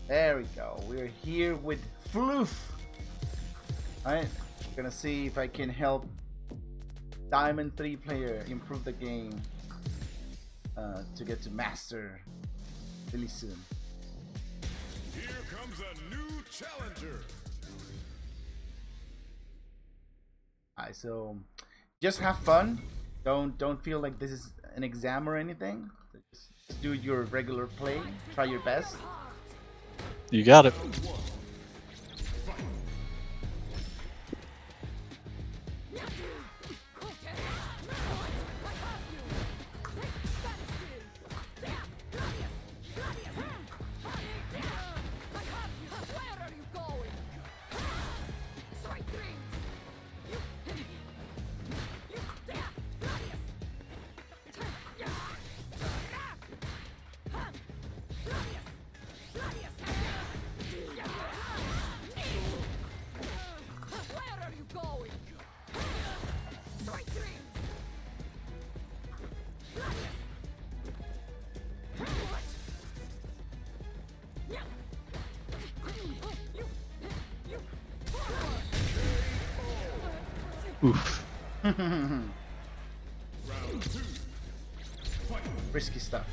There we go. We're here with Floof. Alright, gonna see if I can help Diamond 3 player improve the game to get to master really soon. Here comes a new challenger. Alright, so just have fun. Don't feel like this is an exam or anything. Just do your regular play. Try your best. You got it. Oof. Risky stuff.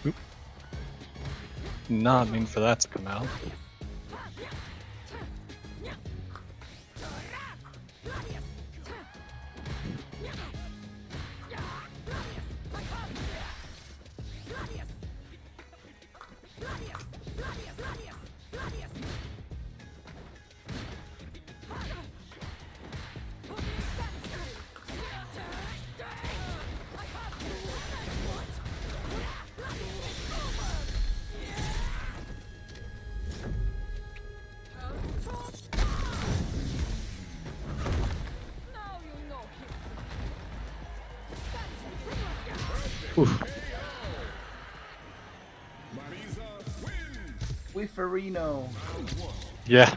Oop. Not mean for that to come out. Oof. Marisa wins. With Farino. Yeah.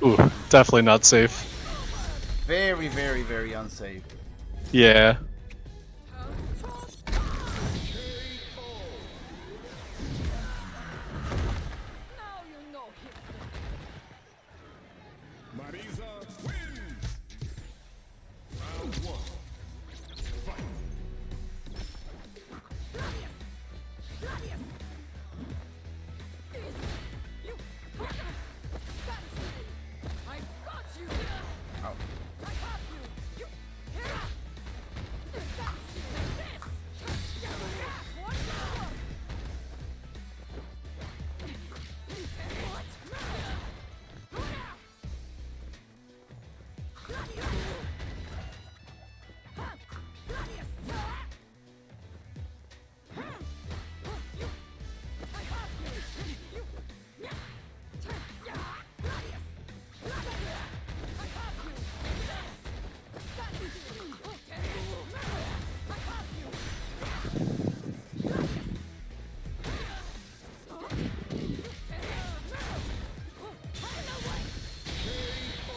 Ooh, definitely not safe. Very, very, very unsafe. Yeah. Marisa wins. Round one. Fight.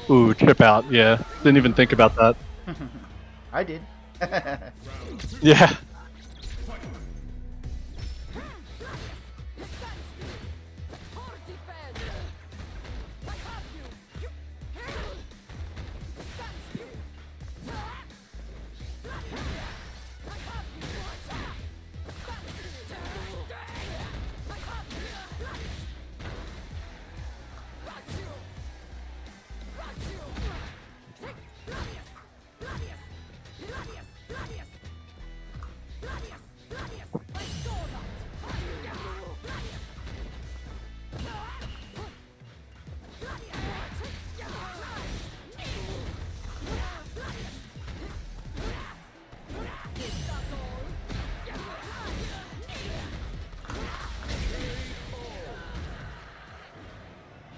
Ooh, chip out. Yeah, didn't even think about that. I did. Yeah.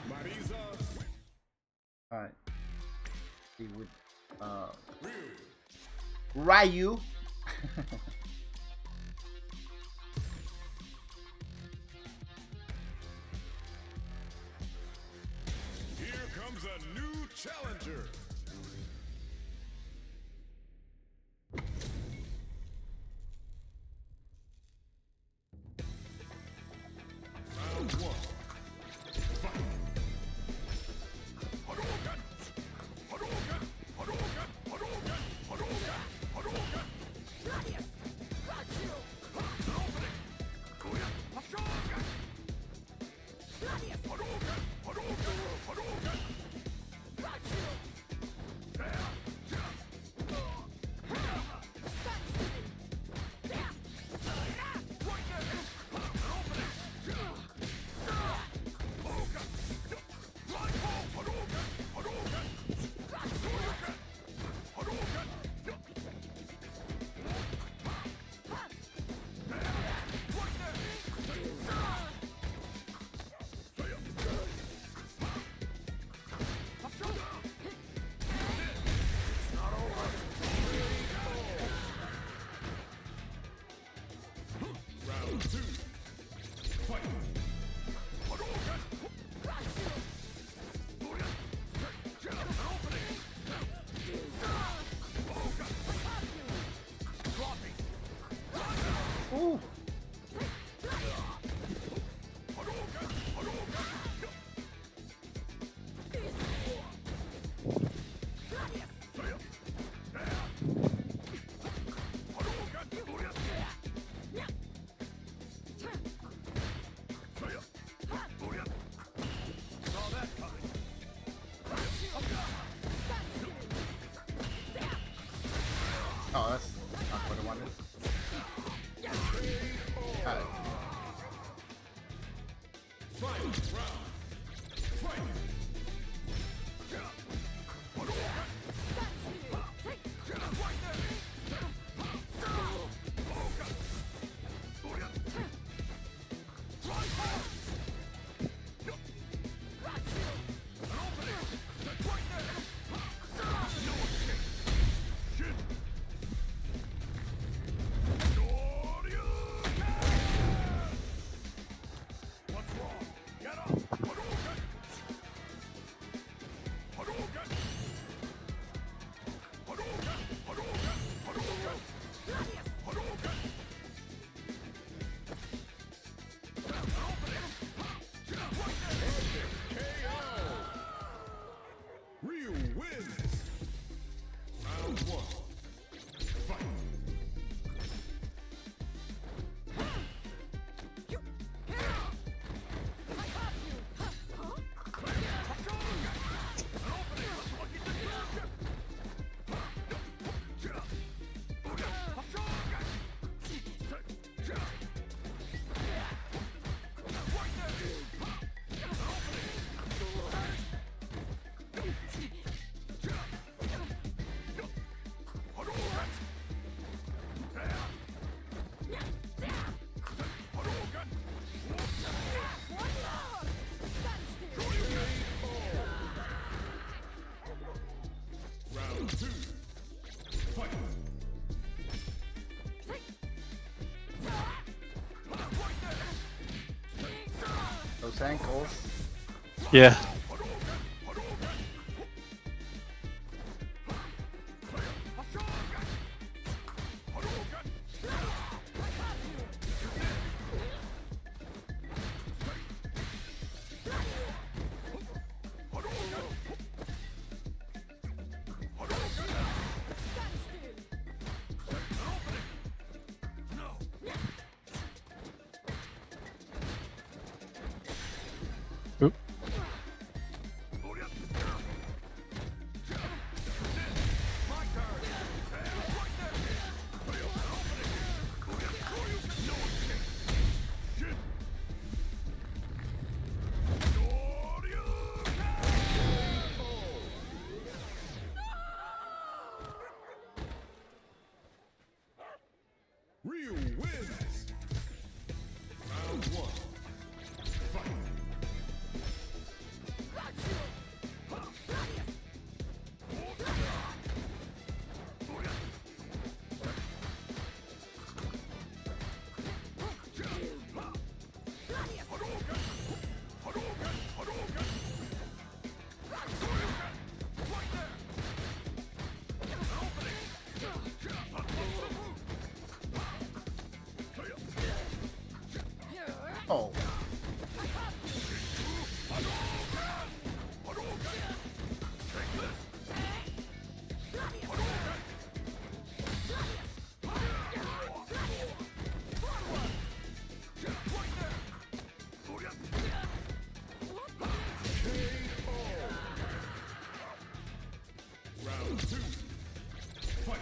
Marisa, Alright. See with Ryu. here comes a new challenger. Round one. Fight. Hadouken! Hadouken! Hadouken! Hadouken! Hadouken! Hadouken! Opening! Hadouken! Hadouken! Hadouken! Round two. Fight. Hadouken! Opening! Dropping! Ooh. Hadouken! Hadouken! Saw that coming. Oh, that's not what I wanted. Alright. Fight round. Fight. What's wrong? Get up! Hadouken! Hadouken! Hadouken! Hadouken! Hadouken! Hadouken! Ryu wins! Round one. Fight! Round two. Fight! Those ankles. Yeah. Oop. Ryu wins. Round 1. Fight. Oh. Round 2. Fight.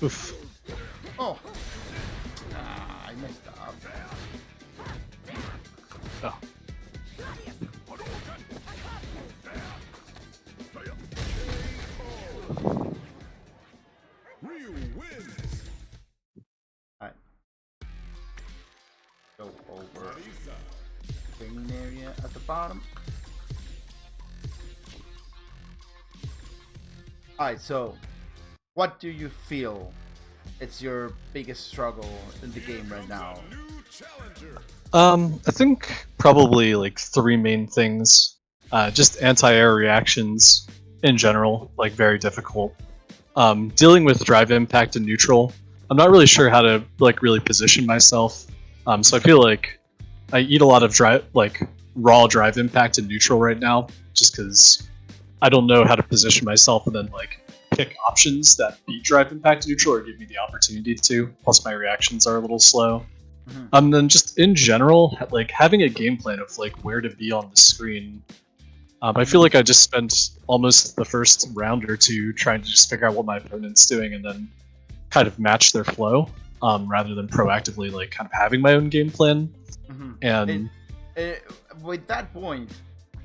Oof. Oh. Ah, I messed up. Oh. Ryu wins. Alright. Go over Marisa. training area at the bottom. Alright, so what do you feel it's your biggest struggle in the game right now? New challenger. I think probably like 3 main things. Just anti-air reactions in general, like very difficult. Dealing with drive impact and neutral, I'm not really sure how to like really position myself. So I feel like I eat a lot of raw drive impact and neutral right now, just because I don't know how to position myself and then like pick options that beat drive impact and neutral or give me the opportunity to. Plus my reactions are a little slow. Then just in general, like having a game plan of like where to be on the screen. I feel like I just spent almost the first round or two trying to just figure out what my opponent's doing and then kind of match their flow, rather than proactively like kind of having my own game plan. And With that point,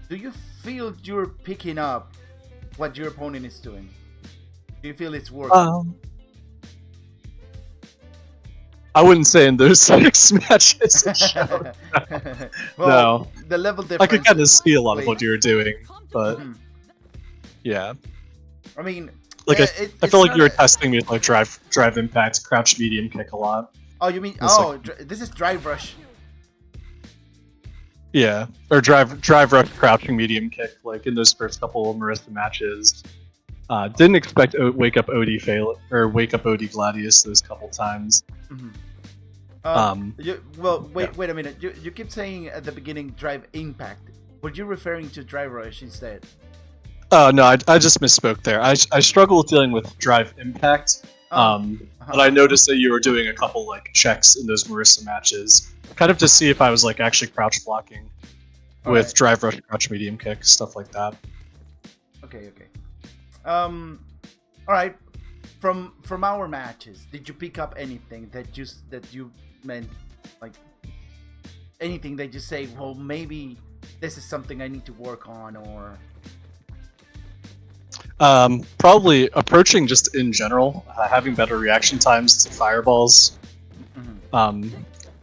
do you feel you're picking up what your opponent is doing? Do you feel it's working? I wouldn't say in those 6 matches. Well, No. the level difference. I could kind of see a lot of Wait. what you were doing, but yeah. I mean, Like I felt like you were testing me with like drive impact, crouch medium kick a lot. Oh, you mean? It's Oh, like- this is drive rush. Yeah, or drive rush crouching medium kick like in those first couple of Marisa matches. Didn't expect wake up OD fail or wake up OD Gladius those couple times. Wait a minute. You keep saying at the beginning drive impact. Were you referring to drive rush instead? Oh no, I just misspoke there. I struggle with dealing with drive impact. But I noticed that you were doing a couple like checks in those Marisa matches, kind of to see if I was like actually crouch blocking with drive rush, crouch medium kick, stuff like that. Okay. All right. From our matches, did you pick up anything that you meant, like anything that you say, well, maybe this is something I need to work on, or? Probably approaching just in general, having better reaction times to fireballs,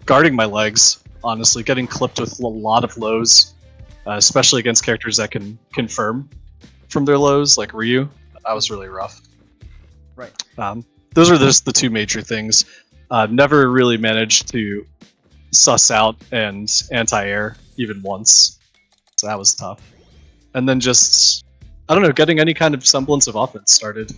guarding my legs, honestly, getting clipped with a lot of lows, especially against characters that can confirm from their lows, like Ryu. That was really rough. Right. Those are just the two major things. Never really managed to suss out and anti-air even once, so that was tough. And then just, I don't know, getting any kind of semblance of offense started.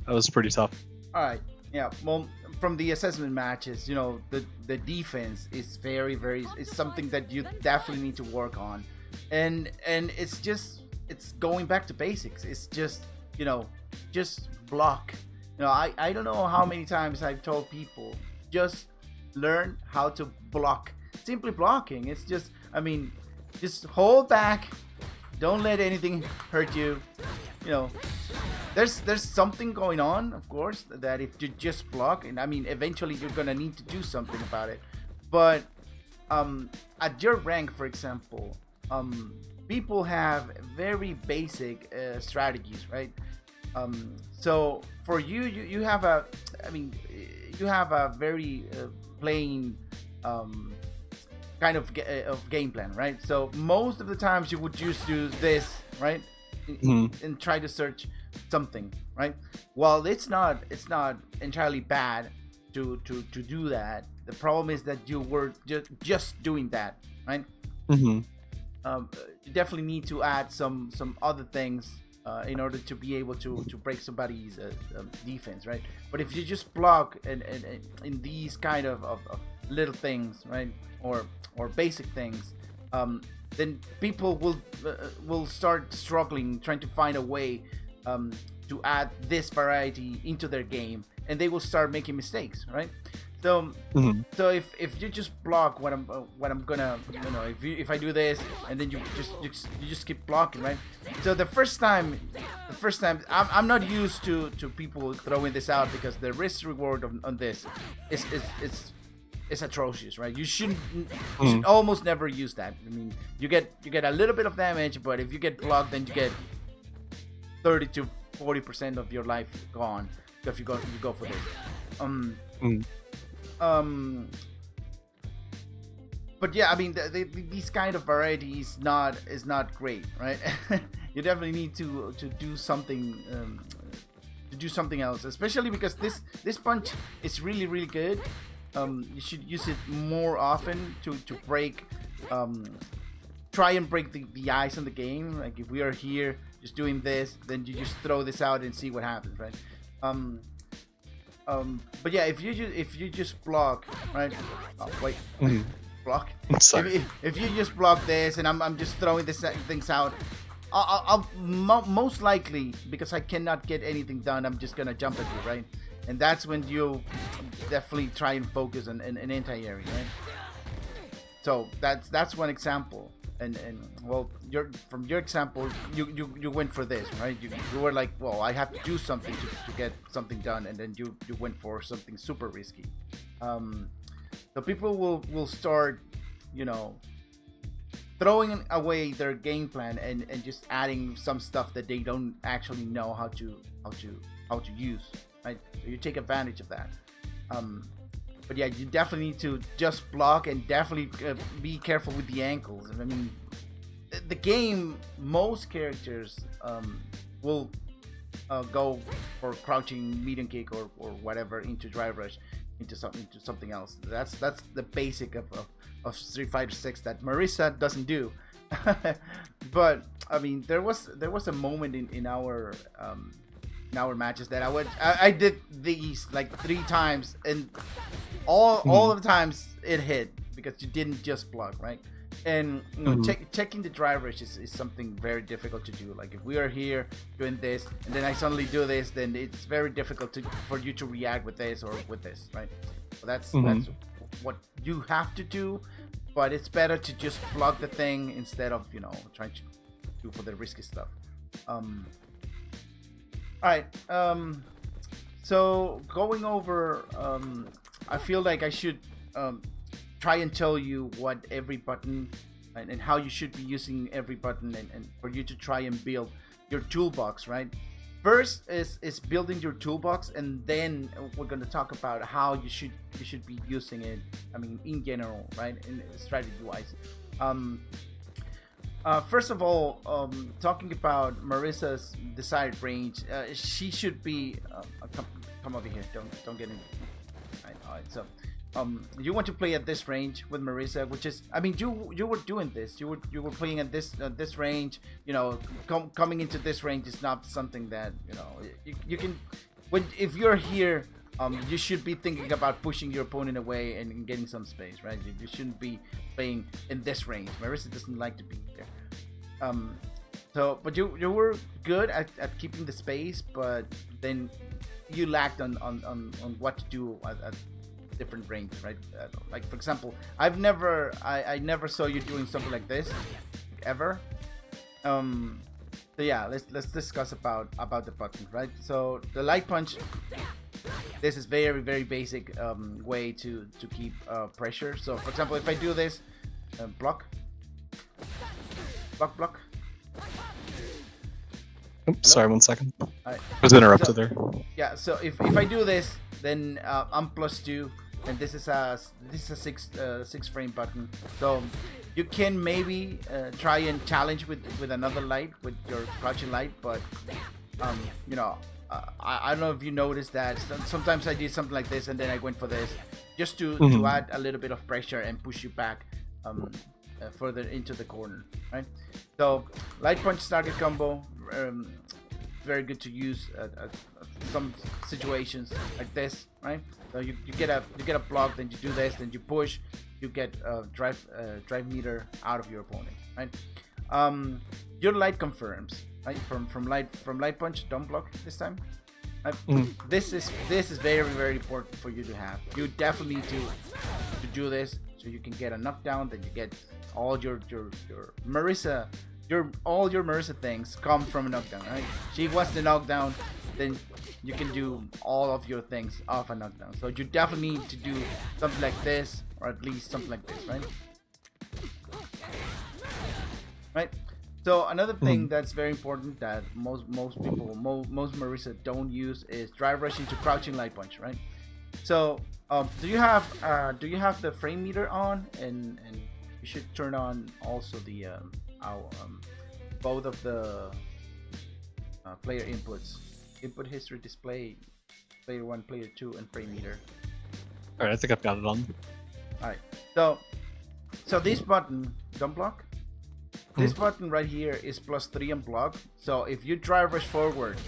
That was pretty tough. All right. Yeah. Well, from the assessment matches, you know, the defense is very, very. It's something that you definitely need to work on, and it's going back to basics. It's just, you know, just block. You know, I don't know how many times I've told people, just learn how to block. Simply blocking. It's just, I mean, just hold back. Don't let anything hurt you. You know, there's something going on, of course, that if you just block, and I mean, eventually you're gonna need to do something about it. But at your rank, for example, people have very basic strategies, right? So for you, you have a, I mean, you have a very plain kind of game plan, right? So most of the times you would just do this, right? And try to search something, right? Well, it's not entirely bad to do that. The problem is that you were just doing that, right? You definitely need to add some other things in order to be able to break somebody's defense, right? But if you just block and in these kind of little things, right, or basic things, then people will start struggling trying to find a way to add this variety into their game, and they will start making mistakes, right? So so if you just block what I'm gonna, you know, if I do this and then you just keep blocking, right? So the first time I'm not used to people throwing this out, because the risk reward on this is atrocious, right? You should almost never use that. I mean, you get a little bit of damage, but if you get blocked, then you get 30 to 40% of your life gone if you go for this. But yeah, I mean, these kind of variety is not great, right? You definitely need to do something else, especially because this punch is really good. You should use it more often to break, try and break the ice on the game. Like if we are here just doing this, then you just throw this out and see what happens, right? But yeah, if you just block, right? Oh, wait, block. If you just block this, and I'm just throwing this things out, I'll most likely, because I cannot get anything done, I'm just gonna jump at you, right? And that's when you definitely try and focus on an anti-airy, right? So that's one example. And well, from your example, you went for this, right? You were like, well, I have to do something to get something done, and then you went for something super risky. So people will start, you know, throwing away their game plan and just adding some stuff that they don't actually know how to use, right? So you take advantage of that. But yeah, you definitely need to just block, and definitely be careful with the ankles. I mean, the game, most characters will go for crouching medium kick or whatever into drive rush into something else. That's the basic of Street Fighter 6 that Marisa doesn't do. But I mean, there was a moment in our matches that I did these like 3 times, and all of the times it hit because you didn't just block, right? And you know, checking the drive rush is something very difficult to do. Like if we are here doing this and then I suddenly do this, then it's very difficult for you to react with this or with this, right? So that's what you have to do, but it's better to just block the thing instead of, you know, trying to do for the risky stuff. Alright, so going over, I feel like I should try and tell you what every button and how you should be using every button, and for you to try and build your toolbox, right? First is building your toolbox, and then we're going to talk about how you should be using it, I mean, in general, right? In strategy wise. First of all, talking about Marisa's desired range, she should be. Come over here. Don't get in. All right. So, you want to play at this range with Marisa, which is, I mean, you were doing this. You were playing at this range. You know, coming into this range is not something that you can. If you're here, you should be thinking about pushing your opponent away and getting some space, right? You shouldn't be playing in this range. Marisa doesn't like to be there. But you were good at keeping the space, but then you lacked on what to do at different ranges, right? Like for example, I never saw you doing something like this ever. So yeah, let's discuss about the button, right? So the light punch. This is very basic way to keep pressure. So for example, if I do this, block. Oops, sorry, 1 second. Right. I was interrupted there. Yeah. So if I do this, then I'm +2, and this is a 6 frame button. So you can maybe try and challenge with another light, with your crouching light, but I don't know if you noticed that sometimes I did something like this and then I went for this just to add a little bit of pressure and push you back further into the corner, right? So light punch target combo, very good to use at some situations like this, right? So you get a block, then you do this, then you push, you get drive meter out of your opponent, right? Your light confirms, right? From light punch, don't block this time. This is very important for you to have. You definitely need to do this so you can get a knockdown. Then you get all your Marisa, all your Marisa things come from a knockdown, right? She wants the knockdown, then you can do all of your things off a knockdown. So you definitely need to do something like this, or at least something like this, right? Right. So another thing that's very important that most people, most Marisa don't use is drive rush into crouching light punch, right? So do you have the frame meter on, and you should turn on also the both of the player inputs, input history display, player 1, player 2, and frame meter. All right, I think I've got it on. All right. So this button, don't block. This button right here is +3 on block. So if you drive rush forward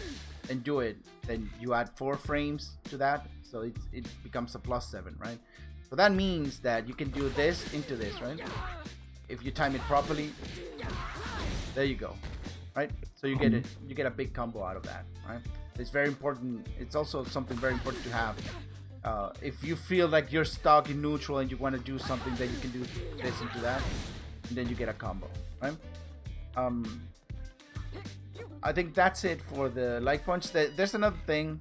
and do it, then you add 4 frames to that. So it becomes a +7, right? So that means that you can do this into this, right? If you time it properly, there you go, right? So you get a big combo out of that, right? It's very important. It's also something very important to have. If you feel like you're stuck in neutral and you want to do something, then you can do this into that, and then you get a combo, right? I think that's it for the light punch. There's another thing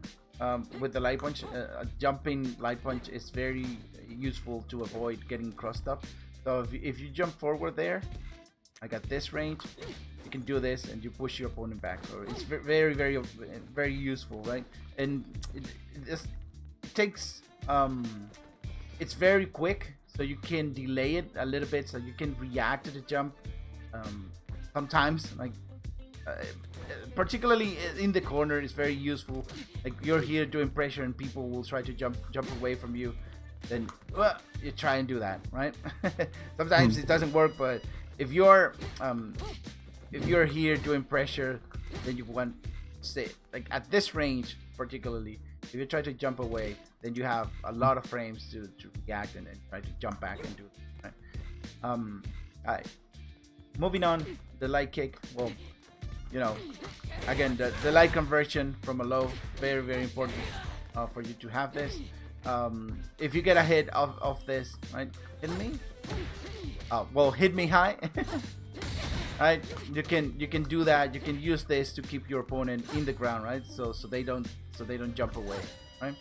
with the light punch. A jumping light punch is very useful to avoid getting crossed up. So if you jump forward there, I got this range, you can do this and you push your opponent back. So it's very useful, right? And it takes it's very quick, so you can delay it a little bit, so you can react to the jump. Sometimes, like particularly in the corner, it's very useful. Like you're here doing pressure and people will try to jump away from you, then you try and do that, right? Sometimes it doesn't work, but if you're here doing pressure, then you want to stay like at this range. Particularly if you try to jump away, then you have a lot of frames to react and then try to jump back and do it, right? Alright, moving on, the light kick. Well, again, the light conversion from a low, very important for you to have this. If you get a hit of this, right? Hit me? Well, hit me high. Right? You can do that. You can use this to keep your opponent in the ground, right? So they don't jump away, right?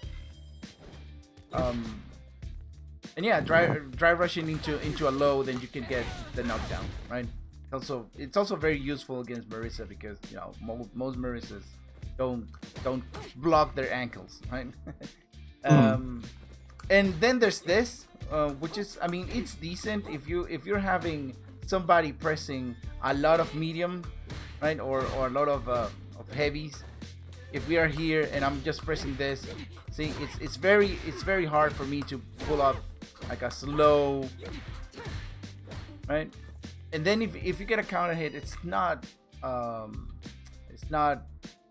And yeah, drive rushing into a low, then you can get the knockdown, right? It's also very useful against Marisa because most Marisas don't block their ankles, right? And then there's this, which is, I mean, it's decent if you're having somebody pressing a lot of medium, right, or a lot of heavies, if we are here and I'm just pressing this, see, it's very hard for me to pull up like a slow, right? And then if you get a counter hit, it's not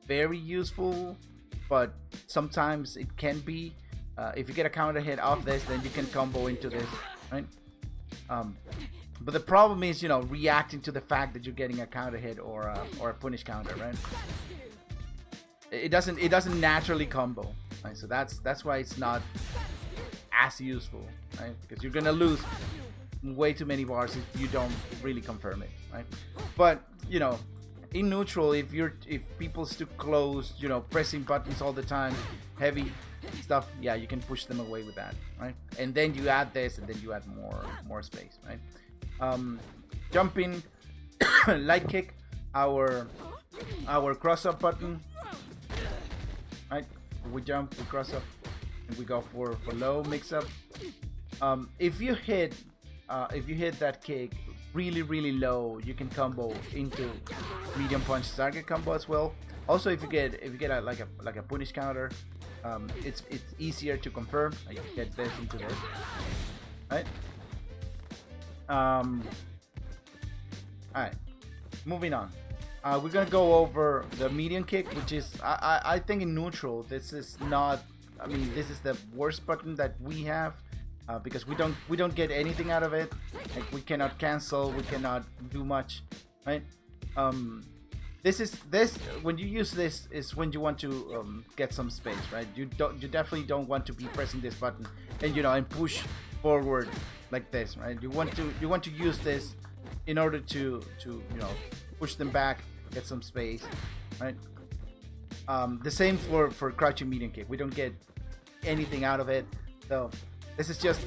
very useful, but sometimes it can be. If you get a counter hit off this, then you can combo into this, right? But the problem is, reacting to the fact that you're getting a counter hit or a punish counter, right? It doesn't naturally combo, right? So that's why it's not as useful, right? Because you're gonna lose way too many bars if you don't really confirm it, right? But in neutral, if people's too close, pressing buttons all the time, heavy stuff, yeah, you can push them away with that, right? And then you add this, and then you add more space, right? Jumping, light kick, our cross up button, right? We jump, we cross up, and we go for low mix up. If you hit that kick really low, you can combo into medium punch target combo as well. Also, if you get like a punish counter, it's easier to confirm. Like you get this into this, right? Alright, moving on. We're gonna go over the medium kick, which is I think in neutral this is not. I mean, this is the worst button that we have. Because we don't get anything out of it. Like we cannot cancel, we cannot do much, right? This when you use this is when you want to get some space, right? You definitely don't want to be pressing this button and push forward like this, right? You want to use this in order to push them back, get some space, right? The same for crouching medium kick. We don't get anything out of it, so this is just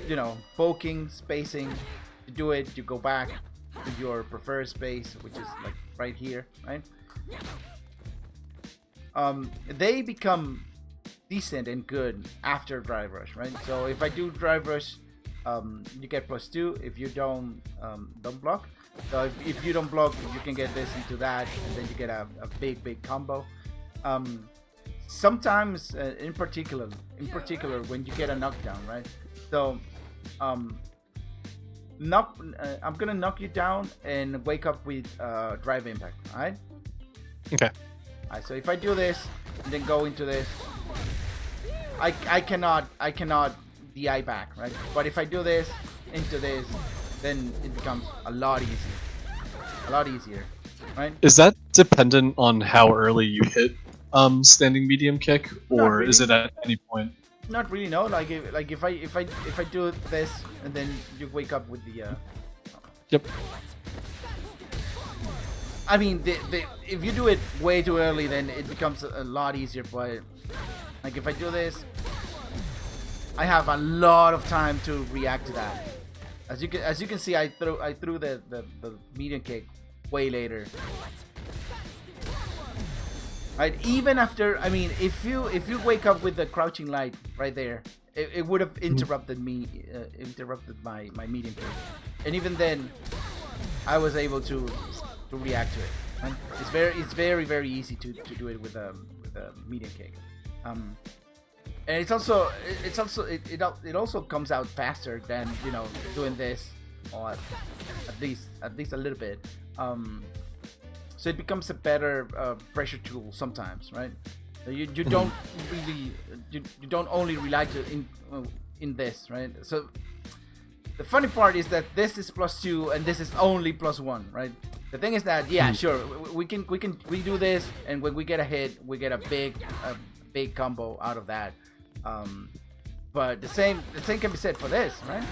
poking, spacing. To do it, you go back to your preferred space, which is like right here, right? They become decent and good after drive rush, right? So if I do drive rush, you get +2. If you don't block, so if you don't block, you can get this into that, and then you get a big combo. Sometimes, in particular, when you get a knockdown, right? So, I'm gonna knock you down and wake up with drive impact. All right. Okay. All right. So if I do this and then go into this, I cannot DI back, right? But if I do this into this, then it becomes a lot easier, right? Is that dependent on how early you hit standing medium kick, or really. is it at any point? Not really, no. Like if I do this and then you wake up with the Yep. I mean, if you do it way too early, then it becomes a lot easier. But like if I do this, I have a lot of time to react to that. As you can see, I threw the medium kick way later. Right, even after, I mean, if you wake up with the crouching light right there, it would have interrupted my medium kick, and even then, I was able to react to it. And it's very easy to do it with a medium kick, and it also comes out faster than doing this, or at least a little bit. So it becomes a better pressure tool sometimes, right? You don't really you don't only rely in this, right? So the funny part is that this is +2 and this is only +1, right? The thing is that sure, we do this, and when we get a hit, we get a big combo out of that. But the same can be said for this, right?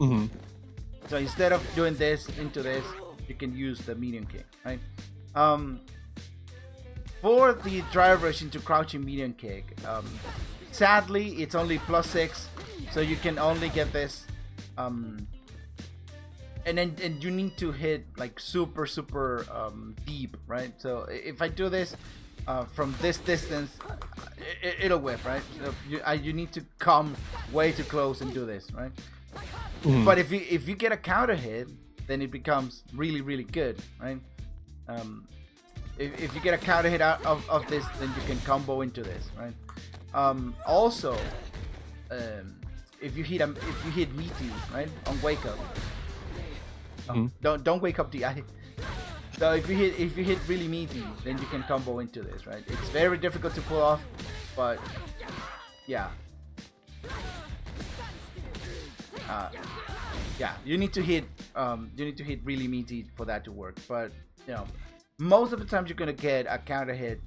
Mm-hmm. So instead of doing this into this, you can use the medium kick, right? For the drive rush into crouching medium kick, sadly it's only +6, so you can only get this, and you need to hit like super deep, right? So if I do this from this distance, it'll whip, right? So you need to come way too close and do this, right? Mm. But if you get a counter hit, then it becomes really, really good, right? If you get a counter hit out of this, then you can combo into this, right? Also, if you hit meaty, right, on wake up, don't wake up the eye. So if you hit really meaty, then you can combo into this, right? It's very difficult to pull off, but yeah. Yeah, you need to hit really meaty for that to work. But you know, most of the times you're gonna get a counter hit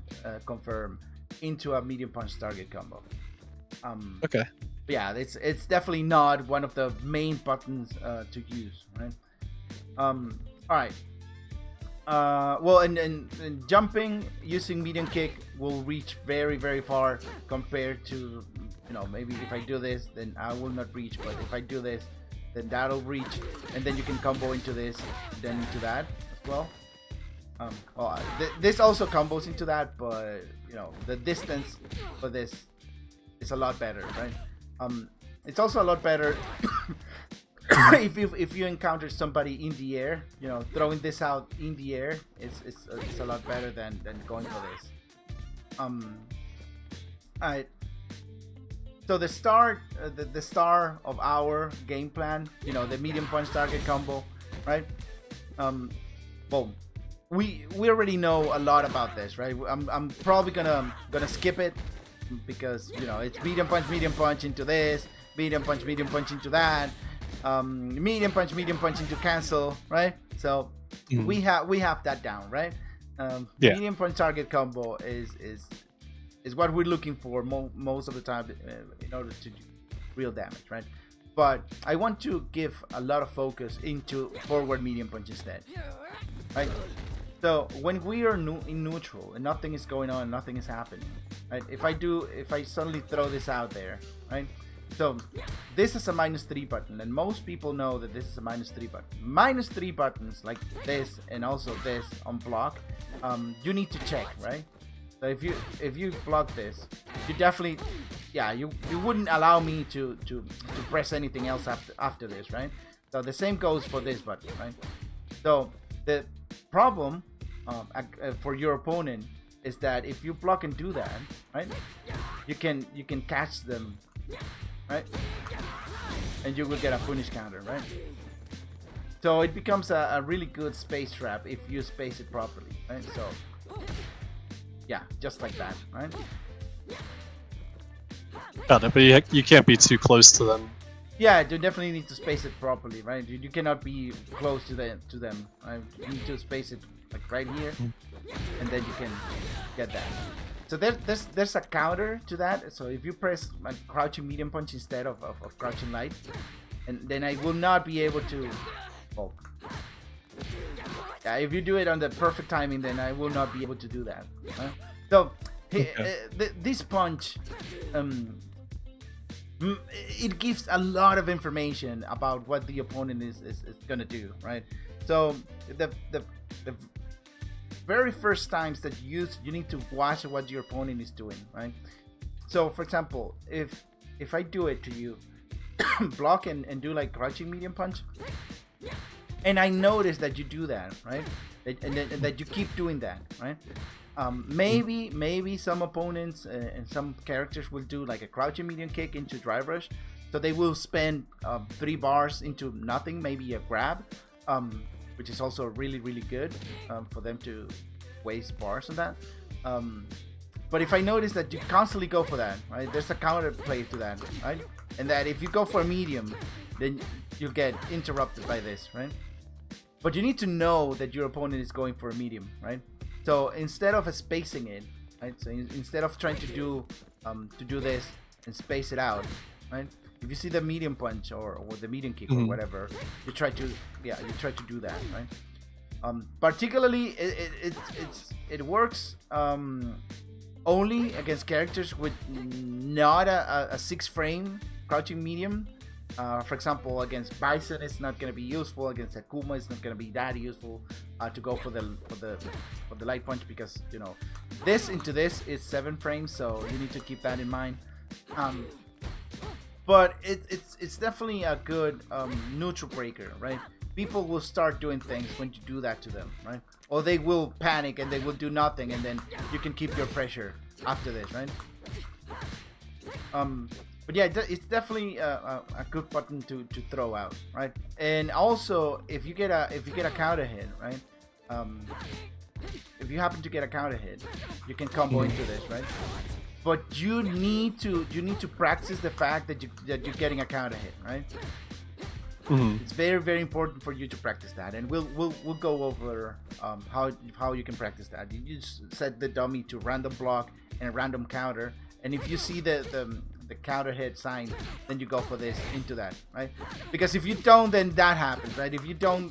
confirm into a medium punch target combo. Okay. Yeah, it's definitely not one of the main buttons to use, right? All right. Well, and jumping using medium kick will reach very, very far compared to, you know, maybe if I do this, then I will not reach, but if I do this, then that'll reach, and then you can combo into this, then into that as well. This also combos into that, but you know, the distance for this is a lot better, right? It's also a lot better if you encounter somebody in the air, you know, throwing this out in the air, it's a lot better than going for this. Alright. So the start of our game plan, you know, the medium punch target combo, right? Well, we already know a lot about this, right? I'm probably gonna skip it because, you know, it's medium punch into this, medium punch into that, medium punch into cancel, right? So we have that down, right? Medium punch target combo is what we're looking for most of the time in order to do real damage, right? But I want to give a lot of focus into forward medium punch instead, right? So when we are in neutral and nothing is going on, nothing is happening, right? If I suddenly throw this out there, right? So this is a -3 button, and most people know that this is a -3 button. -3 buttons like this and also this on block, you need to check, right? So if you block this, you definitely, yeah, you wouldn't allow me to press anything else after this, right? So the same goes for this button, right? So the problem for your opponent is that if you block and do that, right, you can catch them, right, and you will get a punish counter, right? So it becomes a really good space trap if you space it properly, right? So yeah, just like that, right? Got it, but you can't be too close to them. Yeah, you definitely need to space it properly, right? You cannot be close to them, right? You need to space it like right here, and then you can get that. So there's a counter to that. So if you press like crouching medium punch instead of crouching light, and then I will not be able to. Oh. Yeah, if you do it on the perfect timing, then I will not be able to do that. Right? So this punch, it gives a lot of information about what the opponent is gonna do, right? So the very first times that you use, you need to watch what your opponent is doing, right? So for example, if I do it to you, block and do like crouching medium punch, and I notice that you do that, right? And that you keep doing that, right? Maybe some opponents and some characters will do like a crouching medium kick into drive rush, so they will spend 3 bars into nothing, maybe a grab, which is also really, really good for them to waste bars on that. But if I notice that you constantly go for that, right? There's a counter play to that, right? And that if you go for a medium, then you'll get interrupted by this, right? But you need to know that your opponent is going for a medium, right? So instead of spacing it, right? So instead of trying to do this and space it out, right? If you see the medium punch or the medium kick or whatever, you try to do that, right? Particularly, it works only against characters with not a 6-frame crouching medium. For example, against Bison, it's not going to be useful. Against Akuma, it's not going to be that useful to go for the light punch, because you know this into this is 7 frames, so you need to keep that in mind. But it's definitely a good neutral breaker, right? people will start doing things when you do that to them, right? Or they will panic and they will do nothing, and then you can keep your pressure after this, right? But yeah, it's definitely a good button to throw out, right? And also, if you get a counter hit, right? If you happen to get a counter hit, you can combo into this, right? But you need to practice the fact that you're getting a counter hit, right? It's very, very important for you to practice that, and we'll go over how you can practice that. You just set the dummy to random block and a random counter, and if you see the counter hit sign, then you go for this into that, right? Because if you don't, then that happens, right? If you don't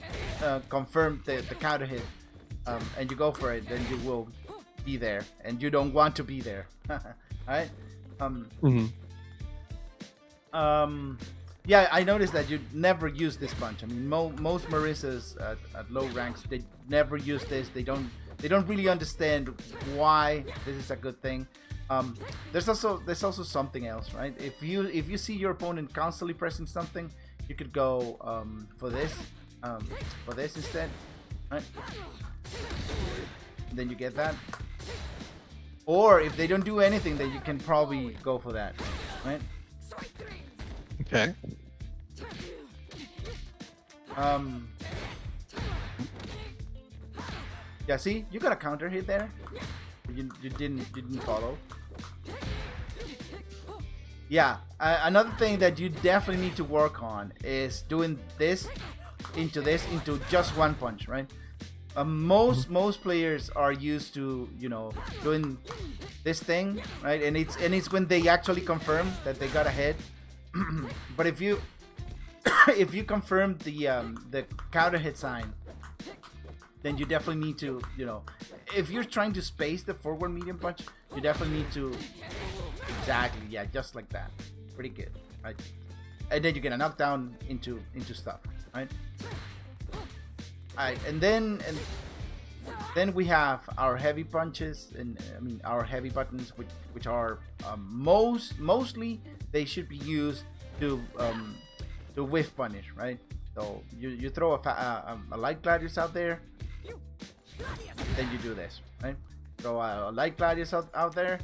confirm the counter hit and you go for it, then you will be there, and you don't want to be there. Right? Yeah, I noticed that you never use this punch. I mean, most Marisas at low ranks, they never use this. They don't really understand why this is a good thing. There's also something else, right? If you see your opponent constantly pressing something, you could go for this instead, right? And then you get that. Or if they don't do anything, then you can probably go for that, right? Okay. Yeah, see, you got a counter hit there. You didn't follow. Yeah, another thing that you definitely need to work on is doing this into just one punch, right? Most players are used to, you know, doing this thing, right? And it's when they actually confirm that they got a hit. But if you confirm the counter hit sign, then you definitely need to, you know, if you're trying to space the forward medium punch, you definitely need to, exactly, yeah, just like that. Pretty good, right? And then you get a knockdown into stuff, right? Alright, and then we have our heavy punches, and I mean our heavy buttons, which are mostly they should be used to whiff punish, right? So you throw a light gladius out there, then you do this, right? Throw a light gladius out there,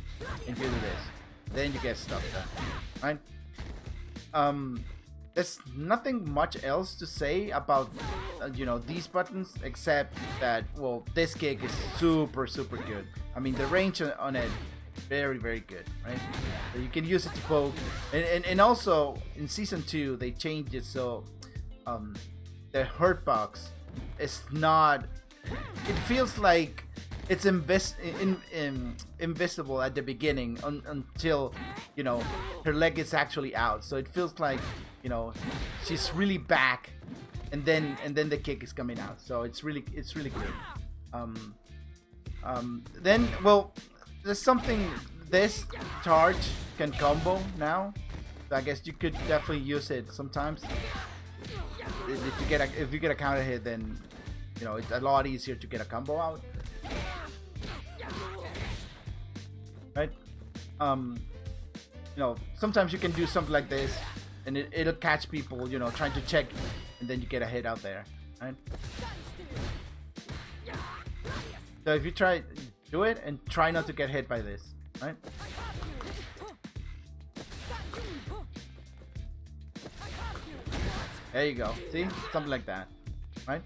and you do this, then you get stuff done, right? There's nothing much else to say about you know, these buttons, except that, well, this kick is super good. I mean, the range on it, very good, right? So you can use it to poke, and also in season 2 they changed it so the hurt box is not, it feels like it's invisible at the beginning until, you know, her leg is actually out. So it feels like, you know, she's really back, and then the kick is coming out. So it's really good. Then, well, there's something, this charge can combo now. So I guess you could definitely use it sometimes. If you get a counter hit, then, you know, it's a lot easier to get a combo out, right? You know, sometimes you can do something like this, and it'll catch people, you know, trying to check, and then you get a hit out there, right? So if you do it and try not to get hit by this, right? There you go. See? Something like that, right?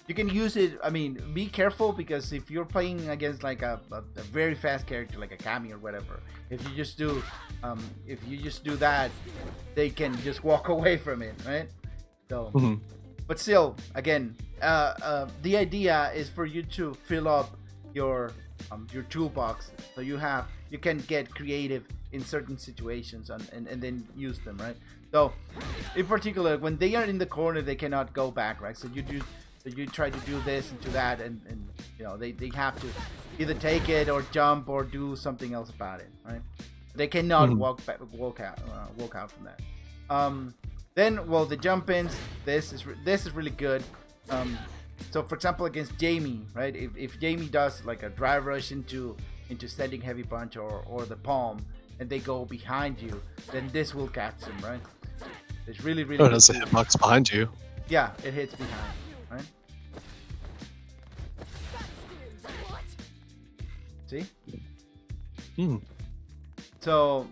You can use it. I mean, be careful, because if you're playing against like a very fast character like a Kami or whatever, if you just do that, they can just walk away from it, right? So, but still, again, the idea is for you to fill up your toolbox, so you can get creative in certain situations and then use them, right? So, in particular, when they are in the corner, they cannot go back, right? So you try to do this and do that, and you know, they have to either take it or jump or do something else about it, right? They cannot walk out from that. Then, well, the jump ins, this is really good. So for example, against Jamie, right? If Jamie does like a drive rush into standing heavy punch or the palm, and they go behind you, then this will catch him, right? It's really Oh, there's a hitbox behind you. Yeah, it hits behind, right? See? Hmm. So,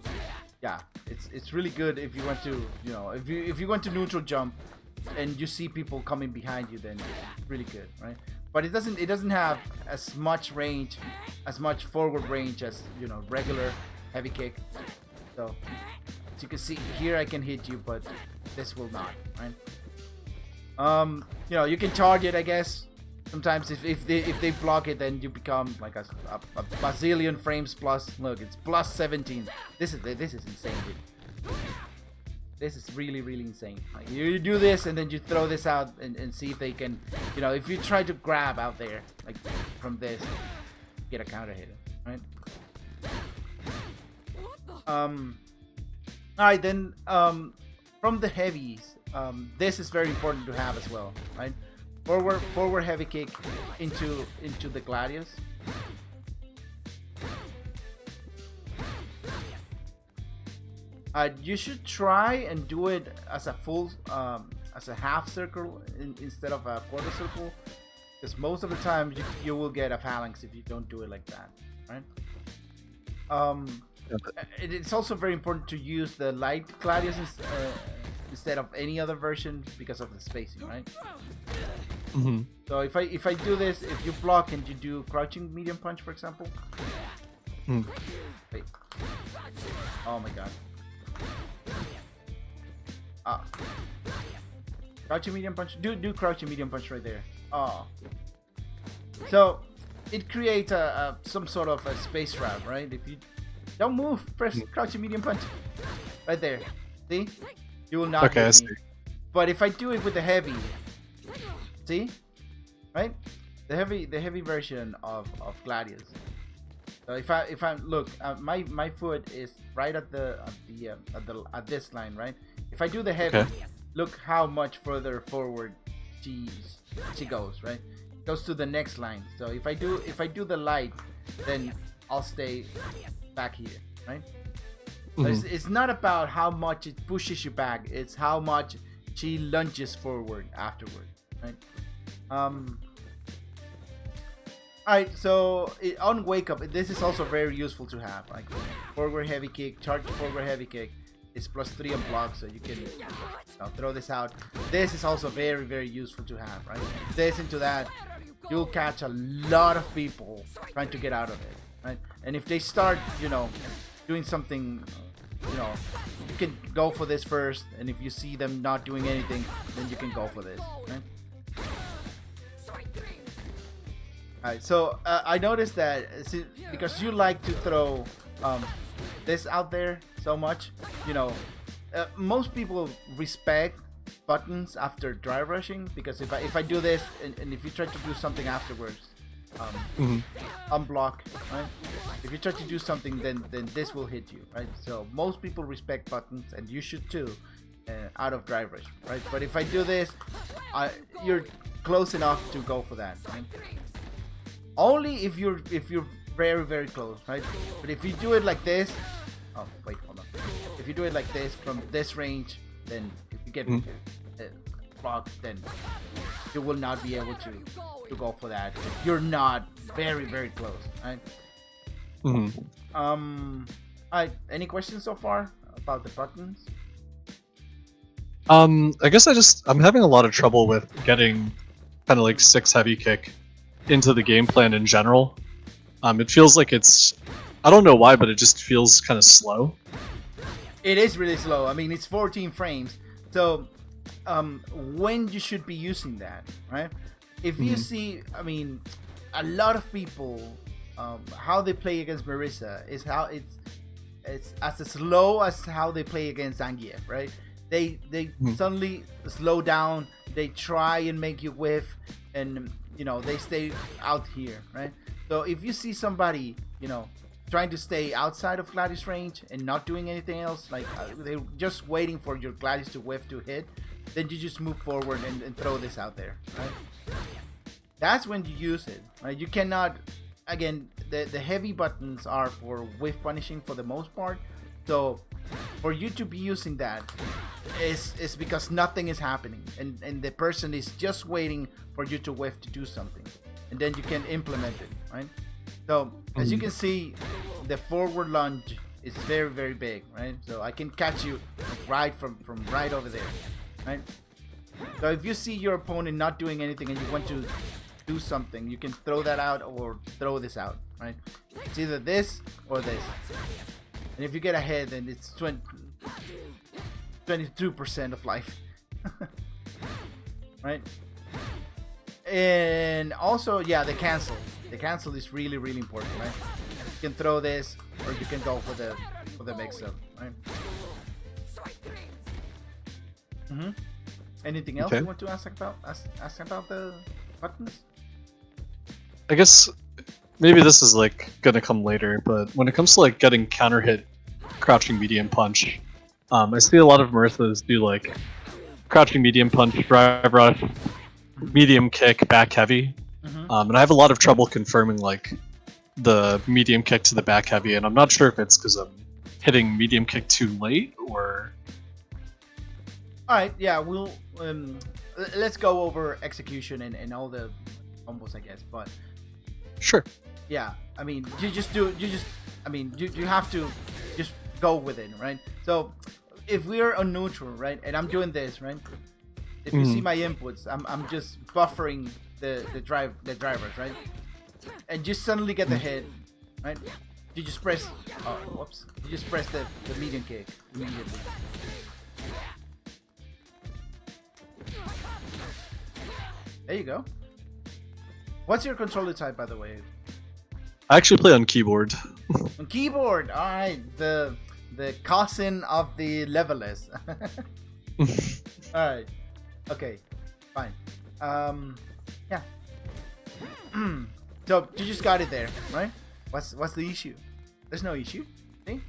yeah, it's really good if you want to, if you want to neutral jump and you see people coming behind you, then it's really good, right? But it doesn't have as much range, as much forward range as regular heavy kick. So as you can see here, I can hit you, but this will not, right? You can charge it, I guess. Sometimes if they block it, then you become like a bazillion frames plus. Look, it's plus 17. This is insane, dude. This is really insane. Like, you do this and then you throw this out and see if they can, if you try to grab out there like from this, get a counter hit, right? Alright, then from the heavies, this is very important to have as well, right? Forward heavy kick into the gladius. You should try and do it as a full, as a half circle instead of a quarter circle, because most of the time you will get a phalanx if you don't do it like that, right? It's also very important to use the light gladius instead of any other version because of the spacing, right? Mm-hmm. So if I do this, if you block and you do crouching medium punch, for example. Wait. Oh my god. Crouching medium punch. Do crouching medium punch right there. Oh. So it creates some sort of a space trap, right? If you don't move, press crouching medium punch right there. See? You will not hit me. But if I do it with the heavy, see? Right? The heavy version of Gladius. So if I look, my foot is right at at this line, right? If I do the heavy, look how much further forward she goes, right? It goes to the next line. So if I do the light, then I'll stay back here, right? So it's not about how much it pushes you back, it's how much she lunges forward afterward, right? Alright, so on wake up, this is also very useful to have. Like forward heavy kick, charge forward heavy kick is +3 on block, so you can throw this out. This is also very useful to have, right? This into that, you'll catch a lot of people trying to get out of it, right? And if they start, doing something, you can go for this first, and if you see them not doing anything, then you can go for this, right? Alright, so I noticed that because you like to throw this out there so much, most people respect buttons after drive rushing, because if I do this and if you try to do something afterwards, unblock, right? If you try to do something, then this will hit you, right? So most people respect buttons, and you should too, out of drive rush, right? But if I do this, you're close enough to go for that, right? Only if you're very close, right? But if you do it like this, oh wait, hold on. If you do it like this from this range, then if you get blocked, then you will not be able to go for that. If you're not very close, right? Alright, any questions so far about the buttons? I guess I'm having a lot of trouble with getting kind of like 6 heavy kick into the game plan in general. It feels like I don't know why, but it just feels kind of slow. It is really slow. I mean, it's 14 frames. So when you should be using that, right? If you see, I mean, a lot of people, how they play against Marisa is how it's as slow as how they play against Zangief, right? They suddenly slow down, they try and make you whiff, and they stay out here, right? So if you see somebody, trying to stay outside of Gladius range and not doing anything else, like they're just waiting for your Gladius to whiff to hit, then you just move forward and throw this out there, right? That's when you use it, right? You cannot, again, the heavy buttons are for whiff punishing for the most part. So for you to be using that is because nothing is happening, and the person is just waiting for you to whiff to do something, and then you can implement it, right? So as you can see, the forward lunge is very, very big, right? So I can catch you right from right over there, right? So if you see your opponent not doing anything and you want to do something, you can throw that out or throw this out, right? It's either this or this. And if you get ahead, then it's 22% of life. Right? And also, yeah, the cancel. The cancel is really, really important, right? You can throw this, or you can go for the mix-up, right? Anything else you want to ask about? Ask about the buttons? I guess maybe this is like gonna come later, but when it comes to like getting counter hit, crouching medium punch, I see a lot of Marisas do like crouching medium punch, drive rush, medium kick, back heavy, and I have a lot of trouble confirming like the medium kick to the back heavy, and I'm not sure if it's because I'm hitting medium kick too late or. All right, yeah, we'll let's go over execution and all the combos, I guess, but sure. Yeah, I mean, you have to just go with it, right? So if we're on neutral, right, and I'm doing this, right? If you see my inputs, I'm just buffering the drivers, right? And just suddenly get the hit, right? You just press, whoops! You just press the medium kick immediately. There you go. What's your controller type, by the way? I actually play on keyboard. On keyboard, all right. The cousin of the levelers. All right. Okay. Fine. Yeah. So you just got it there, right? What's the issue? There's no issue. See?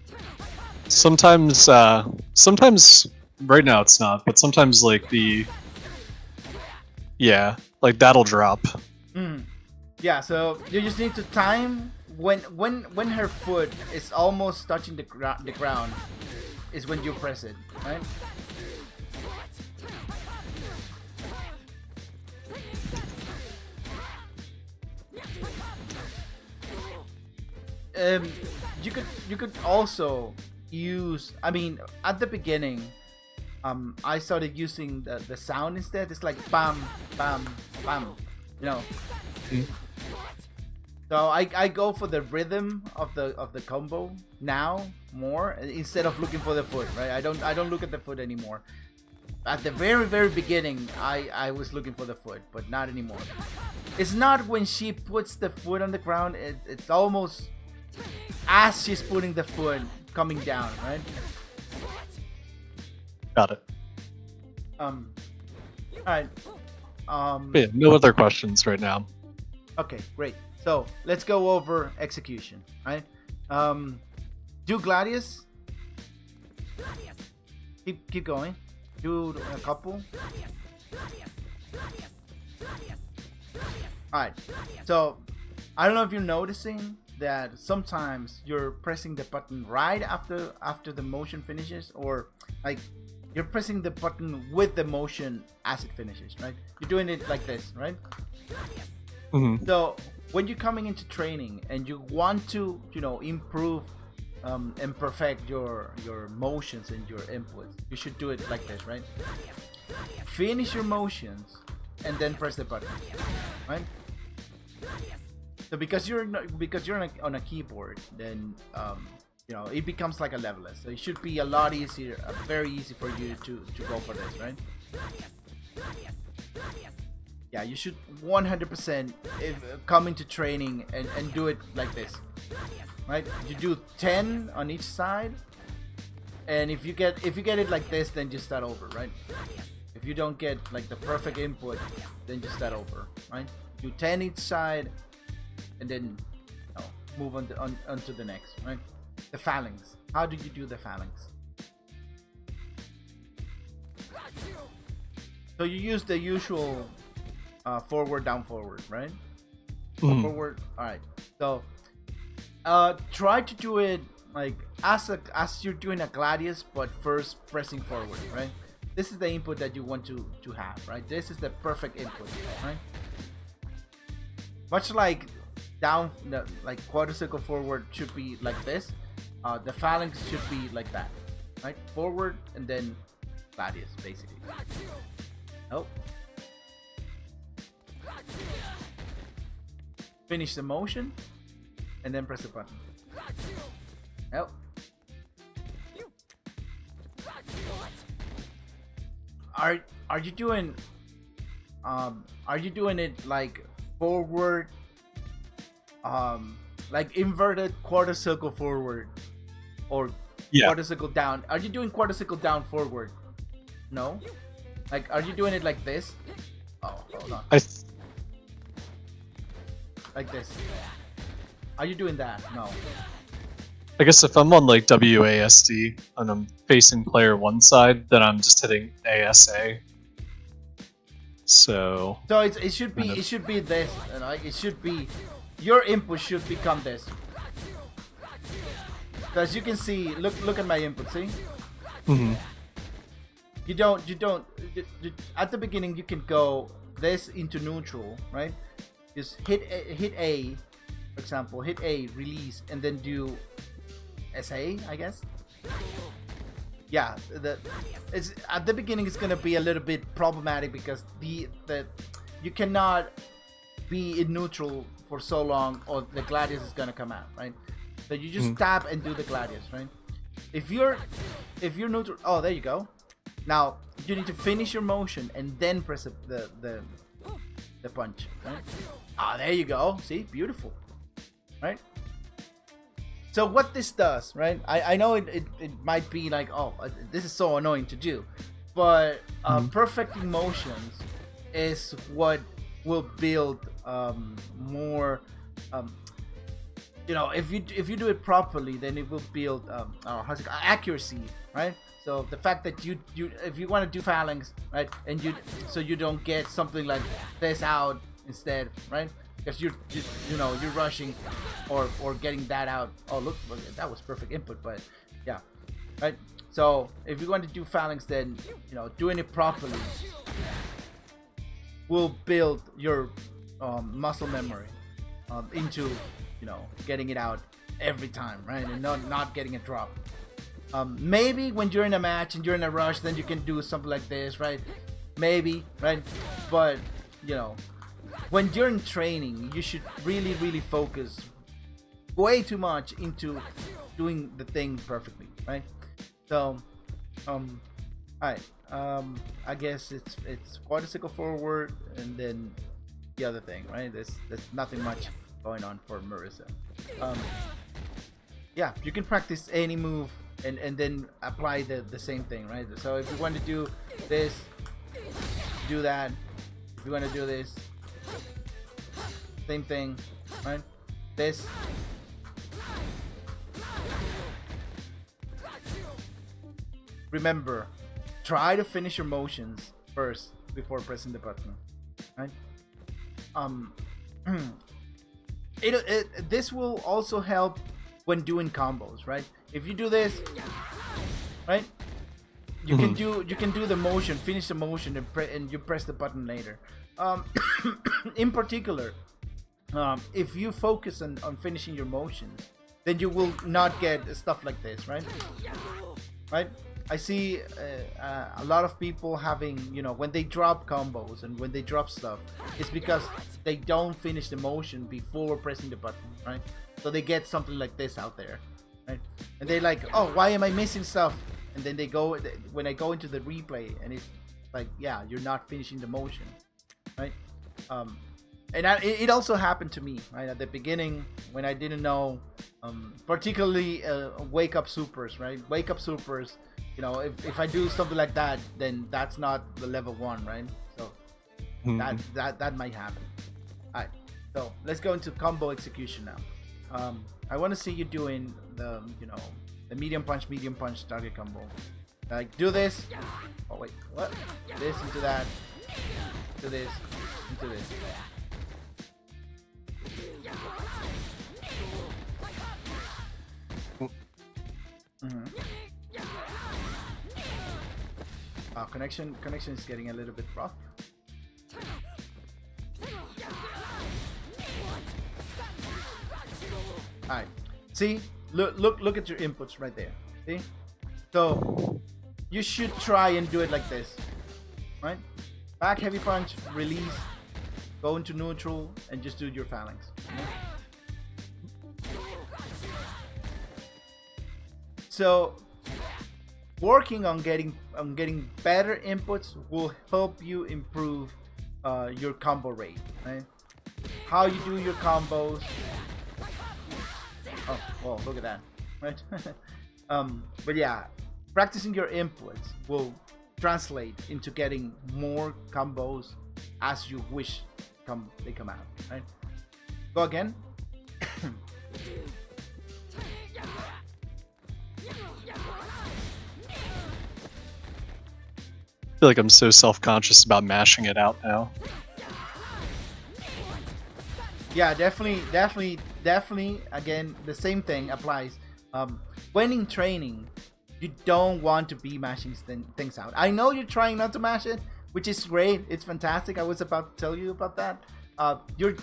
Sometimes right now it's not, but sometimes like like that'll drop. Yeah, so you just need to time when her foot is almost touching the ground is when you press it, right? You could also use, I mean, at the beginning I started using the sound instead. It's like bam bam bam, you know. So I go for the rhythm of the combo now more instead of looking for the foot, right? I don't look at the foot anymore. At the very beginning, I was looking for the foot, but not anymore. It's not when she puts the foot on the ground. It's almost as she's putting the foot coming down, right? Got it. All right. Yeah, no other questions right now. Okay, great. So let's go over execution, right? Do Gladius. Keep going. Do a couple. Alright. So I don't know if you're noticing that sometimes you're pressing the button right after the motion finishes, or like you're pressing the button with the motion as it finishes, right? You're doing it like this, right? So when you're coming into training and you want to, you know, improve and perfect your motions and your inputs, you should do it like this, right? Finish your motions and then press the button, right? So because you're on a keyboard, then you know, it becomes like a leveler. So it should be a lot easier, very easy for you to go for this, right? Yeah, you should 100% come into training and do it like this, right? You do 10 on each side, and if you get it like this, then just start over, right? If you don't get like the perfect input, then just start over, right? Do 10 each side, and then move on to the next, right? The phalanx. How do you do the phalanx? So you use the usual forward, down, forward, right? Forward. All right. So try to do it like as you're doing a gladius, but first pressing forward, right? This is the input that you want to have, right? This is the perfect input, right? Much like down, like quarter circle forward should be like this. The phalanx should be like that, right? Forward and then gladius, basically. Nope. Finish the motion and then press the button. Nope. Are you doing it like forward, like inverted quarter circle forward, or quarter circle down? Are you doing quarter circle down forward? No. Like, are you doing it like this? Oh, hold on. Like this. Are you doing that? No. I guess if I'm on like WASD and I'm facing player one side, then I'm just hitting ASA. So it should be this, you know, it should be, your input should become this. Because you can see, look at my input, see? Mm-hmm. You at the beginning you can go this into neutral, right? Just hit A, for example, hit A, release, and then do SA, I guess. Yeah, it's at the beginning it's gonna be a little bit problematic because the you cannot be in neutral for so long or the gladius is gonna come out, right? So you just tap and do the gladius, right? If you're neutral, oh, there you go. Now you need to finish your motion and then press the punch, right? Ah, there you go. See, beautiful, right? So what this does, right? I know it might be like, oh, this is so annoying to do, but perfecting motions is what will build more. You know, if you do it properly, then it will build accuracy, right? So the fact that you if you want to do phalanx, right, and you don't get something like this out instead, right? Because you're rushing or getting that out. Oh, look, that was perfect input, but yeah, right? So if you want to do phalanx, then doing it properly will build your muscle memory into getting it out every time, right? And not getting a drop. Maybe when you're in a match and you're in a rush, then you can do something like this, right? Maybe, right? But when you're in training, you should really focus way too much into doing the thing perfectly, right? So, alright, I guess it's quadricycle forward and then the other thing, right? There's nothing much going on for Marisa. Yeah, you can practice any move and then apply the same thing, right? So if you want to do this, do that. If you want to do this, same thing, right? This. Remember, try to finish your motions first before pressing the button, right? This will also help when doing combos, right? If you do this, right, you can do the motion, finish the motion, and you press the button later. In particular, if you focus on finishing your motions, then you will not get stuff like this, right? Right? I see a lot of people having, when they drop combos and when they drop stuff, it's because they don't finish the motion before pressing the button, right? So they get something like this out there, right? And they're like, oh, why am I missing stuff? And then when I go into the replay, and it's like, yeah, you're not finishing the motion, right? And it also happened to me, right? At the beginning, when I didn't know, particularly wake up supers, right? Wake up supers, if I do something like that, then that's not the level 1, right? So that might happen. Alright, so let's go into combo execution now. I want to see you doing the medium punch target combo. Like, do this. Oh wait, what? This into that. Do this into this. Connection is getting a little bit rough. Alright. See? Look at your inputs right there. See? So you should try and do it like this. Right? Back heavy punch, release, go into neutral, and just do your phalanx. So working on getting better inputs will help you improve your combo rate, right? How you do your combos. Oh, well, look at that, right? But yeah, practicing your inputs will translate into getting more combos as you wish they come out, right? Go again. I feel like I'm so self-conscious about mashing it out now. Yeah, definitely. Again, the same thing applies. When in training, you don't want to be mashing things out. I know you're trying not to mash it, which is great. It's fantastic. I was about to tell you about that. You're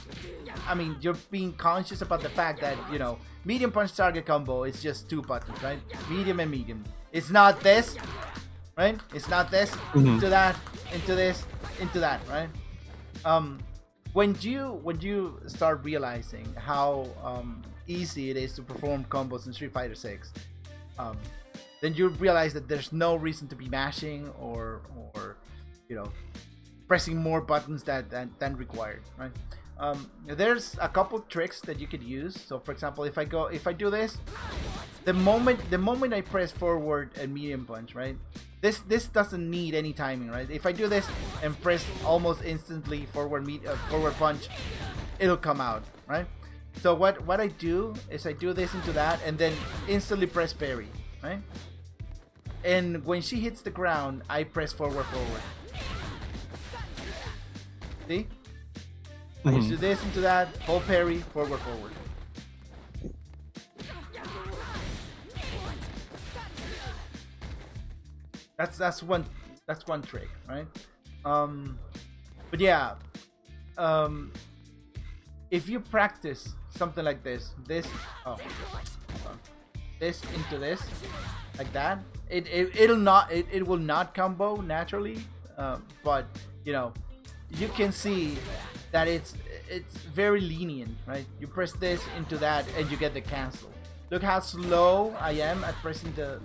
being conscious about the fact that, you know, medium punch target combo is just 2 buttons, right? Medium and medium. It's not this, right? It's not this, into that, into this, into that, right? When you start realizing how easy it is to perform combos in Street Fighter 6, then you realize that there's no reason to be mashing or you know, pressing more buttons than required, right? There's a couple tricks that you could use. So for example, if I do this, the moment I press forward and medium punch, right? This doesn't need any timing, right? If I do this and press almost instantly forward punch, it'll come out, right? So what I do is I do this into that and then instantly press parry, right? And when she hits the ground, I press forward. See? I just do this into that, hold parry, forward. That's one trick, right? But yeah, if you practice something like this into this, like that, it will not combo naturally, but you know, you can see that it's very lenient, right? You press this into that and you get the cancel. Look how slow I am at pressing the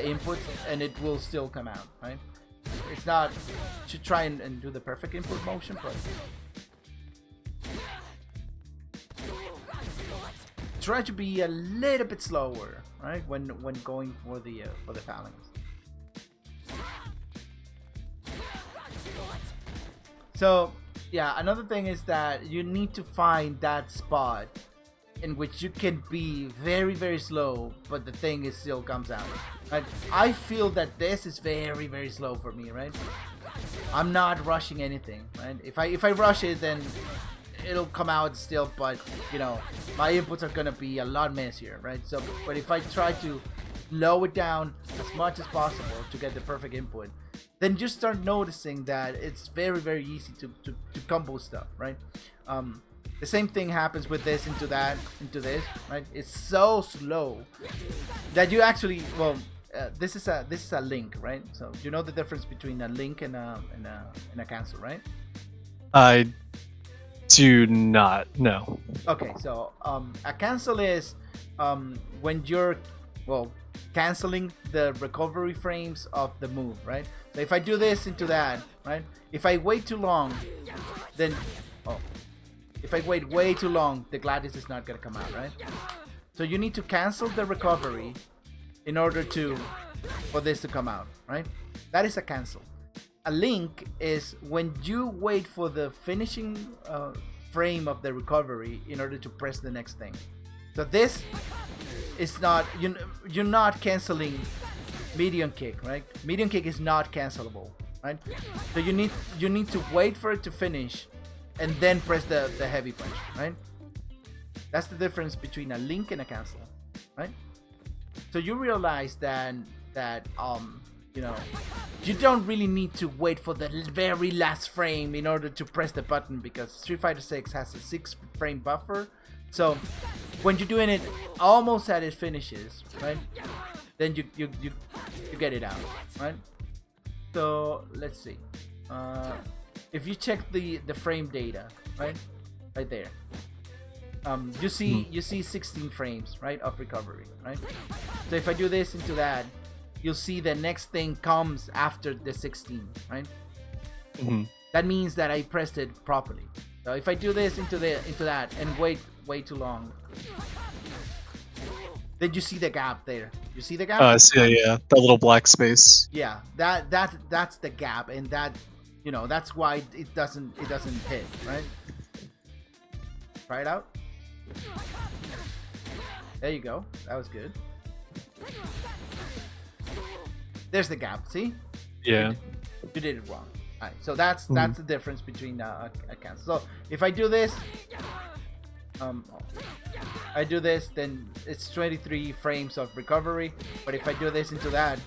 input, and it will still come out, right? It's not, you should try and do the perfect input motion, but try to be a little bit slower, right? When going for the phalanx. So yeah, another thing is that you need to find that spot in which you can be very, very slow, but the thing is still comes out. Right? I feel that this is very, very slow for me, right? I'm not rushing anything, right? If I rush it, then it'll come out still, but you know, my inputs are gonna be a lot messier, right? So, but if I try to lower it down as much as possible to get the perfect input, then you start noticing that it's very, very easy to combo stuff, right? The same thing happens with this into that, into this, right? It's so slow that you actually, well, this is a link, right? So you know the difference between a link and a cancel, right? I do not know. Okay, so a cancel is when you're, well, canceling the recovery frames of the move, right? So if I do this into that, right? If I wait too long, then if I wait way too long, the Gladys is not gonna come out, right? So you need to cancel the recovery in order for this to come out, right? That is a cancel. A link is when you wait for the finishing frame of the recovery in order to press the next thing. So this is not, you're not canceling medium kick, right? Medium kick is not cancelable, right? So you need to wait for it to finish and then press the heavy punch, right? That's the difference between a link and a cancel, right? So you realize that you know, you don't really need to wait for the very last frame in order to press the button, because Street Fighter 6 has a 6-frame buffer. So when you're doing it almost as it finishes, right? Then you get it out, right? So let's see. If you check the frame data, right there, you see 16 frames, right, of recovery, right? So if I do this into that, you'll see the next thing comes after the 16, right? That means that I pressed it properly. So if I do this into that and wait way too long, then you see the gap there. You see the gap? I see. Yeah, that little black space. Yeah, that's the gap, and that, you know, that's why it doesn't hit, right? Try it out. There you go. That was good. There's the gap. See? Yeah. You did it wrong. Alright, so that's the difference between accounts. So if I do this, then it's 23 frames of recovery. But if I do this into that,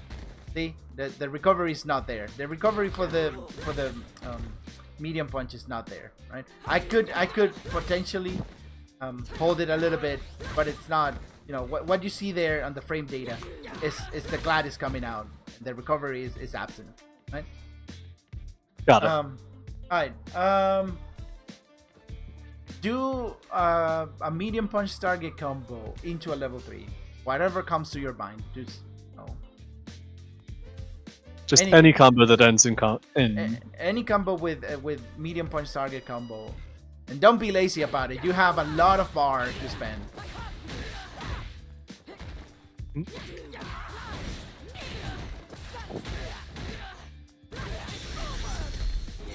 see, the recovery is not there. The recovery for the medium punch is not there, right? I could potentially hold it a little bit, but it's not. You know what you see there on the frame data is the Gladius coming out. The recovery is absent, right? Got it. Alright. Do a medium punch target combo into a level 3. Whatever comes to your mind. Just any combo that ends in any combo with medium punch target combo, and don't be lazy about it. You have a lot of bar to spend.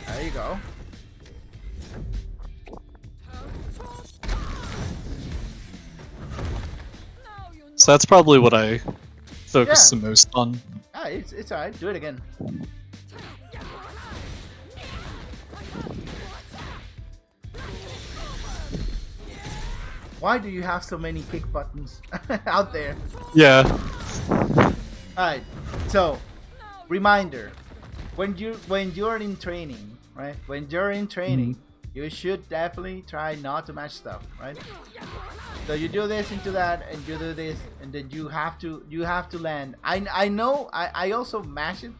There you go. So that's probably what I focus the most on. Ah, it's alright. Do it again. Why do you have so many kick buttons out there? Yeah. Alright, so reminder, when you're in training, right? When you're in training, you should definitely try not to match stuff, right? So you do this into that, and you do this, and then you have to land. I know I also mash it.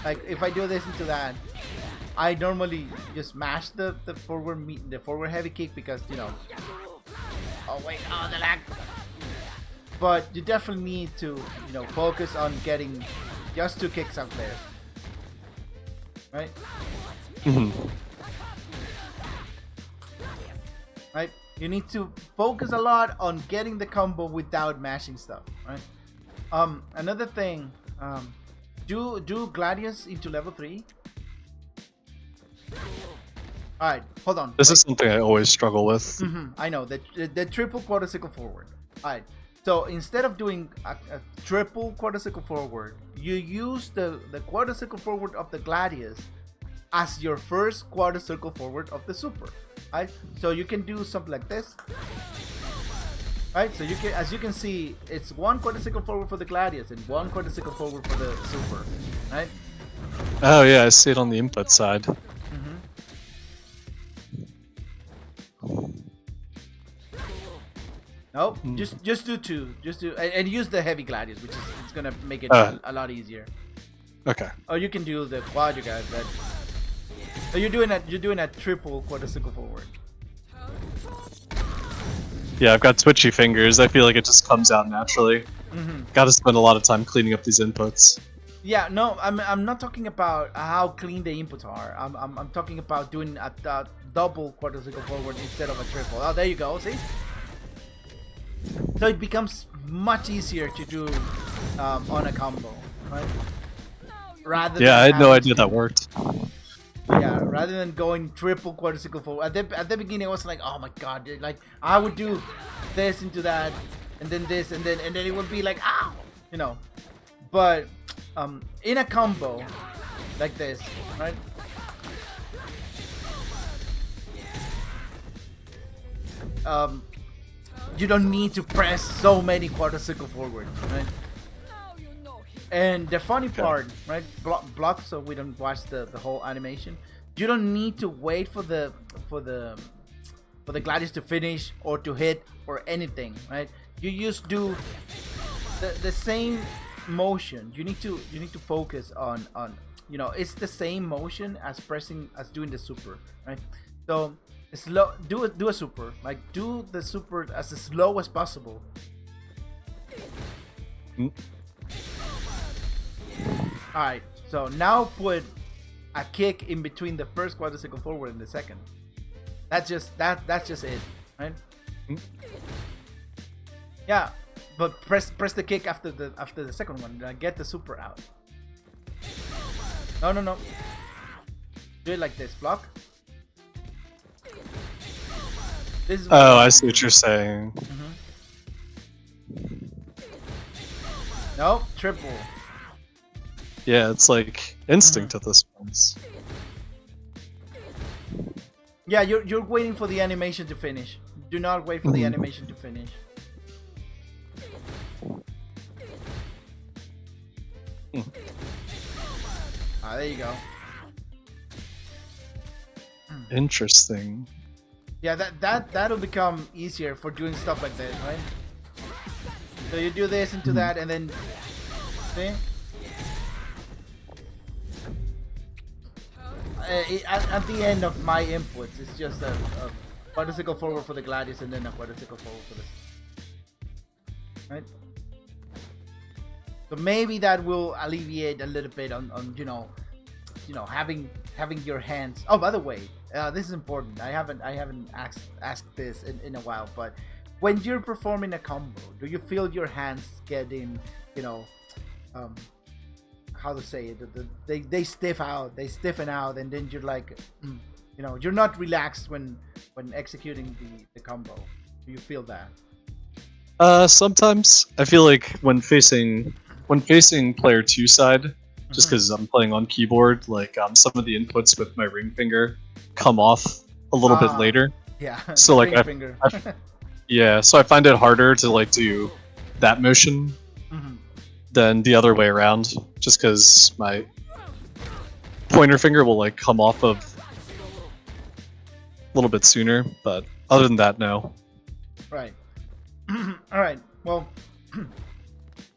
Like if I do this into that, I normally just mash the forward heavy kick, because, you know. Oh wait, oh, the lag. But you definitely need to, you know, focus on getting just 2 kicks out there, right? Right? You need to focus a lot on getting the combo without mashing stuff, right? Another thing, do Gladius into level 3. Alright, hold on. This is something I always struggle with. I know, the triple quadricycle forward. Alright, so instead of doing a triple quadricycle forward, you use the quadricycle forward of the Gladius as your first quadricycle forward of the Super. Right? So you can do something like this. Right? So you can, as you can see, it's 1 quadricycle forward for the Gladius and 1 quadricycle forward for the Super. Right? Oh yeah, I see it on the input side. Nope, just do 2. Just do and use the heavy Gladius, which is it's gonna make it a lot easier. Okay. Or you can do the quad, you guys. So you're doing a triple quadricycle forward. Yeah, I've got twitchy fingers. I feel like it just comes out naturally. Got to spend a lot of time cleaning up these inputs. Yeah, no, I'm not talking about how clean the inputs are. I'm talking about doing a double quadricycle forward instead of a triple. Oh, there you go. See. So it becomes much easier to do on a combo, right? Yeah, I had no idea that worked. Yeah, rather than going triple quadricycle forward. At the beginning, I was like, oh my god, dude. Like I would do this into that, and then this, and then it would be like, ow, you know. But in a combo like this, right? you don't need to press so many quadricycle forward, right? And the funny part, right? Block so we don't watch the whole animation. You don't need to wait for the gladius to finish or to hit or anything, right? You just do the same motion. You need to focus on it's the same motion as doing the super, right? So slow, do a super, like do the super as slow as possible. Alright, so now put a kick in between the first quadricycle forward and the second. That's just it, right? Yeah, but press the kick after the second one. Get the super out. No. Do it like this. Block. This is I see what you're saying. Nope, triple. Yeah, it's like instinct at this point. Yeah, you're waiting for the animation to finish. Do not wait for the animation to finish. There you go. Interesting. Yeah, that'll become easier for doing stuff like this, right? So you do this into that, and then see. At the end of my inputs, it's just a quadricycle forward for the gladius and then a quadricycle forward for this. Right? So maybe that will alleviate a little bit on having your hands. Oh, by the way, this is important. I haven't asked this in a while, but when you're performing a combo, do you feel your hands getting, how to say it? They stiffen out, and then you're like, you're not relaxed when executing the combo. Do you feel that? Sometimes I feel like when facing player 2 side, just because I'm playing on keyboard, like some of the inputs with my ring finger come off a little bit later. Yeah. So like finger. so I find it harder to like do that motion than the other way around, just because my pointer finger will like come off of a little bit sooner. But other than that, no. Right. All right. Well,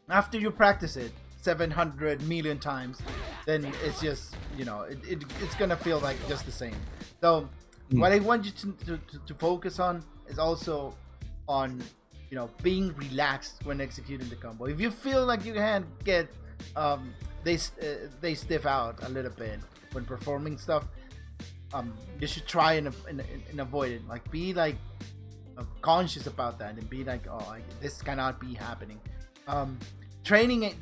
after you practice it 700 million times, then it's just it's gonna feel like just the same. So what I want you to focus on is also on being relaxed when executing the combo. If you feel like your hand get they stiff out a little bit when performing stuff, you should try and avoid it. Like be like conscious about that and be like, this cannot be happening. Training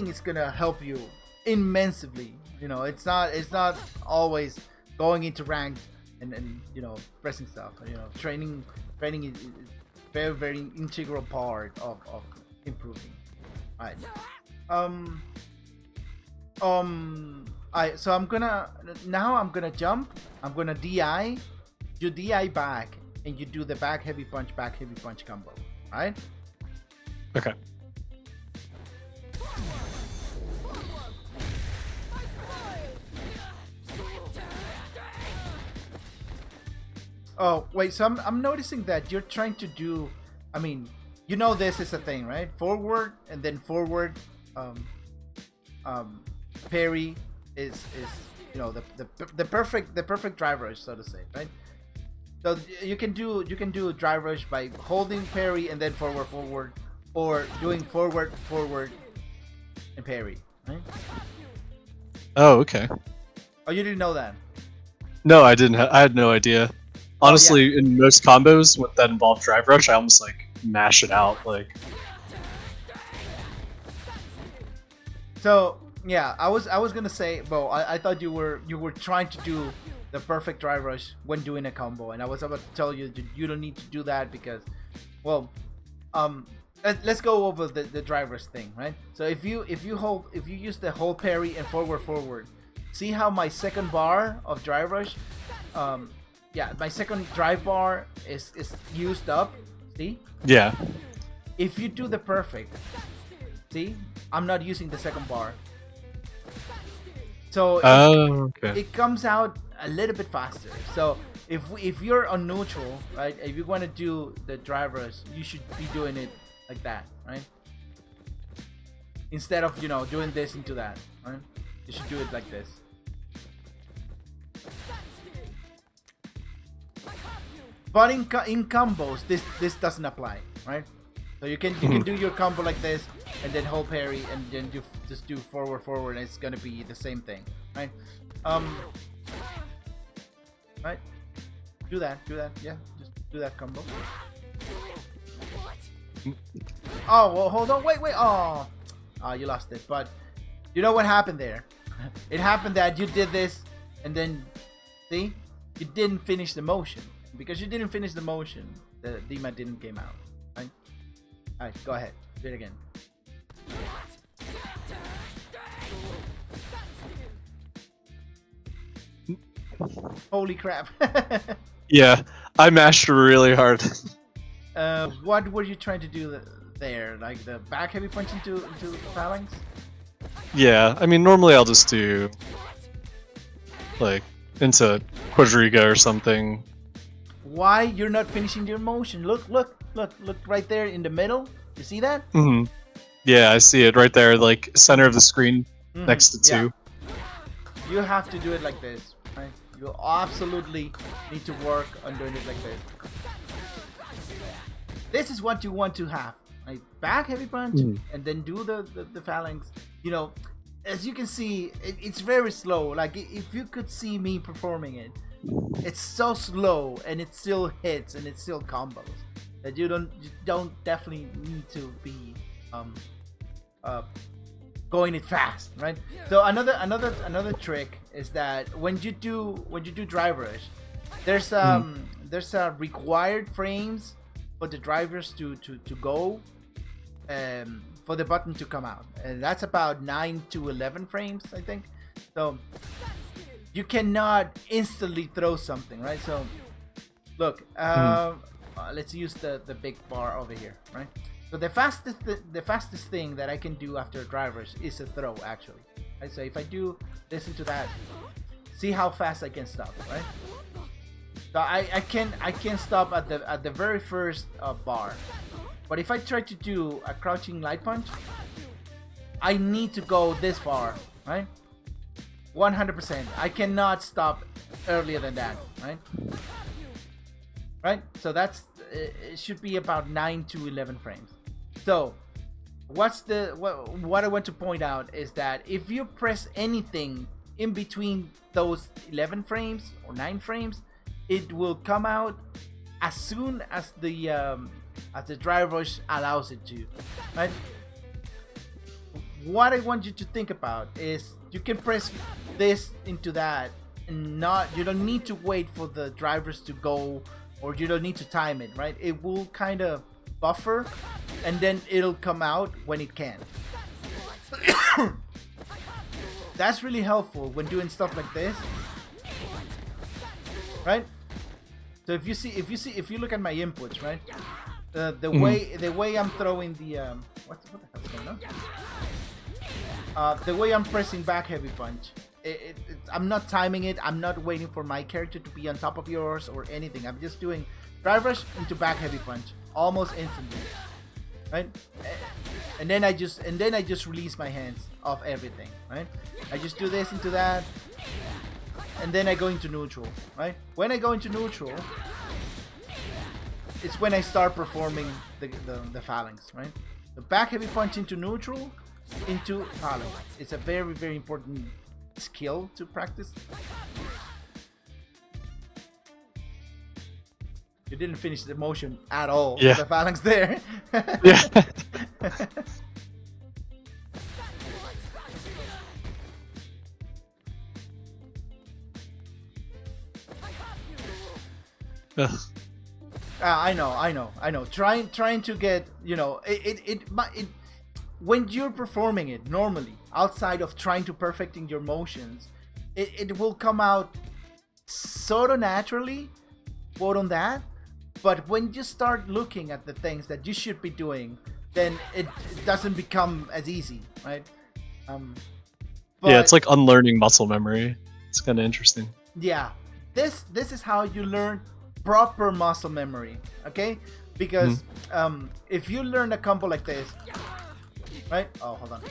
is gonna help you immensely. It's not always going into ranked and pressing stuff. Training is very, very integral part of improving. Alright. So I'm gonna jump. I'm gonna DI. You DI back, and you do the back heavy punch combo. Alright. Okay. Oh wait, so I'm noticing that you're trying to do. I mean, this is a thing, right? Forward and then forward. Parry is the perfect drive rush, so to say, right? So you can do drive rush by holding parry and then forward, or doing forward and parry, right? Oh, okay. Oh, you didn't know that? No, I didn't. I had no idea. Honestly, in most combos that involve drive rush, I almost like mash it out. Like. So yeah, I was gonna say, well, I thought you were trying to do the perfect drive rush when doing a combo, and I was about to tell you you don't need to do that because, well, let's go over the drive rush thing, right? So if you use the hold parry and forward, see how my second bar of drive rush, my second drive bar is used up. See? Yeah. If you do the perfect, see? I'm not using the second bar. So Okay. it comes out a little bit faster. So if you're on neutral, right? If you want to do the drivers, you should be doing it like that, right? Instead of doing this into that, right? You should do it like this. But in combos, this doesn't apply, right? So you can do your combo like this, and then hold parry, and then just do forward, and it's gonna be the same thing, right? Right? Do that, yeah. Just do that combo. Oh, well, hold on, wait. Oh, you lost it. But you know what happened there? It happened that you did this, and then see, you didn't finish the motion. Because you didn't finish the motion, the Dima didn't came out. Right? Alright, go ahead. Do it again. Holy crap. Yeah, I mashed really hard. What were you trying to do there? Like the back heavy punch into phalanx? Yeah, I mean, normally I'll just do, like, into Quadriga or something. Why you're not finishing your motion? Look right there in the middle. You see that? Mm-hmm. Yeah, I see it right there, like center of the screen, next to 2. Yeah. You have to do it like this, right? You absolutely need to work on doing it like this. This is what you want to have. Like back heavy punch, and then do the phalanx. As you can see, it's very slow. Like if you could see me performing it, it's so slow, and it still hits, and it still combos. That you don't definitely need to be going it fast, right? So another trick is that when you do drivers, there's a required frames for the drivers to go, for the button to come out, and that's about 9 to 11 frames, I think. So you cannot instantly throw something, right? So look, let's use the big bar over here, right? So the fastest thing that I can do after drivers is a throw, actually. Right? So if I do this into that, see how fast I can stop, right? So I can stop at the very first bar, but if I try to do a crouching light punch, I need to go this far, right? 100%. I cannot stop earlier than that, right? Right? So that's it should be about 9 to 11 frames. So what I want to point out is that if you press anything in between those 11 frames or 9 frames, it will come out as soon as the driver allows it to, right? What I want you to think about is you can press this into that, and you don't need to wait for the drivers to go, or you don't need to time it, right? It will kind of buffer, and then it'll come out when it can. That's really helpful when doing stuff like this, right? So if you look at my inputs, right? The way I'm throwing the what the hell's going on? The way I'm pressing back heavy punch, I'm not timing it. I'm not waiting for my character to be on top of yours or anything. I'm just doing drive rush into back heavy punch almost instantly, right? And then I just release my hands off everything, right? I just do this into that, and then I go into neutral, right? When I go into neutral, it's when I start performing the phalanx, right? The back heavy punch into neutral, into phalanx. It's a very, very important skill to practice. You didn't finish the motion at all. Yeah. The phalanx there. Yeah. I know. Trying to get, when you're performing it normally, outside of trying to perfecting your motions, it will come out sort of naturally, quote on that. But when you start looking at the things that you should be doing, then it doesn't become as easy, right? Yeah, it's like unlearning muscle memory. It's kind of interesting. Yeah, this is how you learn proper muscle memory, okay? Because if you learn a combo like this, right? Oh, hold on,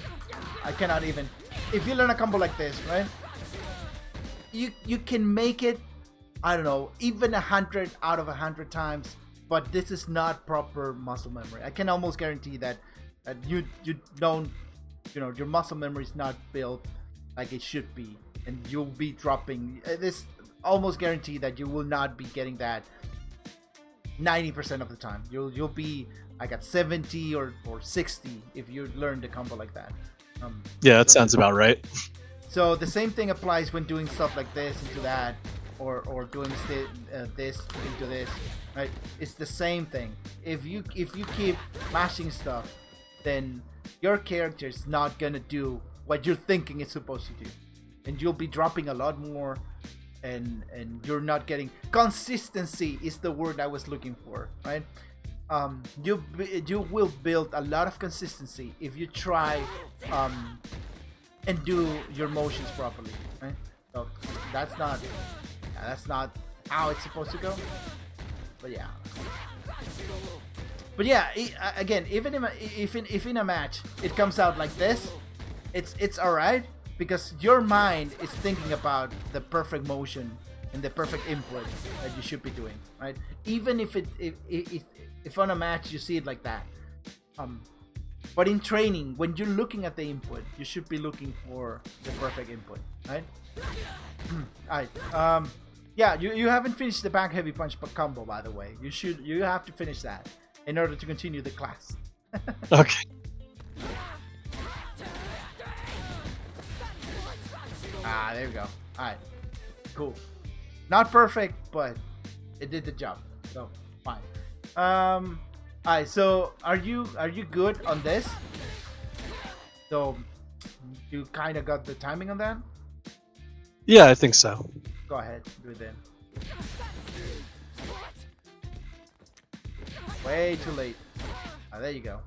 I cannot even. If you learn a combo like this, right? You can make it, I don't know, even 100 out of 100 times, but this is not proper muscle memory. I can almost guarantee that you don't, your muscle memory is not built like it should be, and you'll be dropping. This almost guarantee that you will not be getting that 90% of the time. You'll be like at 70 or 60 if you learn the combo like that. Yeah, that sounds about right. So the same thing applies when doing stuff like this into that, or doing this into this, right? It's the same thing. If you keep mashing stuff, then your character is not gonna do what you're thinking it's supposed to do, and you'll be dropping a lot more, and you're not getting consistency is the word I was looking for, right? You will build a lot of consistency if you try and do your motions properly, right? So that's not how it's supposed to go, but yeah. But yeah, again, even if in a match it comes out like this, it's alright, because your mind is thinking about the perfect motion and the perfect input that you should be doing, right? Even if on a match you see it like that, but in training, when you're looking at the input, you should be looking for the perfect input, right? Alright, yeah, you haven't finished the back heavy punch combo, by the way. You have to finish that in order to continue the class. Okay. There we go. Alright, cool. Not perfect, but it did the job, so fine. Alright, so are you good on this? So you kind of got the timing on that? Yeah, I think so. Go ahead, do it then. Way too late. There you go.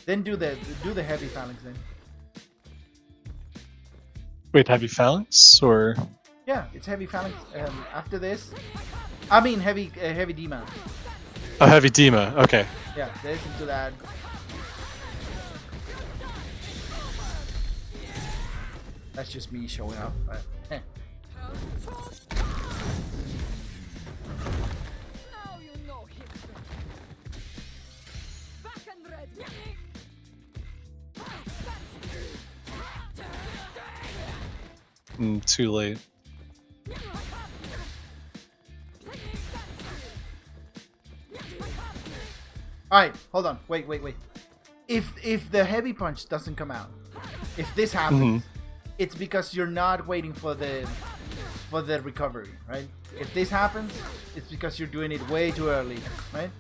Then do the heavy phalanx then. Wait, heavy phalanx or? Yeah, it's heavy phalanx. After this, I mean heavy demon. Oh, heavy Dima. Okay. Yeah, this into that. That's just me showing up. But, Now you know history. Back and ready. Too late. Alright, hold on. Wait. If the heavy punch doesn't come out, if this happens, it's because you're not waiting for the recovery, right? If this happens, it's because you're doing it way too early, right?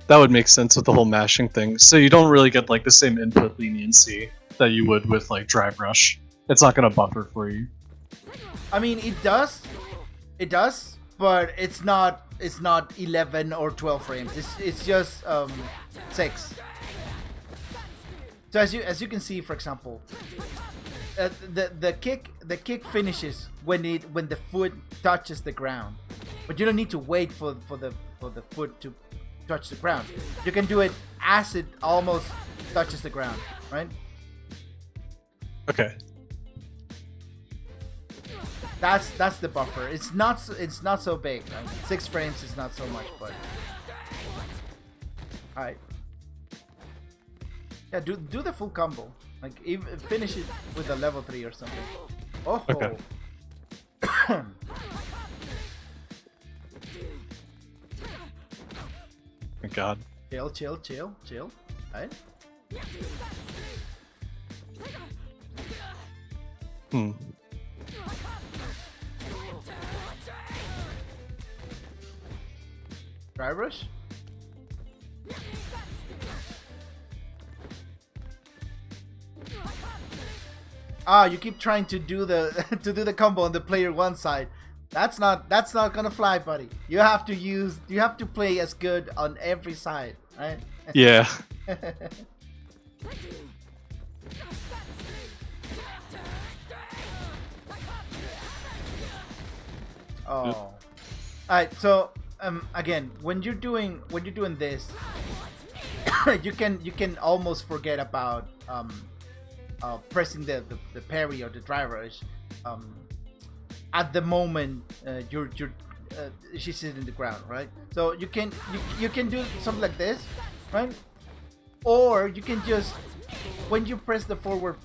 That would make sense with the whole mashing thing. So you don't really get like the same input leniency that you would with like Drive Rush. It's not gonna buffer for you. I mean, it does, but it's not 11 or 12 frames. It's just 6. So as you can see, for example, the kick finishes when the foot touches the ground, but you don't need to wait for the foot to touch the ground. You can do it as it almost touches the ground, right? Okay. That's the buffer. It's not so big. Right? 6 frames is not so much, but all right. Yeah, do the full combo. Like even finish it with a level 3 or something. Oh. Okay. Thank God. Chill. Right? Dry brush? You keep trying to do the combo on the player 1 side, That's not gonna fly, buddy. You have to play as good on every side, right? Yeah. Oh. Alright, so again, when you're doing this, you can almost forget about pressing the parry or the drive rush. At the moment she's hitting the ground, right? So you can do something like this, right? Or you can just, when you press the forward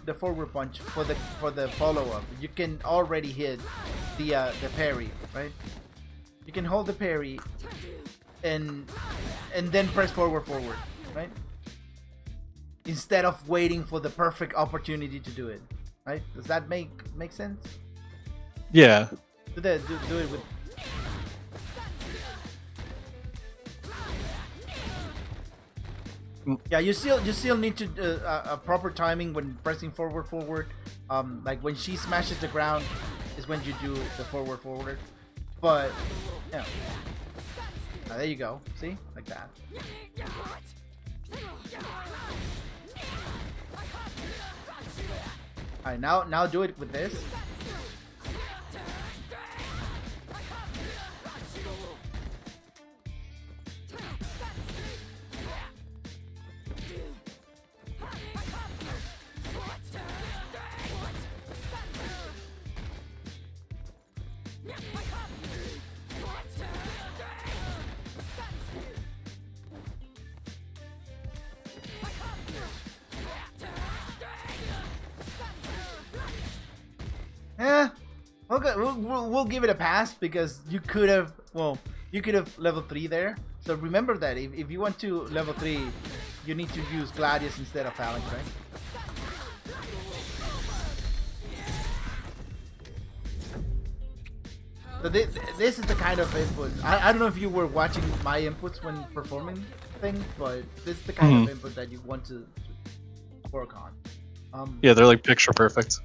punch for the follow up, you can already hit the parry, right? You can hold the parry and then press forward, right? Instead of waiting for the perfect opportunity to do it, right? Does that make sense? Yeah. Do it with. Yeah, you still need to a proper timing when pressing forward. Like when she smashes the ground is when you do the forward. But yeah, there you go. See, like that. Alright, now do it with this. Yeah, okay, we'll give it a pass because you could have level 3 there. So remember that if you want to level 3, you need to use Gladius instead of Phalanx, right? So this is the kind of input. I don't know if you were watching my inputs when performing things, but this is the kind of input that you want to work on. Yeah, they're like picture perfect.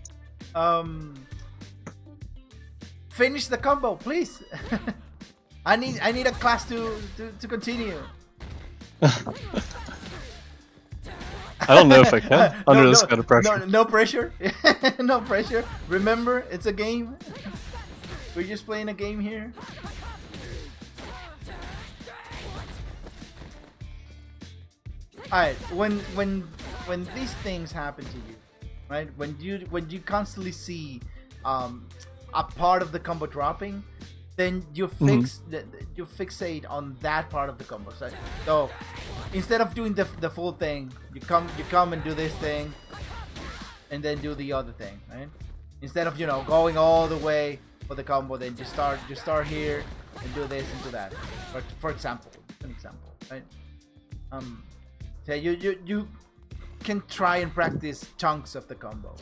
Finish the combo, please. I need a class to continue. I don't know if I can under this kind of pressure. No pressure. No pressure. Remember, it's a game. We're just playing a game here. Alright, when these things happen to you, right? When you constantly see a part of the combo dropping, then you you fixate on that part of the combo. So instead of doing the full thing, you come and do this thing, and then do the other thing, right? Instead of going all the way for the combo, then you start here and do this and do that. For example, an example, right? So you can try and practice chunks of the combo.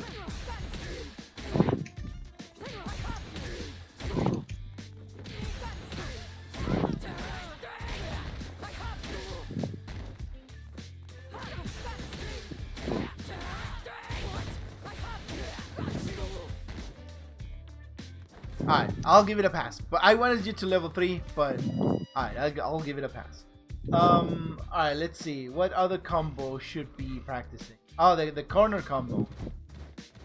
Alright, I'll give it a pass. But I wanted you to level 3, but alright, I'll give it a pass. Alright, let's see. What other combo should be practicing? Oh, the corner combo.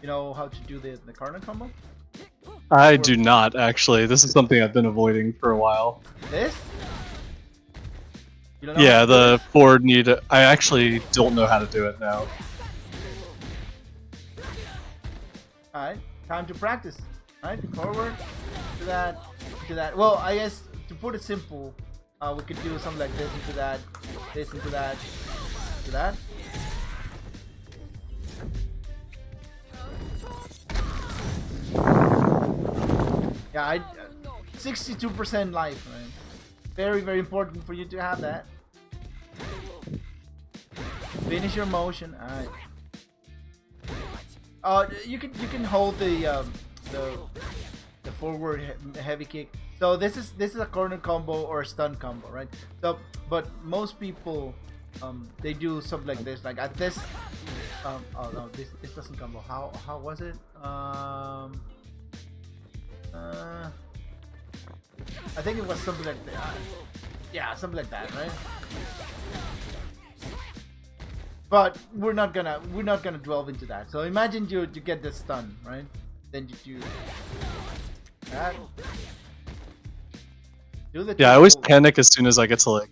You know how to do the corner combo? I do not, actually. This is something I've been avoiding for a while. This? You don't know Yeah, the forward need. I actually don't know how to do it now. Alright, time to practice. Alright, forward to that. Well, I guess to put it simple, we could do something like this into that, this into that, to that. Yeah, 62% life, man. Very, very important for you to have that. Finish your motion. Alright. You can hold the forward heavy kick. So this is a corner combo or a stun combo, right? So, but most people they do something like this, like at this. Oh no, this doesn't combo. How was it? I think it was something like that. Yeah, something like that, right? But we're not gonna delve into that. So imagine you get the stun, right? Then you do that. Do the Yeah, I always triple- panic as soon as I get to like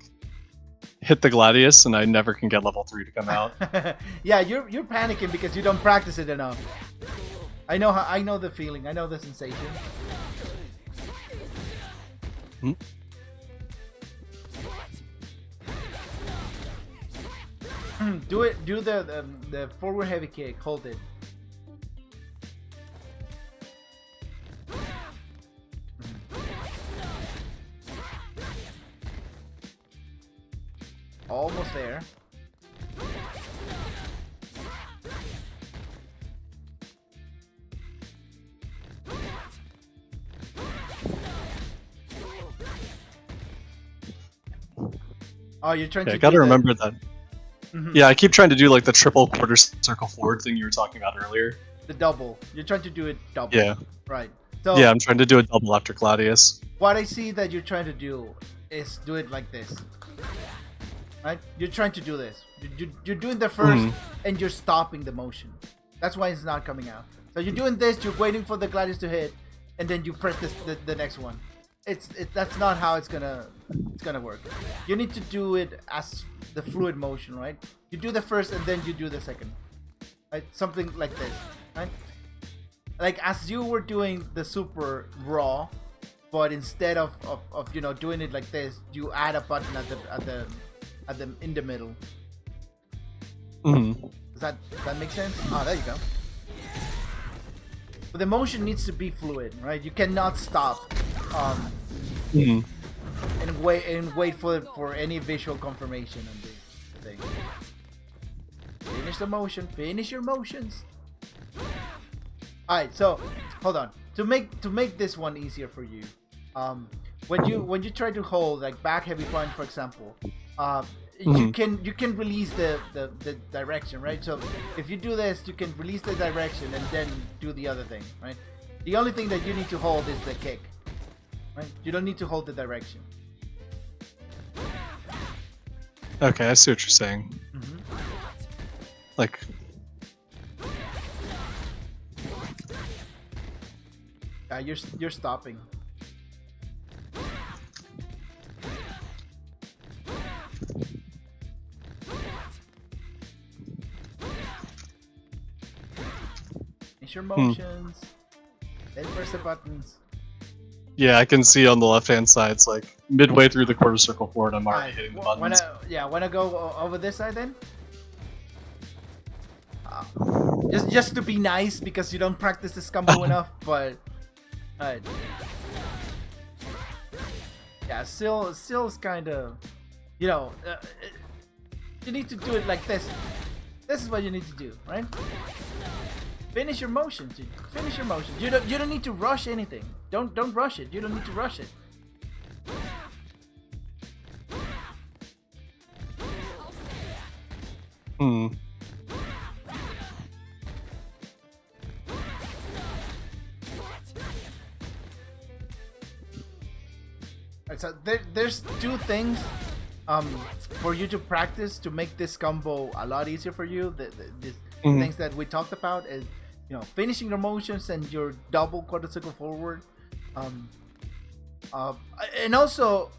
hit the Gladius, and I never can get level 3 to come out. Yeah, you're panicking because you don't practice it enough. I know the feeling. I know the sensation. Hmm? Do the forward heavy kick. Hold it. Almost there. Oh, you're trying Yeah, to I gotta do the- remember that. Mhm. Yeah, I keep trying to do like the triple quarter circle forward thing you were talking about earlier. The double. You're trying to do it double. Yeah. Right. So Yeah, I'm trying to do a double after Gladius. what I see that you're trying to do is do it like this. Right? You're trying to do this. You're doing the first and you're stopping the motion. That's why it's not coming out. So you're doing this, you're waiting for the Gladius to hit, and then you press the next one. That's not how it's gonna work. You need to do it as the fluid motion, right? You do the first and then you do the second. Right? Something like this. Right? Like as you were doing the super raw, but instead of doing it like this, you add a button at the in the middle. Hmm. Does that make sense? Ah, there you go. But the motion needs to be fluid, right? You cannot stop Hmm. and wait for any visual confirmation on the thing. Finish the motion. Finish your motions. All right. So hold on. To make this one easier for you, when you try to hold like back heavy punch, for example, you can release the direction, right? So if you do this, you can release the direction and then do the other thing, right? The only thing that you need to hold is the kick, right? You don't need to hold the direction. Okay, I see what you're saying. Like, You're stopping. Finish your motions. Then press the buttons. yeah, I can see on the left-hand side, it's like midway through the quarter circle forward, I'm already hitting the buttons. Wanna go over this side then? Just to be nice because you don't practice this combo enough, but alright. Yeah, still is kind of, you need to do it like this. This is what you need to do, right? Finish your motions. Dude. Finish your motions. You don't need to rush anything. Don't rush it. You don't need to rush it. Hmm. Alright, so there's two things for you to practice to make this combo a lot easier for you. These things that we talked about is finishing your motions and your double quarter circle forward, and also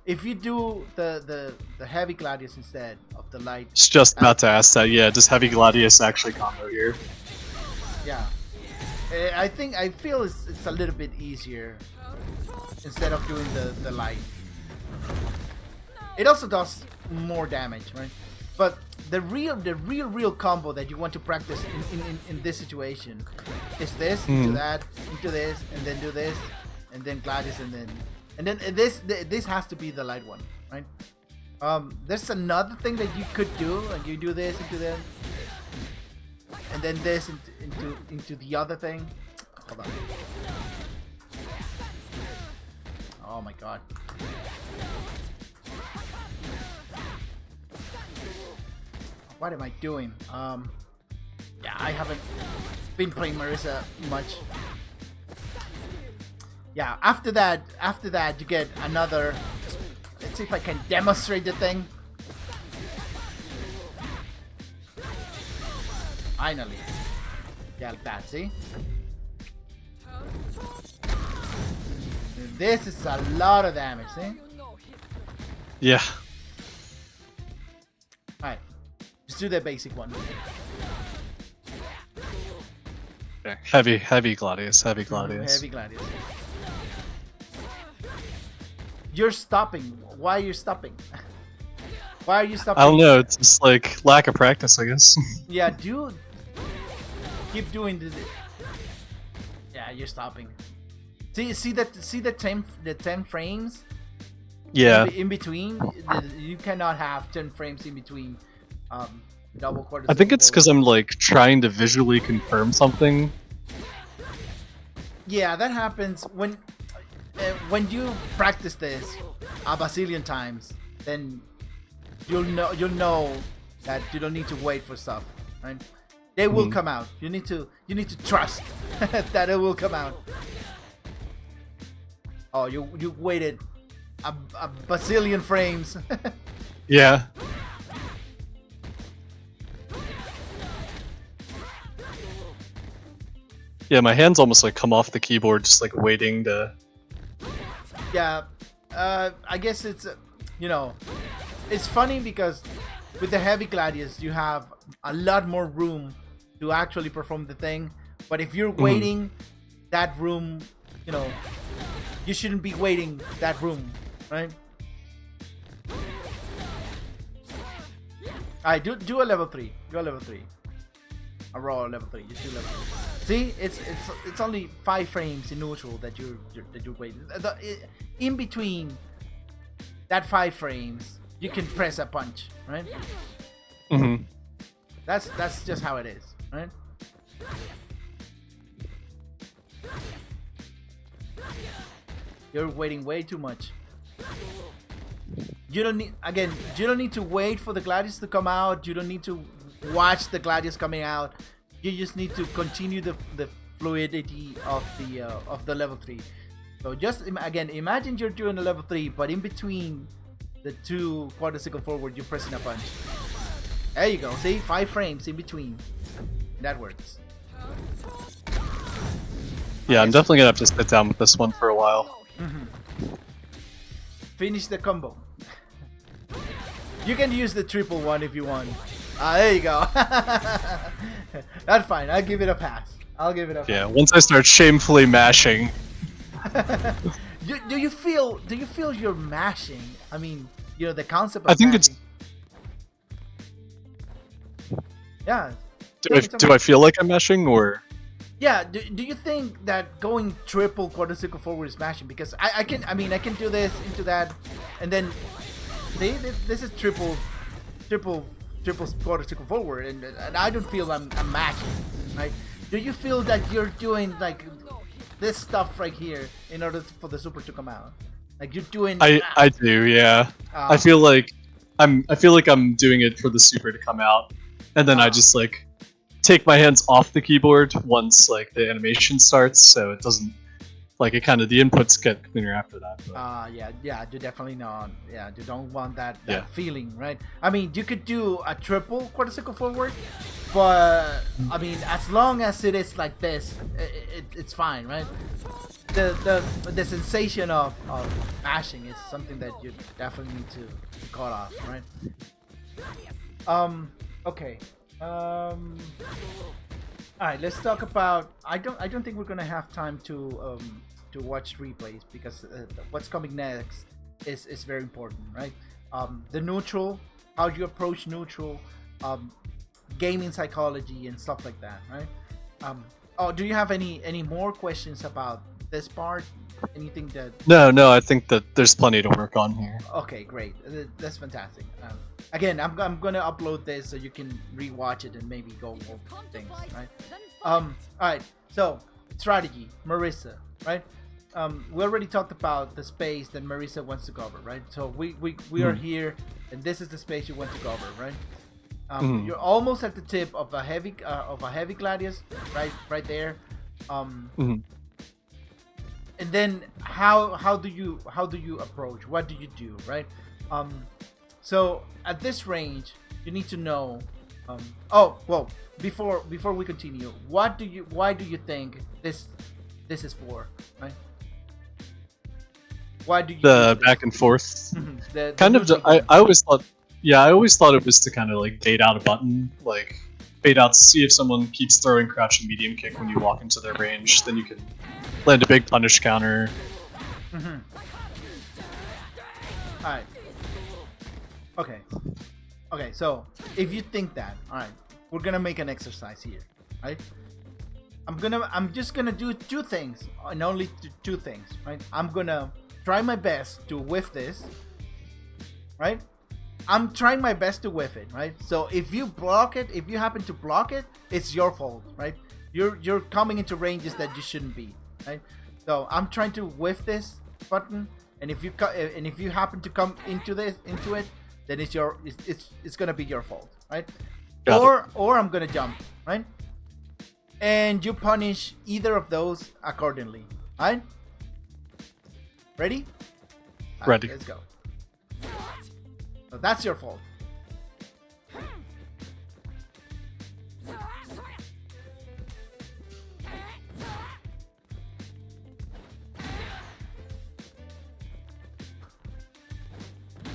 if you do the heavy Gladius instead of the light. It's just about to ask that. Yeah, does heavy Gladius actually combo here? Yeah, I feel it's a little bit easier instead of doing the light. It also does more damage, right? But the real combo that you want to practice in this situation is this, into that, into this, and then do this, and then Gladius, and then this has to be the light one, right? There's another thing that you could do, like you do this into them, and then this into the other thing. Hold on. Oh my god. What am I doing? Yeah, I haven't been playing Marisa much. yeah, after that you get another. Let's see if I can demonstrate the thing. Finally. Yeah, like that, see? This is a lot of damage, see? You know history. Yeah. Alright. Just do the basic one. Okay. Heavy Gladius. Heavy Gladius. Heavy Gladius. You're stopping. Why are you stopping? Why are you stopping? I don't know. It's just like lack of practice, I guess. Yeah, dude. Keep doing this. Yeah, you're stopping. See the 10 frames Yeah. in between. You cannot have 10 frames in between. Double quarter. I think it's because I'm like trying to visually confirm something. Yeah, that happens when you practice this a bazillion times. Then you'll know that you don't need to wait for stuff, right? They will come out. You need to trust that it will come out. Oh, you waited a bazillion frames. Yeah. Yeah, my hands almost like come off the keyboard, just like waiting to. Yeah, I guess it's it's funny because with the heavy Gladius you have a lot more room to actually perform the thing, but if you're waiting that room, you shouldn't be waiting that room, right? Alright, do a level 3. Do a level 3. A raw level 3. Just do level 3. See, it's only 5 frames in neutral that you're waiting. In between that 5 frames, you can press a punch, right? Mm-hmm. That's just how it is, right? You're waiting way too much. You don't need to wait for the Gladius to come out. You don't need to watch the Gladius coming out. You just need to continue the fluidity of the level 3. So just again, imagine you're doing a level 3, but in between the 2 quadricycle forward, you're pressing a punch. There you go. See, 5 frames in between. That works. Yeah, I'm definitely gonna have to sit down with this one for a while. Finish the combo. You can use the triple one if you want. There you go. That's fine. I'll give it a pass. Yeah, once I start shamefully mashing. Do you feel you're mashing? I mean, the concept of I think mashing. Yeah. Do I feel like I'm mashing or? Yeah. Do you think that going triple quadricycle forward is mashing? Because I can do this into that, and then this is triple quadricycle forward, and I don't feel I'm mashing, right? Do you feel that you're doing like this stuff right here in order for the super to come out? Like you're doing. I do, yeah. I feel like I'm doing it for the super to come out, and then I just like take my hands off the keyboard once like the animation starts, so it doesn't like it kind of the inputs get cleaner after that. Yeah, you definitely not. Yeah, you don't want that Yeah. feeling, right? I mean, you could do a triple quadricycle forward, but I mean, as long as it is like this, it's fine, right? The sensation of mashing is something that you definitely need to cut off, right? Okay. Alright, let's talk about. I don't think we're gonna have time to watch replays because what's coming next is very important, right? The neutral, how you approach neutral, gaming psychology and stuff like that, right? Oh, do you have any more questions about this part? Anything that? No, I think that there's plenty to work on here. Okay, great. That's fantastic. Again, I'm gonna upload this so you can rewatch it and maybe go over things, right? All right. So strategy, Marisa, right? We already talked about the space that Marisa wants to cover, right? So we are here, and this is the space you want to cover, right? You're almost at the tip of a heavy Gladius, right there. and then how do you approach? What do you do, right? So at this range, you need to know. Oh well, before we continue, why do you think this is for, right? Why do you The use this? back and forth. The Kind of. neutral I button. always thought. Yeah, I always thought it was to kind of like bait out a button, like bait out to see if someone keeps throwing crouch and medium kick when you walk into their range. Then you can land a big punish counter. Alright. Okay, so if you think that, alright, we're gonna make an exercise here, right? I'm just gonna do two things, and only two things, right? I'm gonna try my best to whiff this, right? I'm trying my best to whiff it, right? So if you block it, if you happen to block it, it's your fault, right? You're coming into ranges that you shouldn't be, right? So I'm trying to whiff this button, and if you happen to come into it, then it's gonna be your fault, right? Got Or I'm gonna jump, right? And you punish either of those accordingly, right? Ready? Ready. Let's go. So that's your fault.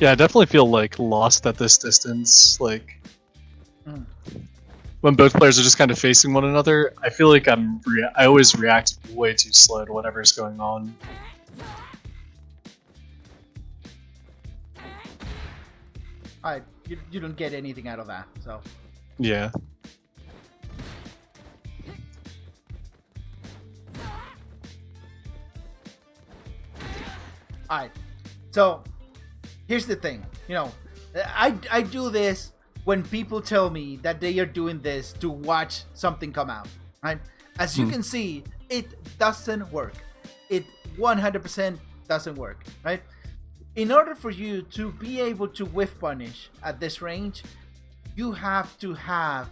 Yeah, I definitely feel like lost at this distance. Like when both players are just kind of facing one another, I feel like I always react way too slow to whatever's going on. Alright, you don't get anything out of that, so. Yeah. Alright, so here's the thing, I do this when people tell me that they are doing this to watch something come out, right? As you can see, it doesn't work. It 100% doesn't work, right? In order for you to be able to whiff punish at this range, you have to have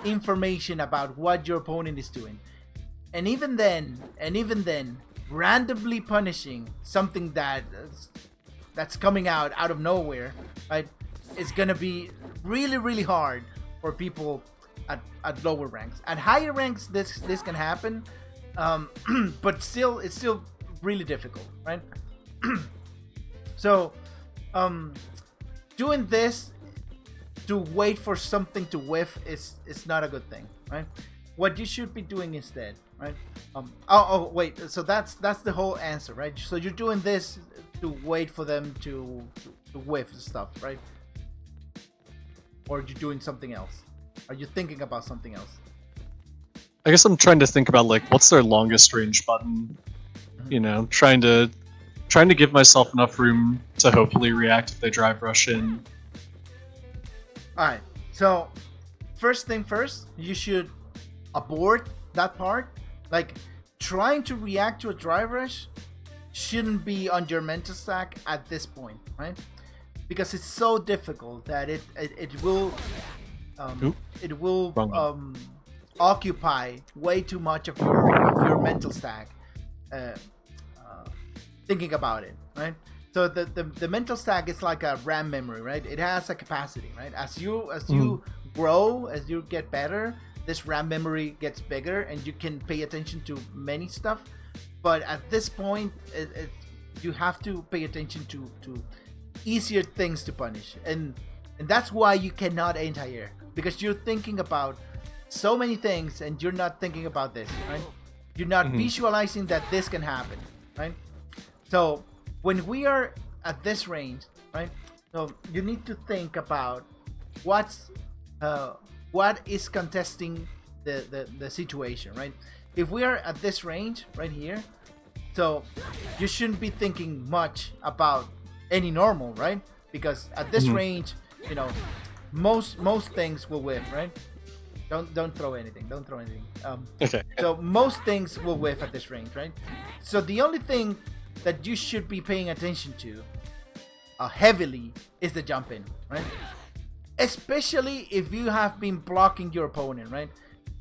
information about what your opponent is doing. And even then, randomly punishing something that's coming out of nowhere, right? It's gonna be really, really hard for people at lower ranks. At higher ranks, this can happen, but it's still really difficult, right? So, doing this to wait for something to whiff is not a good thing, right? What you should be doing instead, right? Wait. So that's the whole answer, right? So you're doing this to wait for them to whiff stuff, right? Or are you doing something else? Are you thinking about something else? I guess I'm trying to think about like what's their longest range button. You know, trying to give myself enough room to hopefully react if they drive rush in. Alright, so first thing first, you should abort that part. Like, trying to react to a drive rush shouldn't be on your mental stack at this point, right? Because it's so difficult that it will Wrong occupy way too much of your mental stack thinking about it, right? So the mental stack is like a RAM memory, right? It has a capacity, right? As you grow, as you get better, this RAM memory gets bigger, and you can pay attention to many stuff. But at this point, you have to pay attention to easier things to punish, and that's why you cannot anti-air, because you're thinking about so many things and you're not thinking about this, right? You're not visualizing that this can happen, right? So when we are at this range, right? So you need to think about what is contesting the situation, right? If we are at this range right here, so you shouldn't be thinking much about any normal, right? Because at this range, most things will whiff, right? Don't throw anything. Don't throw anything. Okay. So most things will whiff at this range, right? So the only thing that you should be paying attention to heavily is the jump in, right? Especially if you have been blocking your opponent, right?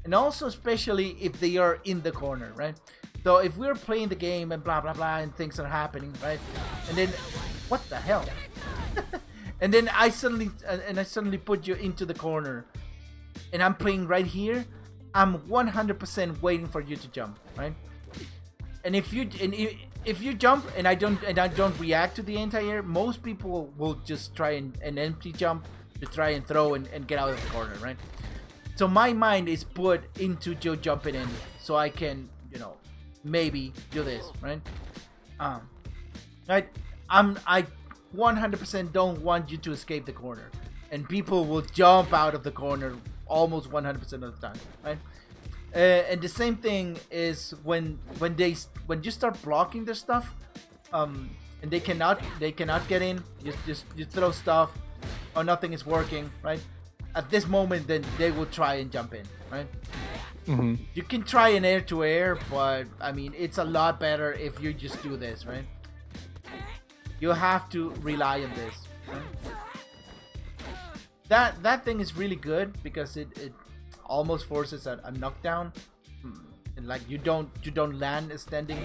And also especially if they are in the corner, right? So if we're playing the game and blah blah blah and things are happening, right? And then, what the hell? And then I suddenly put you into the corner, and I'm playing right here. I'm 100% waiting for you to jump, right? And if you jump and I don't react to the anti-air, most people will just try an empty jump to try and throw and get out of the corner, right? So my mind is put into Joe jumping in, so I can, maybe do this, right? Right? I 100% don't want you to escape the corner, and people will jump out of the corner almost 100% of the time, right? And the same thing is when you start blocking their stuff, and they cannot get in. You throw stuff, or nothing is working, right? At this moment, then they will try and jump in, right? Mm-hmm. You can try an air to air, but I mean it's a lot better if you just do this, right? You have to rely on this, right? That thing is really good because it almost forces a knockdown, and like you don't land standing,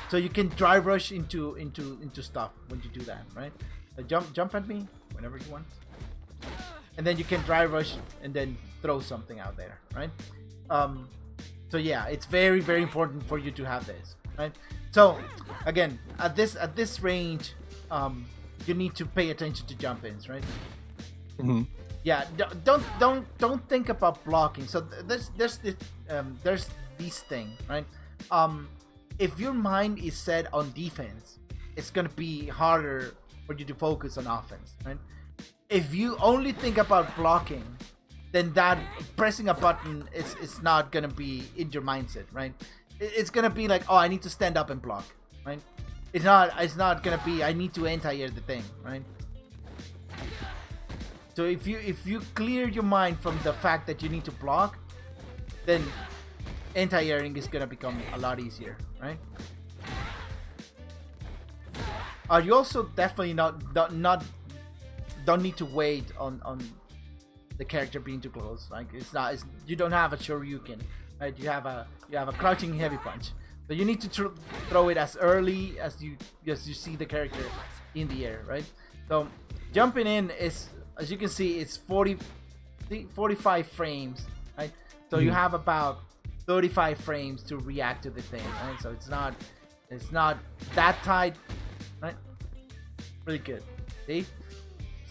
so you can drive rush into stuff when you do that, right? Jump at me whenever you want, and then you can drive rush and then throw something out there, right? So yeah, it's very very important for you to have this, right? So again, at this range, you need to pay attention to jump ins, right? Mm-hmm. Yeah, don't think about blocking. So there's this thing, right? If your mind is set on defense, it's gonna be harder for you to focus on offense, right? If you only think about blocking, then that pressing a button is not gonna be in your mindset, right? It's gonna be like, oh, I need to stand up and block, right? It's not gonna be I need to anti-air the thing, right? So if you clear your mind from the fact that you need to block, then anti-airing is gonna become a lot easier, right? You also definitely don't need to wait on the character being too close. Like you don't have a Shoryuken, right? You have a crouching heavy punch, so you need to throw it as early as you see the character in the air, right? So jumping in is, as you can see, it's 45 frames, right? So you have about 35 frames to react to the thing, right? So it's not that tight, right? Really good. See?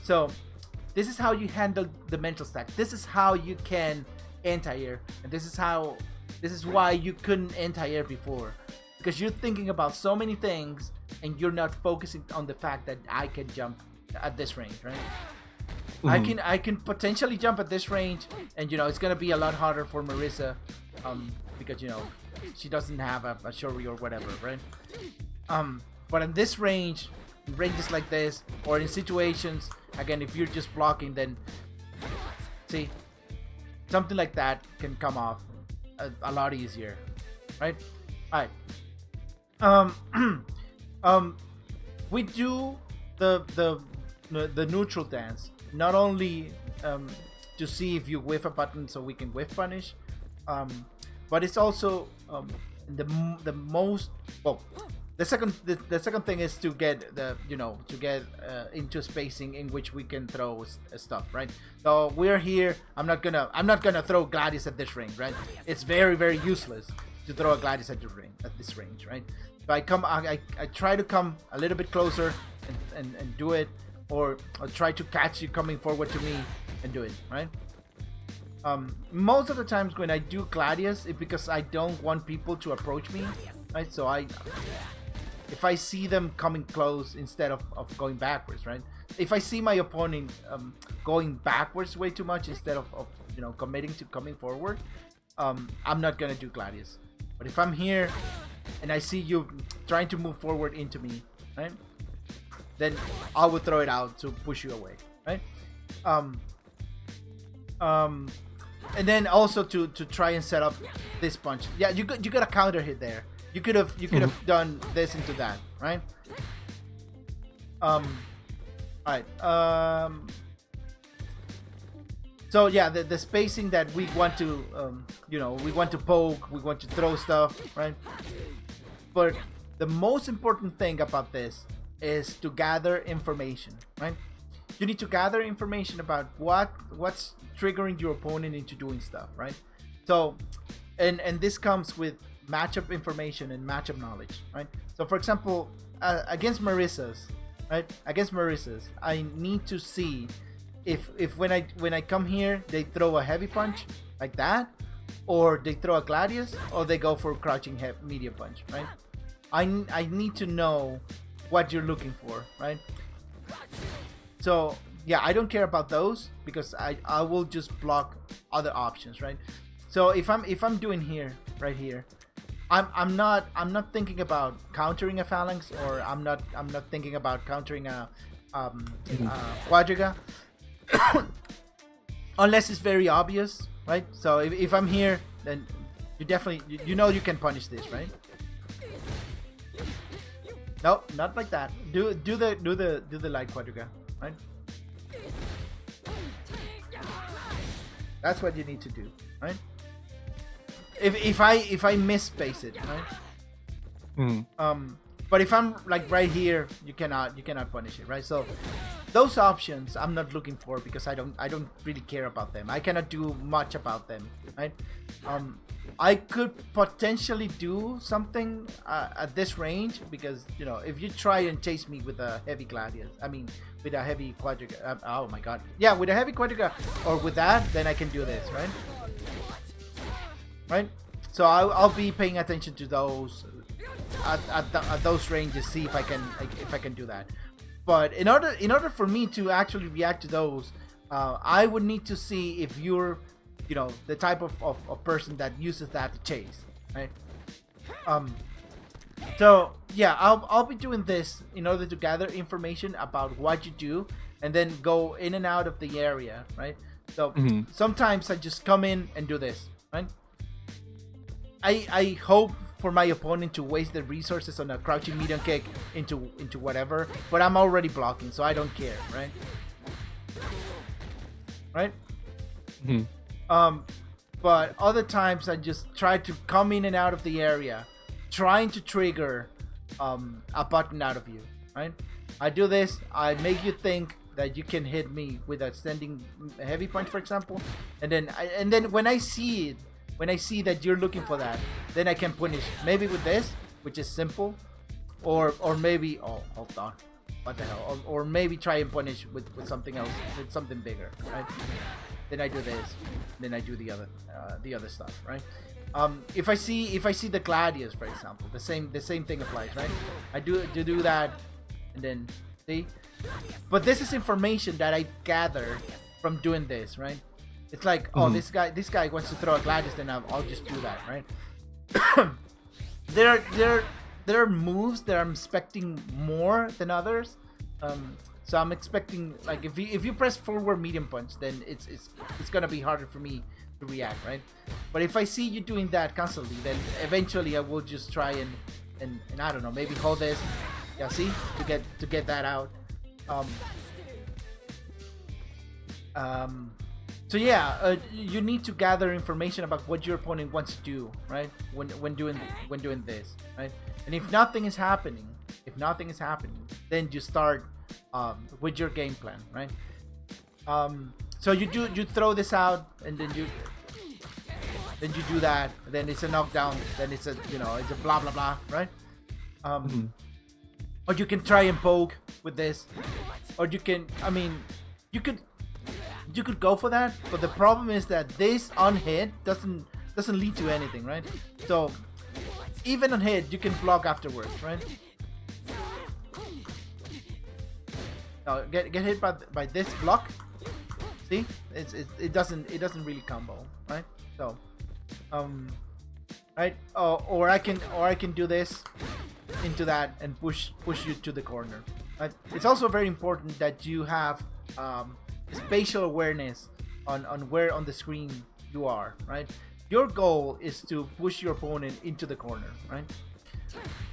So this is how you handle the mental stack. This is how you can anti-air, and this is why you couldn't anti-air before, because you're thinking about so many things and you're not focusing on the fact that I can jump at this range, right? Mm-hmm. I can potentially jump at this range, and it's gonna be a lot harder for Marisa, because she doesn't have a Shori or whatever, right? But in this ranges like this, or in situations, again, if you're just blocking, then see, something like that can come off a lot easier, right? All right. We do the neutral dance not only to see if you whiff a button so we can whiff punish, but it's also the most well. The second thing is to get into spacing in which we can throw stuff, right? So we're here. I'm not gonna throw Gladius at this range, right? It's very very useless to throw a Gladius at this range, right? So I try to come a little bit closer and do it, or I'll try to catch you coming forward to me and do it, right? Most of the times when I do Gladius, it's because I don't want people to approach me, right? So if I see them coming close instead of going backwards, right? If I see my opponent going backwards way too much instead of committing to coming forward, I'm not gonna do Gladius. But if I'm here and I see you trying to move forward into me, right? Then I will throw it out to push you away, right? And then also to try and set up this punch. Yeah, you got a counter hit there. You could have done this into that, right? Alright. So yeah, the spacing that we want to, we want to poke, we want to throw stuff, right? But the most important thing about this is to gather information, right? You need to gather information about what's triggering your opponent into doing stuff, right? So, and this comes with matchup information and matchup knowledge, right? So for example, against Marisa's, right? Against Marisa's, I need to see if when I come here, they throw a heavy punch like that, or they throw a gladius, or they go for crouching medium punch, right? I need to know what you're looking for, right? So yeah, I don't care about those because I will just block other options, right? So if I'm doing here, right here, I'm not thinking about countering a phalanx, or I'm not thinking about countering a quadriga unless it's very obvious, right? So if I'm here, then you definitely you can punish this, right? No, not like that. Do the light quadriga, right? That's what you need to do, right? If I miss space it, right? But if I'm like right here, you cannot punish it, right? So those options I'm not looking for because I don't really care about them. I cannot do much about them, right? I could potentially do something at this range because if you try and chase me with a heavy gladius, I mean with a heavy quadriga, oh my god, yeah, with a heavy quadriga or with that, then I can do this, right? Right? So I'll be paying attention to those at those ranges, see if I can do that. But in order for me to actually react to those, I would need to see if you're the type of person that uses that to chase, right? So yeah, I'll be doing this in order to gather information about what you do and then go in and out of the area, right? So sometimes I just come in and do this, right? I hope for my opponent to waste the resources on a crouching medium kick into whatever, but I'm already blocking, so I don't care, right? Right? But other times I just try to come in and out of the area, trying to trigger a button out of you, right? I do this, I make you think that you can hit me with a standing heavy punch, for example, and then when I see that you're looking for that, then I can punish maybe with this, which is simple, or maybe, oh, hold on, what the hell, or maybe try and punish with something else, with something bigger, right? Then I do this, then I do the other stuff, right? If I see the gladius, for example, the same thing applies, right? I do that, and then see, but this is information that I gather from doing this, right? It's like, oh, this guy wants to throw a gladius, then I'll just do that, right? there are moves that I'm expecting more than others. So I'm expecting, like, if you press forward medium punch, then it's gonna be harder for me to react, right? But if I see you doing that constantly, then eventually I will just try and I don't know, maybe hold this, yeah, see, to get that out. So yeah, you need to gather information about what your opponent wants to do, right? When doing this, right? And if nothing is happening, then you start with your game plan, right? So you throw this out, and then you do that. Then it's a knockdown. Then it's a blah blah blah, right? Or you can try and poke with this, or you can, you could go for that, but the problem is that this on hit doesn't lead to anything, right? So even on hit, you can block afterwards, right? Now get hit by this block. See, it doesn't really combo, right? So right, or I can do this into that and push you to the corner, right? It's also very important that you have spatial awareness on where on the screen you are, right? Your goal is to push your opponent into the corner, right?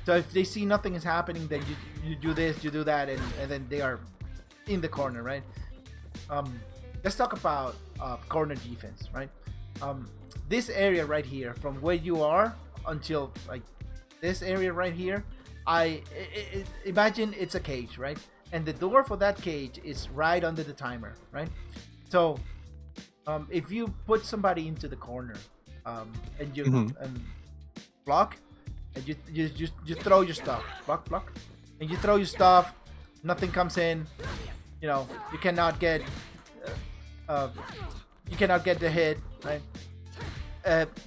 So if they see nothing is happening, then you do this, you do that, and then they are in the corner, right? Let's talk about corner defense, right? This area right here, from where you are until like this area right here, imagine it's a cage, right? And the door for that cage is right under the timer, right? So if you put somebody into the corner and you block, and you throw your stuff, block, and you throw your stuff, nothing comes in, you know, you cannot get the hit, right?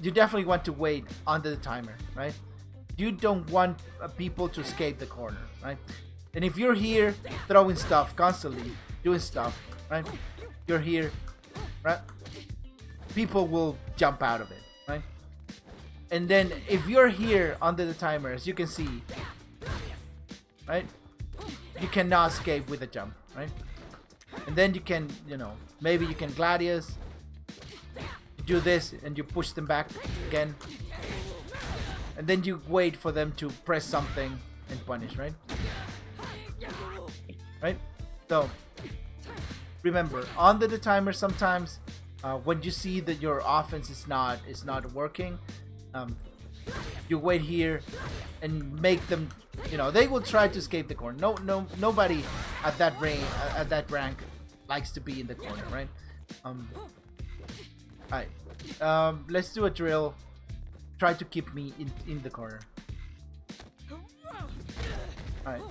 You definitely want to wait under the timer, right? You don't want people to escape the corner, right? And if you're here throwing stuff constantly, doing stuff, right? You're here, right? People will jump out of it, right? And then if you're here under the timer, as you can see, right? You cannot escape with a jump, right? And then you can, you know, maybe you can Gladius, do this, and you push them back again. And then you wait for them to press something and punish, right? Right? So, remember, under the timer sometimes, when you see that your offense is not working, you wait here and make them, you know, they will try to escape the corner. Nobody at that rank likes to be in the corner, right? Alright. Let's do a drill. Try to keep me in the corner. Alright.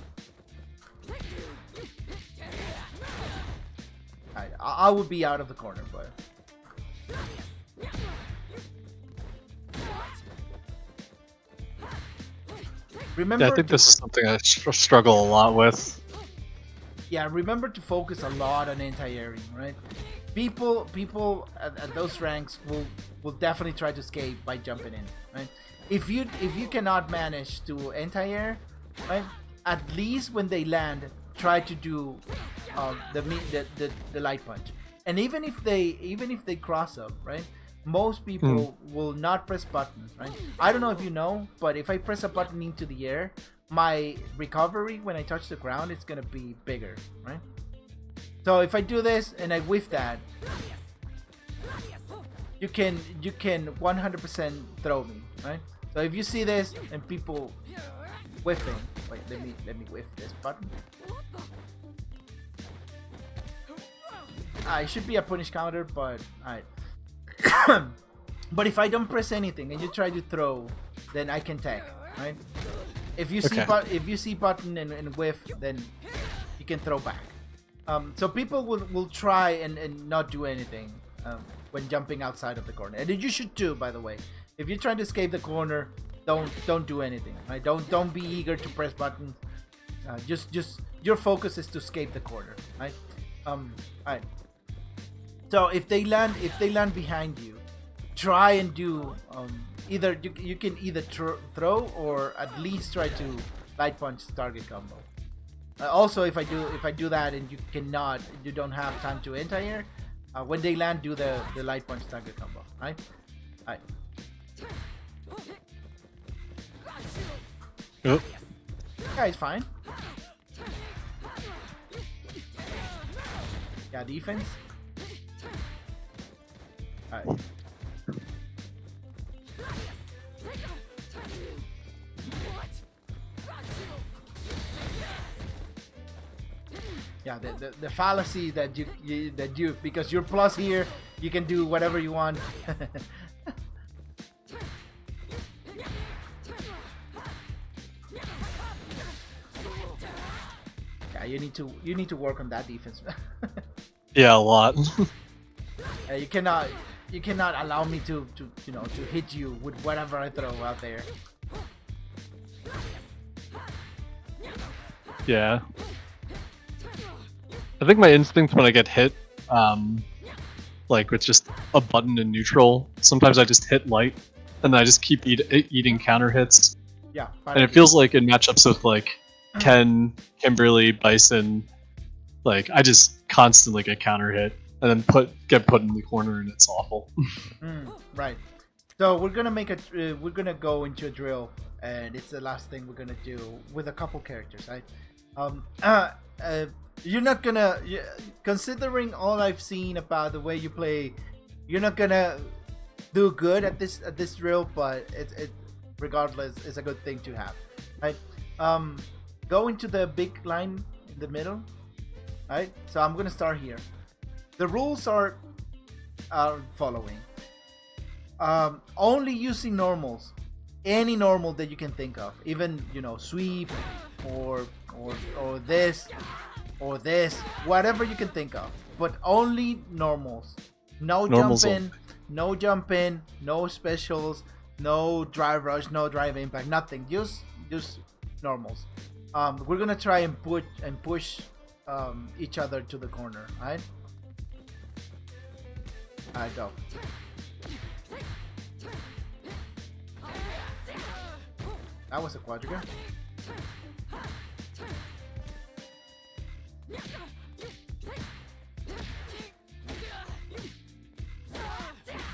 Alright, I would be out of the corner, but remember, Yeah, I think this is something I struggle a lot with. yeah, remember to focus a lot on anti-airing, right? People at those ranks will definitely try to escape by jumping in, right? If you cannot manage to anti-air, right? At least when they land, try to do the light punch. And even if they cross up, right? Most people will not press buttons, right? I don't know if you know, but if I press a button into the air, my recovery when I touch the ground is gonna be bigger, right? So if I do this and I whiff that, you can 100% throw me, right? So if you see this and people whiffing, wait, let me whiff this button. It should be a punish counter, but alright. But if I don't press anything and you try to throw, then I can tag, right? If you see button and whiff, then you can throw back. So people will try and not do anything when jumping outside of the corner, and you should too, by the way. If you're trying to escape the corner, don't do anything, right? Don't be eager to press buttons. Just your focus is to escape the corner, right? Alright. So if they land behind you, try and do either you can either throw or at least try to light punch target combo. Also, if I do that and you don't have time to anti-air, when they land, do the light punch target combo, right? Alright. Yep. Yeah, it's fine. Yeah, defense. Alright. Yeah, the fallacy that you because you're plus here, you can do whatever you want. Yeah, you need to work on that defense. Yeah, a lot. You cannot allow me to hit you with whatever I throw out there. Yeah. I think my instinct when I get hit, like with just a button in neutral, sometimes I just hit light, and then I just keep eating counter hits. Yeah. And it feels like in matchups with like Ken, Kimberly, Bison, like I just constantly get counter hit, and then get put in the corner, and it's awful. Right. So we're gonna go into a drill, and it's the last thing we're gonna do with a couple characters, right? Um, uh, you're not gonna, considering all I've seen about the way you play, you're not gonna do good at this drill. But it regardless is a good thing to have, right? Go into the big line in the middle, right? So I'm gonna start here. The rules are following. Only using normals, any normal that you can think of, even sweep or this or this, whatever you can think of, but only normals. No Normals jump in, no jump in, no specials, no drive rush, no drive impact, nothing. Just normals. We're gonna try and push each other to the corner. Alright, go. That was a quadriga.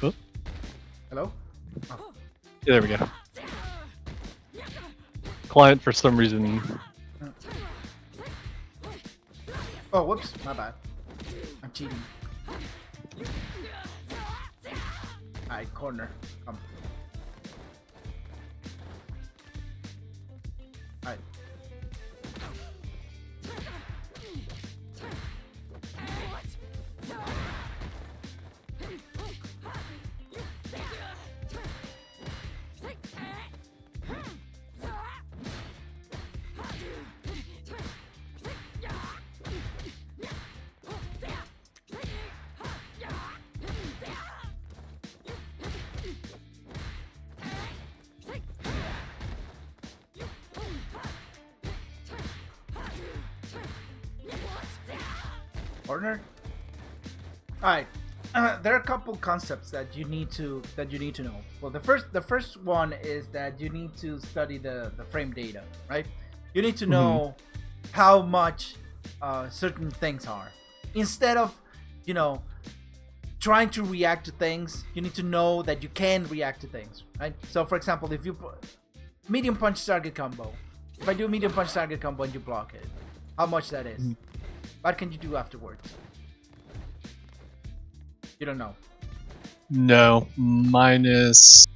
Oh, Hello? yeah, there we go. Client, for some reason. Oh, whoops, my bad. I'm cheating. Alright, corner. Come. Alright. Corner. All right. There are a couple concepts that you need to know. Well, the first one is that you need to study the frame data, right? You need to know how much certain things are. Instead of trying to react to things, you need to know that you can react to things, right? So, for example, if you put medium punch target combo, if I do medium punch target combo and you block it, how much that is? What can you do afterwards? You don't know. No, minus.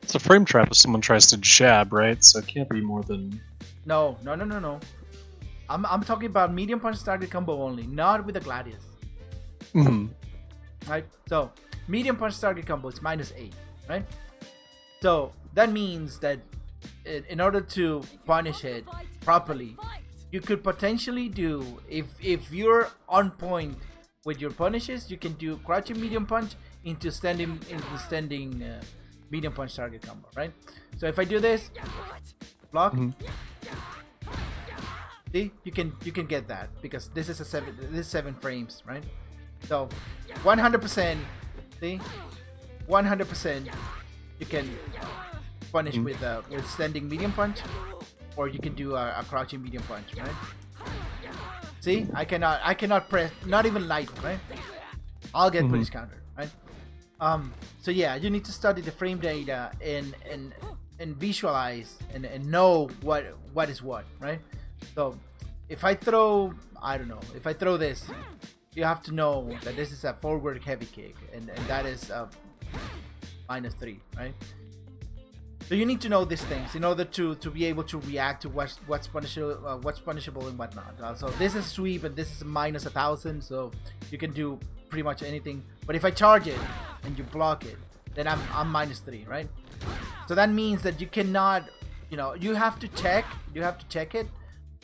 It's a frame trap if someone tries to jab, right? So it can't be more than. No. I'm talking about medium punch target combo only, not with the Gladius. Right? So medium punch target combo is -8, right? So that means that in order to punish it properly, you could potentially do, if you're on point with your punishes, you can do crouching medium punch into standing medium punch target combo, right? So if I do this, block, see, you can get that because this is seven frames, right? So 100%, see, 100% you can punish with standing medium punch, or you can do a crouching medium punch, right? See, I cannot press, not even light, right? I'll get punish counter, right? So yeah, you need to study the frame data and visualize and know what is what, right? So if I throw, I don't know, if I throw this, you have to know that this is a forward heavy kick, and that is -3, right? So you need to know these things in order to be able to react to what's punishable and whatnot. So this is sweep and this is -1000, so you can do pretty much anything. But if I charge it and you block it, then I'm -3, right? So that means that you cannot, you have to check it,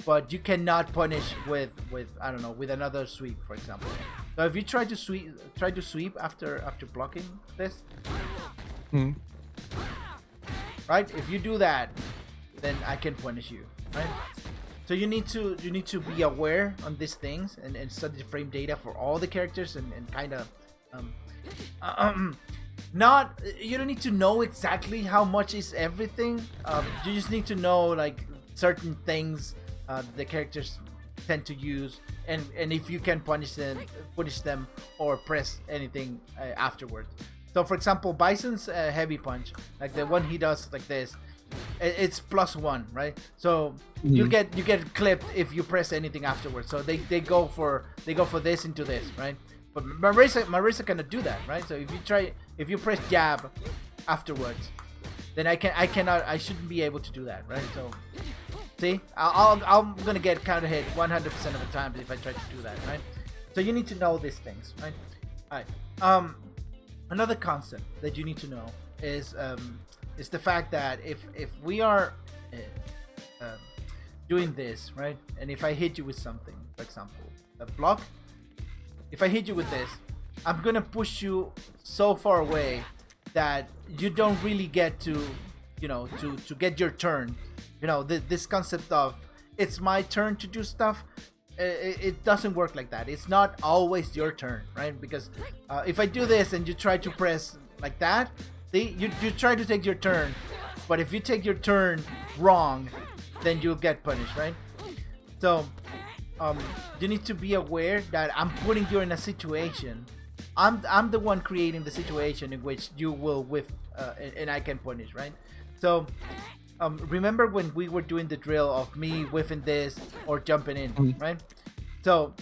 but you cannot punish with I don't know, with another sweep, for example. So if you try to sweep after blocking this. Right? If you do that, then I can punish you, right? So you need to be aware on these things and study the frame data for all the characters and kind of not, you don't need to know exactly how much is everything. You just need to know like certain things the characters tend to use, and if you can punish them or press anything afterwards. So for example, Bison's heavy punch, like the one he does like this, it's +1, right? So you get clipped if you press anything afterwards. So they go for this into this, right? But Marisa cannot do that, right? So if you press jab afterwards, then I shouldn't be able to do that, right? So see, I'm gonna get counter hit 100% of the time if I try to do that, right? So you need to know these things, right? All right. Another concept that you need to know is the fact that if we are doing this, right, and if I hit you with something, for example, a block, if I hit you with this, I'm gonna push you so far away that you don't really get to, to get your turn. This concept of it's my turn to do stuff, it doesn't work like that. It's not always your turn, right? Because if I do this and you try to press like that, you try to take your turn, but if you take your turn wrong, then you'll get punished, right? So you need to be aware that I'm putting you in a situation. I'm the one creating the situation in which you will whiff and I can punish, right? So remember when we were doing the drill of me whiffing this or jumping in, right? So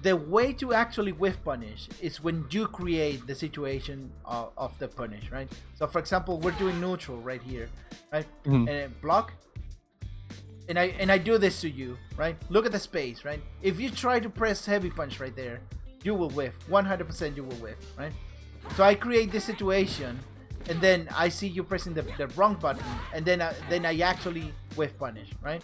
the way to actually whiff punish is when you create the situation of the punish, right? So for example, we're doing neutral right here, right? And block, and I do this to you, right? Look at the space, right? If you try to press heavy punch right there, you will whiff 100%. You will whiff, right? So I create this situation, and then I see you pressing the wrong button, and then I actually whiff punish, right?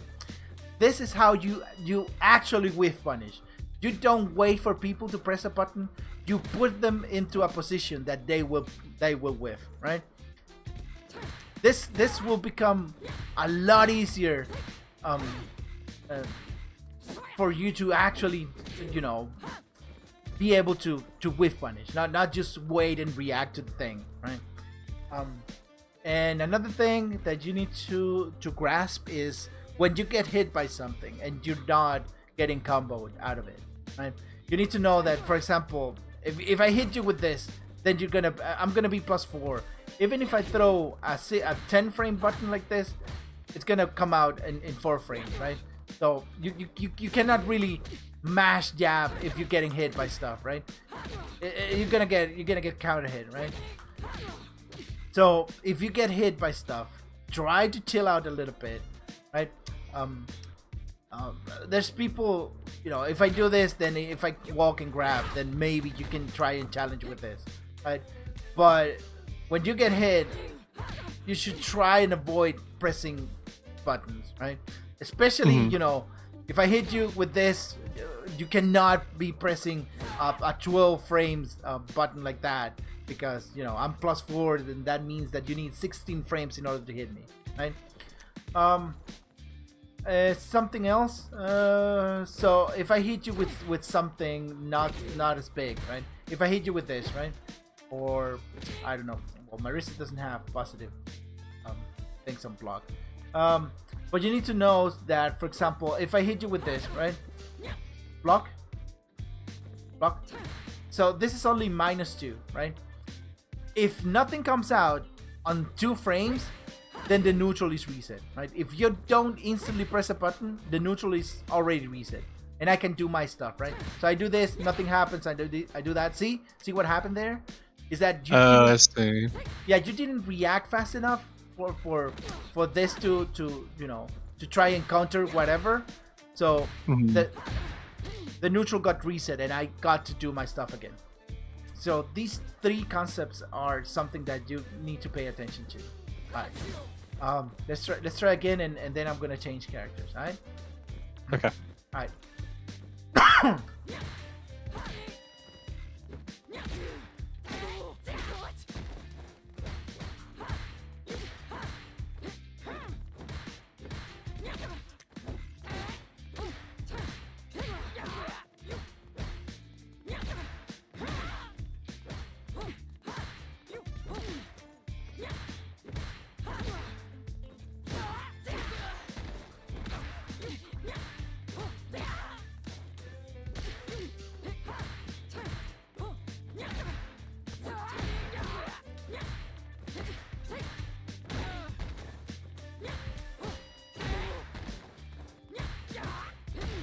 This is how you actually whiff punish. You don't wait for people to press a button. You put them into a position that they will whiff, right? This will become a lot easier for you to actually, be able to whiff punish, not just wait and react to the thing, right? And another thing that you need to grasp is when you get hit by something and you're not getting comboed out of it, right? You need to know that, for example, if I hit you with this, then I'm gonna be +4. Even if I throw a 10 frame button like this, it's gonna come out in 4 frames, right? So you cannot really mash jab if you're getting hit by stuff, right? You're gonna get counter hit, right? So if you get hit by stuff, try to chill out a little bit, right? There's people, if I do this, then if I walk and grab, then maybe you can try and challenge with this, right? But when you get hit, you should try and avoid pressing buttons, right? Especially, if I hit you with this, you cannot be pressing a 12 frames button like that, because I'm +4, and that means that you need 16 frames in order to hit me, right? Something else. So if I hit you with something not as big, right? If I hit you with this, right? Or I don't know. Well, Marisa doesn't have positive things on block. But you need to know that, for example, if I hit you with this, right? Block. So this is only -2, right? If nothing comes out on 2 frames, then the neutral is reset, right? If you don't instantly press a button, the neutral is already reset, and I can do my stuff, right? So I do this, nothing happens. I do that. See what happened there? Is that you? I see. Yeah, you didn't react fast enough for this to try and counter whatever. So the neutral got reset, and I got to do my stuff again. So these 3 concepts are something that you need to pay attention to. All right. Let's try again, and then I'm gonna change characters. All right. Okay. All right.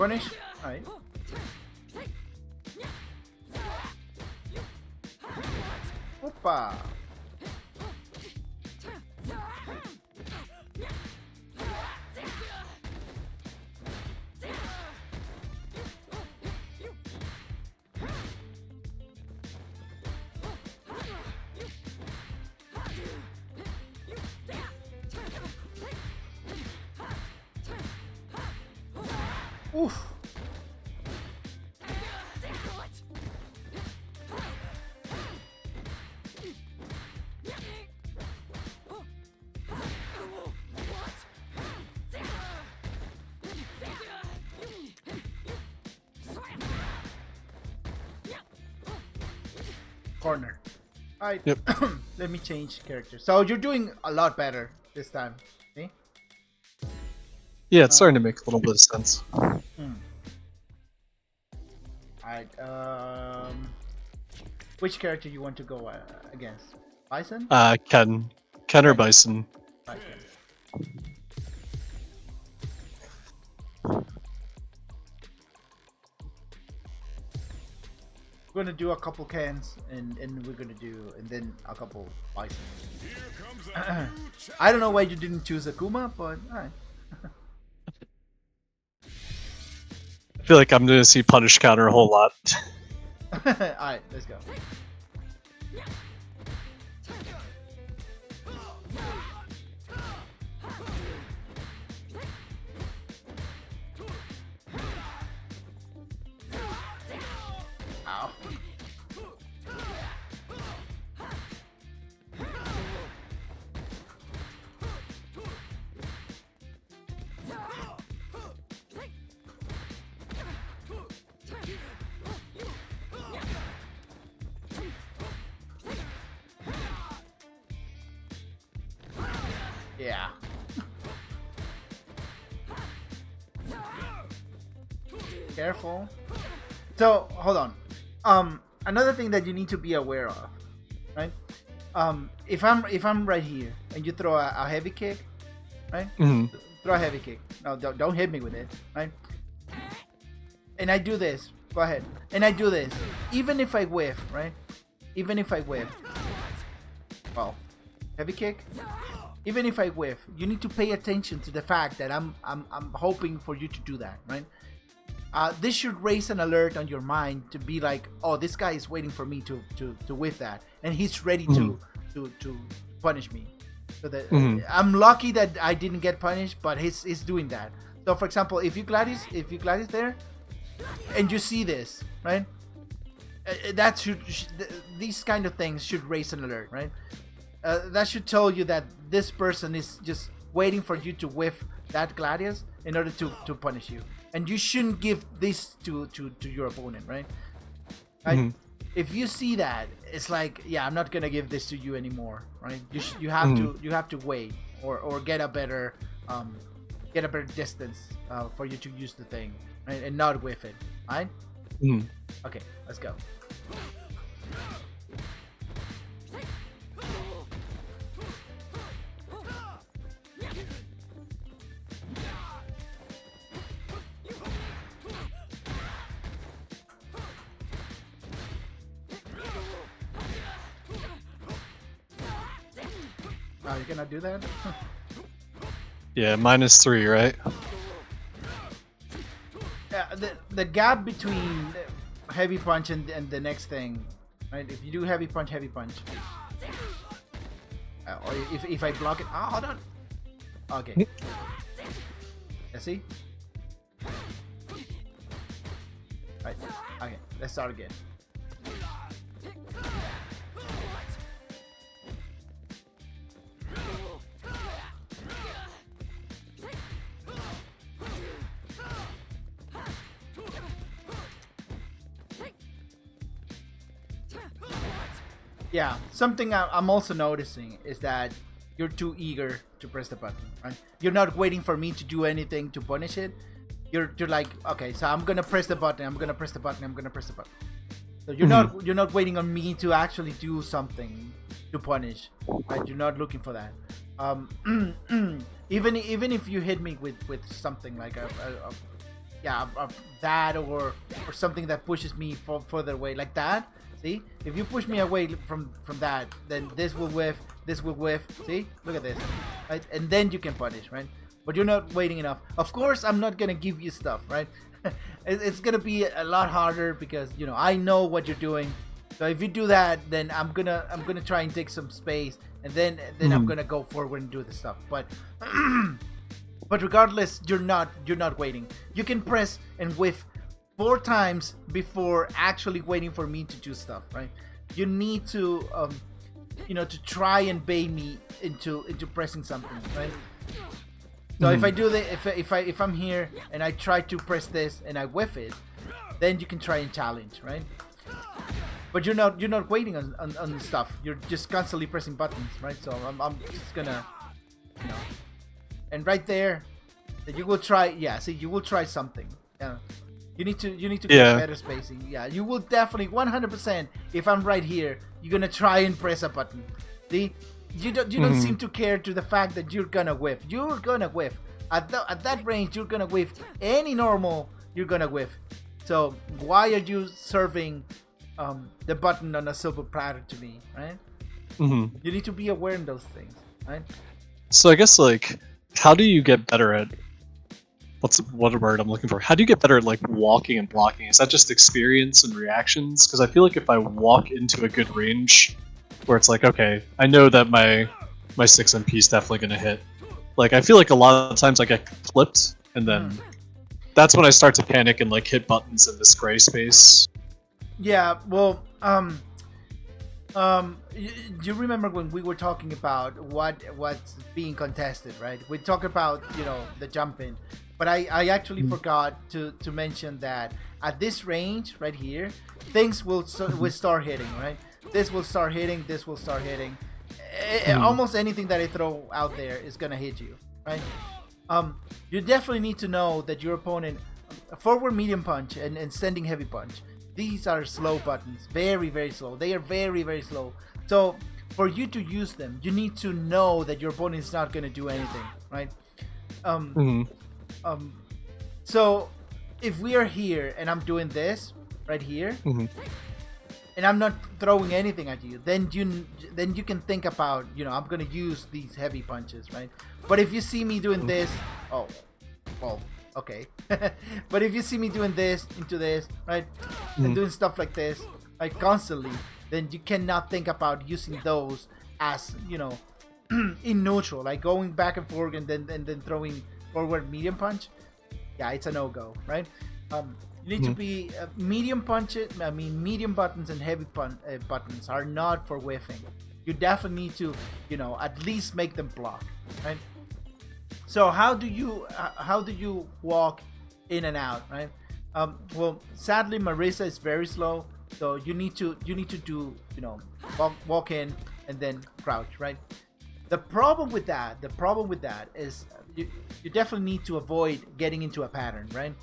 Punish. Alright. Opa. Oof. Corner. Alright. Yep. Let me change character. So you're doing a lot better this time. See? Yeah, it's starting to make a little bit of sense. Alright. Which character you want to go against? Bison? Ken or Bison. Okay. We're gonna do a couple cans and we're gonna do and then a couple bison. Here comes a new I don't know why you didn't choose Akuma, but alright. I feel like I'm gonna see punish counter a whole lot. Alright, let's go. Ow. Yeah. Careful. So hold on. Another thing that you need to be aware of, right? If I'm right here and you throw a heavy kick, right? Mm-hmm. Throw a heavy kick. No, don't hit me with it, right? And I do this. Go ahead. And I do this. Even if I whiff, right? Even if I whiff. Well, heavy kick. Even if I whiff, you need to pay attention to the fact that I'm hoping for you to do that, right? This should raise an alert on your mind to be like, oh, this guy is waiting for me to whiff that, and he's ready to punish me. So that I'm lucky that I didn't get punished, but he's doing that. So for example, if you Gladys there, and you see this, right? That these kind of things should raise an alert, right? That should tell you that this person is just waiting for you to whiff that Gladius in order to punish you. And you shouldn't give this to your opponent, right? If you see that, it's like, yeah, I'm not gonna give this to you anymore, right? You have to wait or get a better distance for you to use the thing, right? And not whiff it, right? Okay, let's go. Oh, you're gonna do that? Yeah, -3, right? Yeah, the gap between heavy punch and the next thing, right? If you do heavy punch, or if I block it, hold on. Okay. Yeah, see? Right. Okay. Let's start again. Yeah, something I'm also noticing is that you're too eager to press the button, right? You're not waiting for me to do anything to punish it. You're like, okay, so I'm gonna press the button. I'm gonna press the button. I'm gonna press the button. So you're not waiting on me to actually do something to punish, right? You're not looking for that. Even if you hit me with something like yeah, that or something that pushes me further away like that. See, if you push me away from that, then this will whiff, this will whiff. See, look at this, right? And then you can punish, right? But you're not waiting enough. Of course, I'm not gonna give you stuff, right? It's gonna be a lot harder because I know what you're doing. So if you do that, then I'm gonna try and take some space, and then I'm gonna go forward and do the stuff. But but regardless, you're not waiting. You can press and whiff 4 times before actually waiting for me to do stuff, right? You need to to try and bait me into pressing something, right? So if I do the if I'm here and I try to press this and I whiff it, then you can try and challenge, right? But you're not waiting on stuff. You're just constantly pressing buttons, right? So I'm just gonna, and right there, that you will try. Yeah, see, you will try something. Yeah, you need to get better spacing. Yeah, you will definitely 100%. If I'm right here, you're gonna try and press a button. See, you don't seem to care to the fact that you're gonna whiff. You're gonna whiff at that range. You're gonna whiff any normal. You're gonna whiff. So why are you serving the button on a silver platter to me, right? You need to be aware of those things, right? So I guess how do you get better at what word I'm looking for? How do you get better at walking and blocking? Is that just experience and reactions? Because I feel like if I walk into a good range, where it's okay, I know that my 6MP is definitely gonna hit. I feel like a lot of times I get flipped, and then that's when I start to panic and hit buttons in this gray space. Yeah, well, you remember when we were talking about what's being contested, right? We talked about the jumping, but I actually forgot to mention that at this range right here, things will start hitting, right? This will start hitting. This will start hitting. Almost anything that I throw out there is gonna hit you, right? You definitely need to know that your opponent forward medium punch and sending heavy punch. These are slow buttons, very, very slow. They are very, very slow. So for you to use them, you need to know that your opponent is not going to do anything, right? So if we are here and I'm doing this right here, and I'm not throwing anything at you, then you can think about, I'm going to use these heavy punches, right? But if you see me doing this, oh, well, okay. But if you see me doing this into this, right, and doing stuff like this, constantly, then you cannot think about using those as in neutral, going back and forth and then throwing forward medium punch. Yeah, it's a no-go, right? You need to be medium buttons and heavy buttons are not for whiffing. You definitely need to at least make them block, right? So how do you walk in and out, right? Well, sadly, Marisa is very slow, so you need to do walk in and then crouch, right? The problem with that is you definitely need to avoid getting into a pattern, right?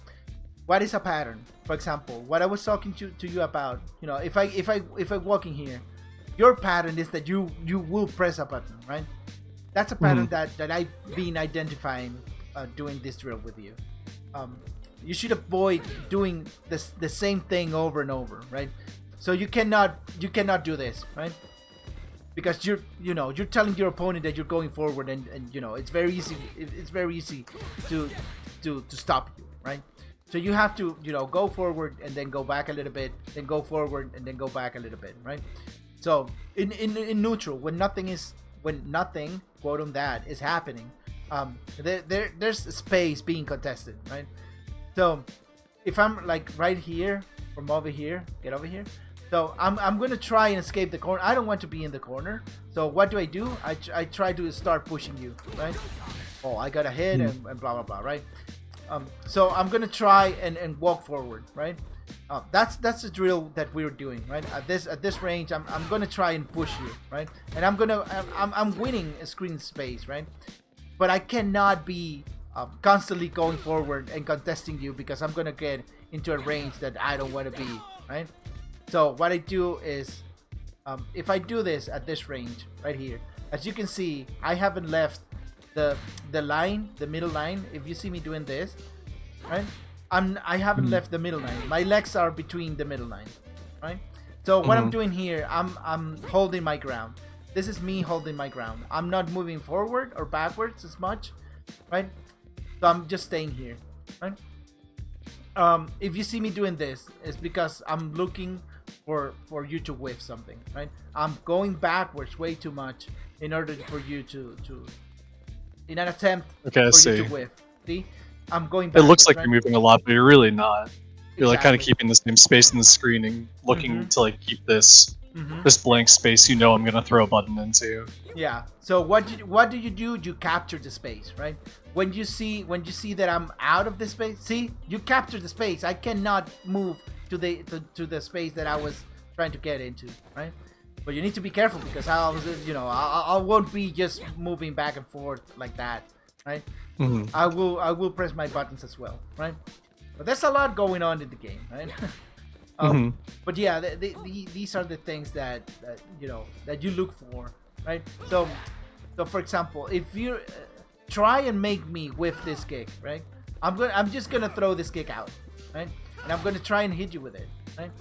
What is a pattern? For example, what I was talking to you about, if I walk in here, your pattern is that you will press a button, right? That's a pattern that I've been identifying doing this drill with you. You should avoid doing the same thing over and over, right? So you cannot do this, right? Because you're telling your opponent that you're going forward, and it's very easy to stop you, right? So you have to go forward and then go back a little bit, then go forward and then go back a little bit, right? So in neutral, when nothing quote on that is happening, there's space being contested, right? So if I'm right here, from over here, get over here. So I'm gonna try and escape the corner. I don't want to be in the corner. So what do? I try to start pushing you, right? Oh, I got a hit and blah blah blah, right? So I'm gonna try and walk forward, right? That's the drill that we're doing, right? At this range, I'm gonna try and push you, right? And I'm winning a screen space, right? But I cannot be constantly going forward and contesting you, because I'm gonna get into a range that I don't want to be, right? So what I do is, if I do this at this range right here, as you can see, I haven't left the line, the middle line. If you see me doing this, right, I haven't left the middle line. My legs are between the middle line, right? So what I'm doing here, I'm holding my ground. This is me holding my ground. I'm not moving forward or backwards as much, right? So I'm just staying here, right? If you see me doing this, it's because I'm looking for you to whiff something, right? I'm going backwards way too much in order for you to in an attempt Okay, I for see. you to whiff. See, I'm going It backwards. looks like right? you're moving a lot, but you're really not. You're like kind of Exactly. keeping the same space in the screen and looking to like keep this this blank space. You know, I'm gonna throw a button into. Yeah. So what do? You capture the space, right? When you see that I'm out of the space, see, you capture the space. I cannot move to the space that I was trying to get into, right? But you need to be careful because I won't be just moving back and forth like that, right? I will press my buttons as well, right? But there's a lot going on in the game, right? But yeah, these are the things that you look for, right? So for example, if you try and make me whiff this kick, right? I'm just gonna throw this kick out, right? And I'm gonna try and hit you with it, right?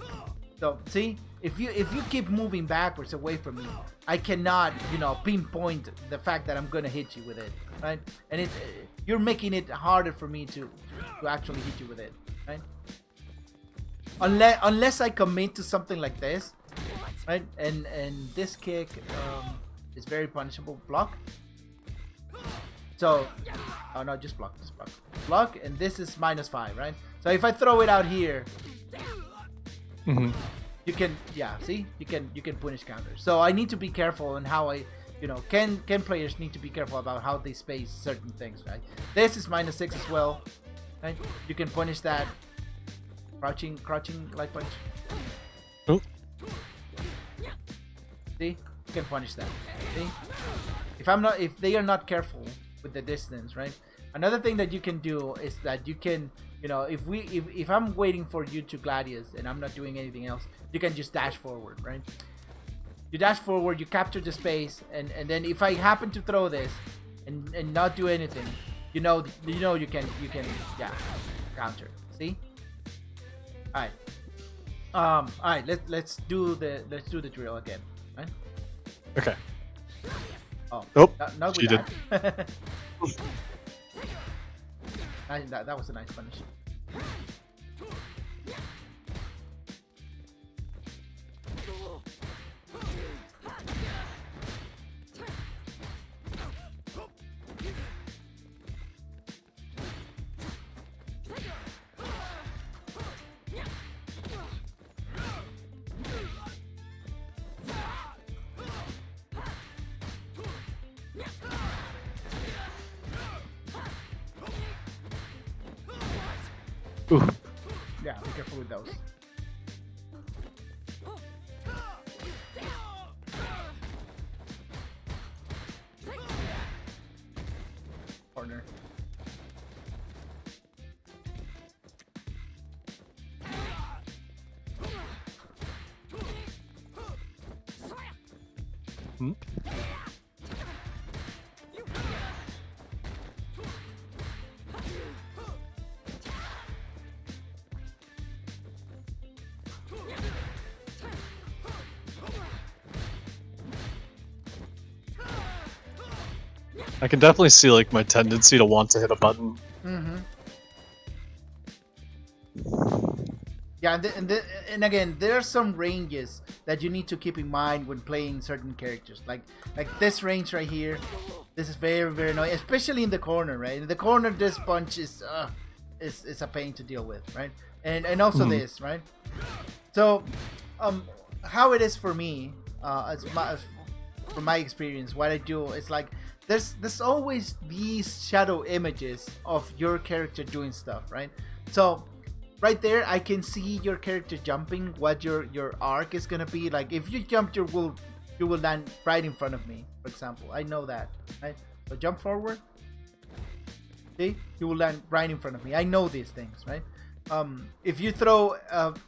So see, if you keep moving backwards away from me, I cannot pinpoint the fact that I'm gonna hit you with it, right? And you're making it harder for me to actually hit you with it, right? Unless I commit to something like this, right? And this kick is very punishable. Block. So, oh no, just block, block, and this is -5, right? So if I throw it out here, you can, see, you can punish counters. So I need to be careful on how I, can players need to be careful about how they space certain things, right? This is -6 as well, right? You can punish that. Crouching light punch. Oh. See, you can punish that. See, if they are not careful with the distance, right? Another thing that you can do is that you can, if I'm waiting for you to Gladius and I'm not doing anything else, you can just dash forward, right? You dash forward, you capture the space, and then if I happen to throw this and not do anything, you can counter. See? All right. Let's do the drill again, right? Okay. Oh, Nope. not with Cheated. that. That was a nice punish. Ooh. Yeah, be careful with those. Partner. I can definitely see like my tendency to want to hit a button. Yeah, and again, there are some ranges that you need to keep in mind when playing certain characters. Like this range right here, this is very, very annoying, especially in the corner, right? In the corner, this punch is a pain to deal with, right? And also this, right? So, how it is for me, from my experience, what I do is like there's always these shadow images of your character doing stuff, right? So right there, I can see your character jumping, what your arc is gonna be. Like if you jump, you will land right in front of me, for example. I know that, right? So jump forward. See, you will land right in front of me. I know these things, right? If you throw,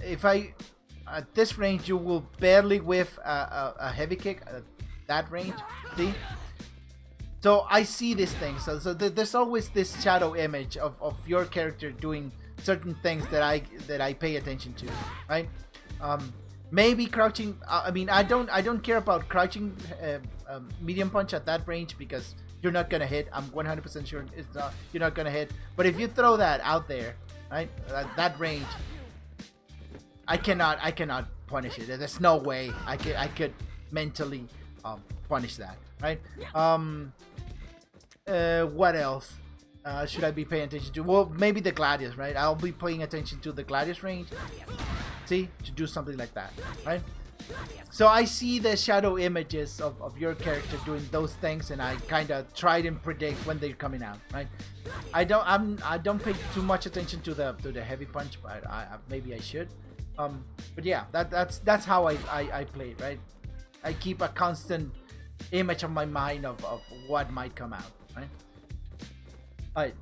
if I at this range, you will barely whiff a heavy kick at that range. See. So I see these things. So there's always this shadow image of your character doing certain things that I pay attention to, right? Maybe crouching. I mean, I don't care about crouching medium punch at that range because you're not gonna hit. I'm 100% sure it's not. You're not gonna hit. But if you throw that out there, right, at that range, I cannot punish it. There's no way I could mentally punish that, right? What else should I be paying attention to? Well, maybe the Gladius, right? I'll be paying attention to the Gladius range. See, to do something like that, right? So I see the shadow images of your character doing those things, and I kind of try and predict when they're coming out, right? I don't pay too much attention to the heavy punch, but maybe I should. But yeah, that's how I play, right? I keep a constant image of my mind of what might come out, right? Alright,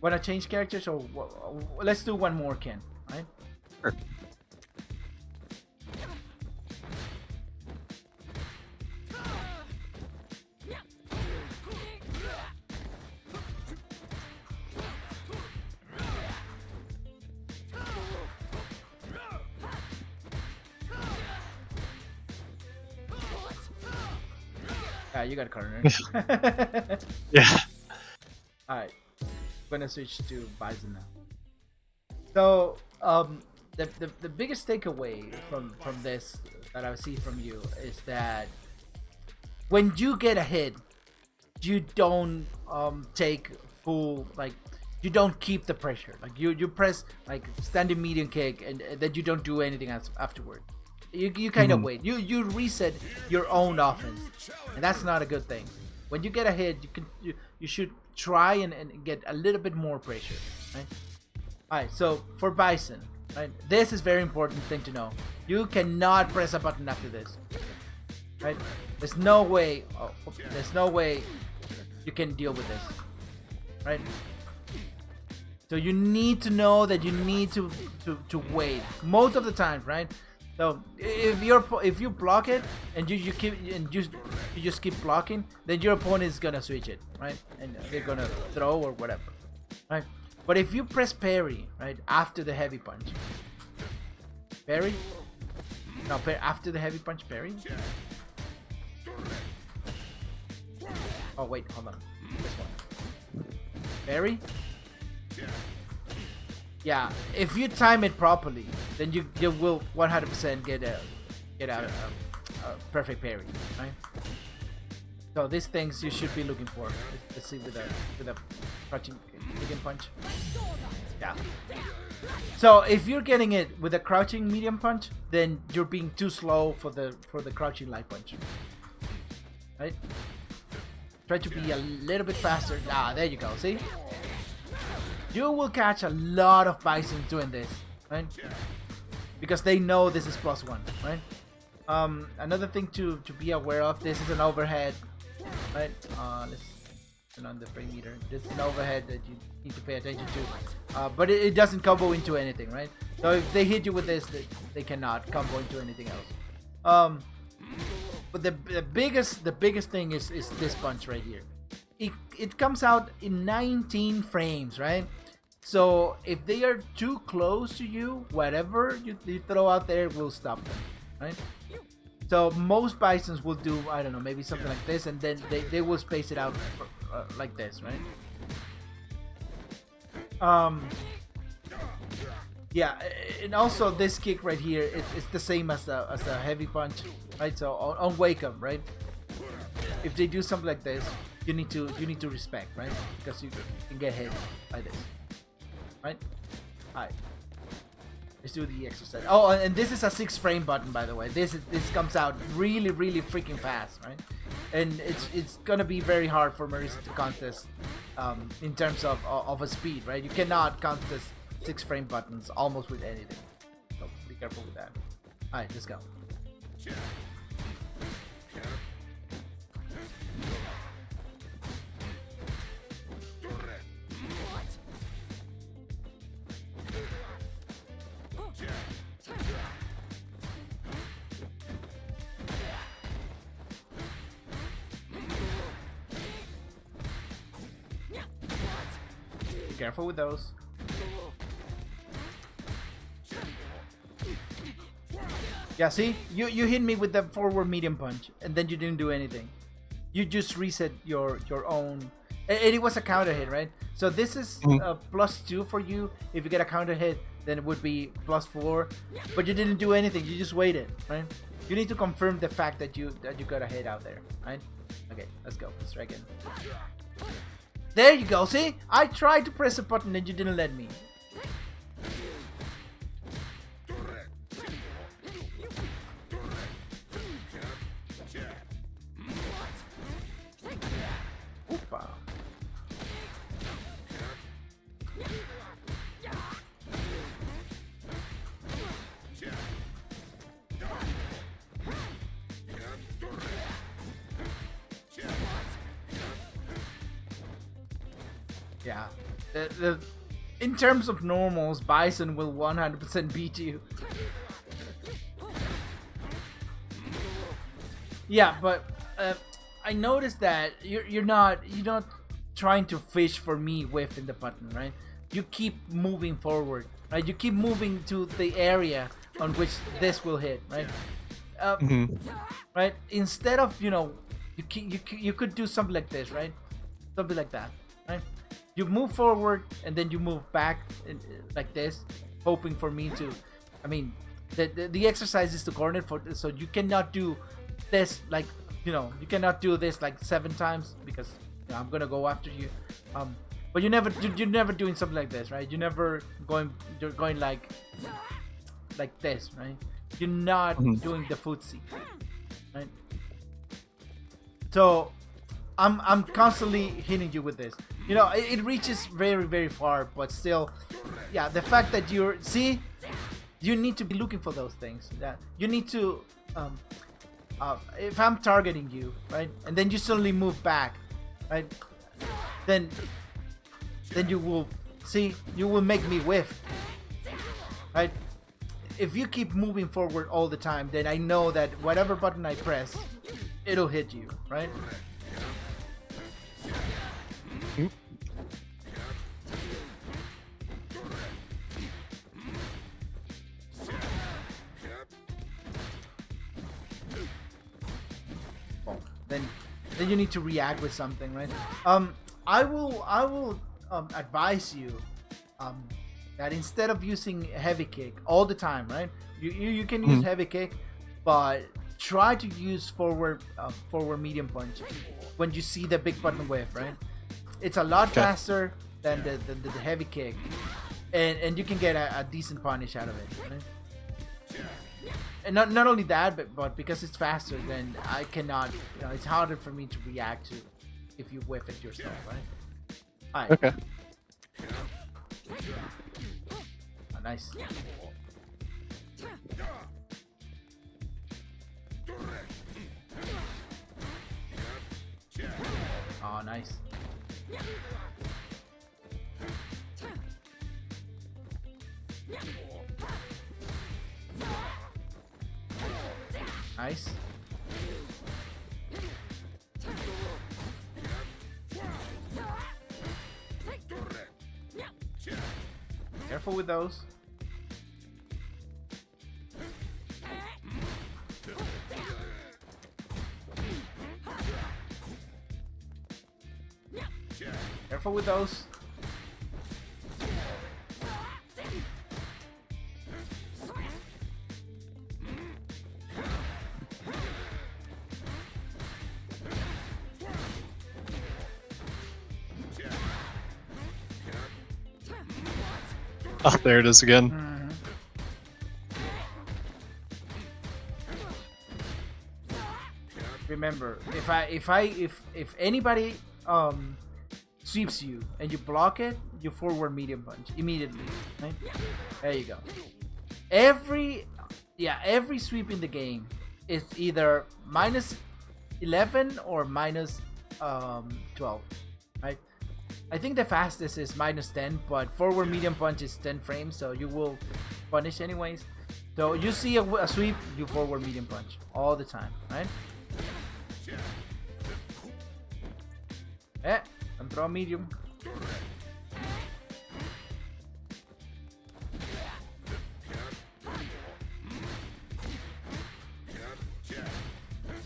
wanna change characters, or let's do one more, Ken, right? Sure. You got a corner. Yeah. Alright, I'm gonna switch to Bison now. So, the biggest takeaway from this that I see from you is that when you get a hit, you don't take full, like, you don't keep the pressure. Like you press like standing medium kick, and then you don't do anything else afterward. You kind of wait. You reset your own offense, and that's not a good thing. When you get a hit, you should try and get a little bit more pressure, right? All right. So for Bison, right, this is very important thing to know. You cannot press a button after this, right? There's no way. There's no way you can deal with this, right? So you need to know that you need to wait most of the time, right? So if you block it and you just keep blocking, then your opponent is gonna switch it, right? And they're gonna throw or whatever, right? But if you press parry, right, after the heavy punch, parry, no, after the heavy punch, parry. Oh wait, hold on, this one, parry. Yeah, if you time it properly, then you will 100% get a perfect parry, right? So these things you should be looking for. Let's see with a crouching medium punch. Yeah. So if you're getting it with a crouching medium punch, then you're being too slow for the crouching light punch, right? Try to be a little bit faster. Ah, there you go. See? You will catch a lot of Bison doing this, right? Because they know this is +1, right? Another thing to be aware of, this is an overhead, right? Let's turn on the frame meter. This is an overhead that you need to pay attention to. But it doesn't combo into anything, right? So if they hit you with this, they cannot combo into anything else. But the biggest thing is this punch right here. It comes out in 19 frames, right? So if they are too close to you, whatever you throw out there will stop them, right? So most Bisons will do, I don't know, maybe something like this, and then they will space it out like this, right? Yeah, and also this kick right here, it's the same as a heavy punch, right? So on wake up, right? If they do something like this, you need to respect, right? Because you can get hit by this, right? Alright, let's do the exercise. Oh, and this is a 6-frame button, by the way. This comes out really freaking fast, right? And it's gonna be very hard for Marisa to contest in terms of a speed, right? You cannot contest 6-frame buttons almost with anything, so be careful with that. Alright, let's go. Be careful with those. Yeah, see? You hit me with the forward medium punch, and then you didn't do anything. You just reset your own. And it was a counter hit, right? So this is +2 for you. If you get a counter hit, then it would be +4. But you didn't do anything. You just waited, right? You need to confirm the fact that you got a hit out there, right? Okay, let's go. Let's try again. There you go. See? I tried to press a button and you didn't let me. Oopa. Yeah. In terms of normals, Bison will 100% beat you. Yeah, but I noticed that you're not trying to fish for me within the button, right? You keep moving forward, right? You keep moving to the area on which this will hit, right? Right? Instead of you could do something like this, right? Something like that, right? You move forward and then you move back like this, hoping for me to. I mean, the exercise is to coordinate for this, so you cannot do this like you cannot do this like 7 times because I'm gonna go after you. But you're never doing something like this, right? You're going like this, right? You're not doing the footsie, right? So I'm constantly hitting you with this. It reaches very, very far, but still, yeah, the fact that you need to be looking for those things. That you need to, if I'm targeting you, right, and then you suddenly move back, right, then you will make me whiff, right? If you keep moving forward all the time, then I know that whatever button I press, it'll hit you, right? Then you need to react with something, right? I will advise you that instead of using heavy kick all the time, right? You can use heavy kick, but try to use forward medium punch when you see the big button whiff, right? It's a lot faster than the heavy kick, and you can get a decent punish out of it, right? And not only that, but because it's faster, then I cannot. It's harder for me to react to if you whiff it yourself, right? All right. Okay. Oh, nice. Oh, nice. Nice. Careful with those. Careful with those. Oh, there it is again. Remember, if anybody sweeps you and you block it, you forward medium punch immediately. Right? There you go. Every sweep in the game is either -11 or -12. Right? I think the fastest is -10, but forward medium punch is 10 frames, so you will punish anyways. So you see a sweep, you forward medium punch all the time, right? And throw medium.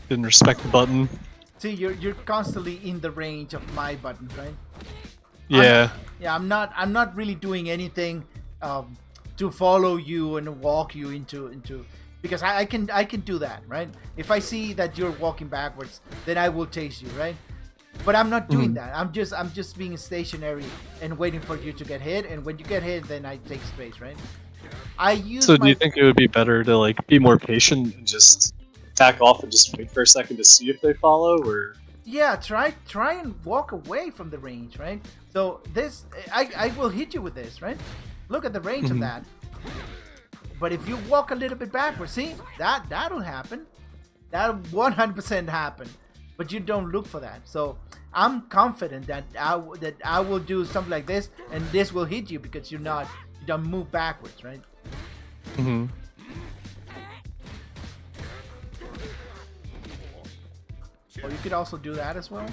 Didn't respect the button. See, you're constantly in the range of my buttons, right? Yeah. I'm not really doing anything to follow you and walk you into because I can do that, right? If I see that you're walking backwards, then I will chase you, right? But I'm not doing that. I'm just being stationary and waiting for you to get hit, and when you get hit, then I take space, right? I use So do you think it would be better to like be more patient and just back off and just wait for a second to see if they follow, or? Yeah, try and walk away from the range, right? So this, I will hit you with this, right? Look at the range of that. But if you walk a little bit backwards, see, that'll happen. That'll 100% happen. But you don't look for that. So I'm confident that I will do something like this, and this will hit you because you don't move backwards, right? Mm-hmm. Or you could also do that as well.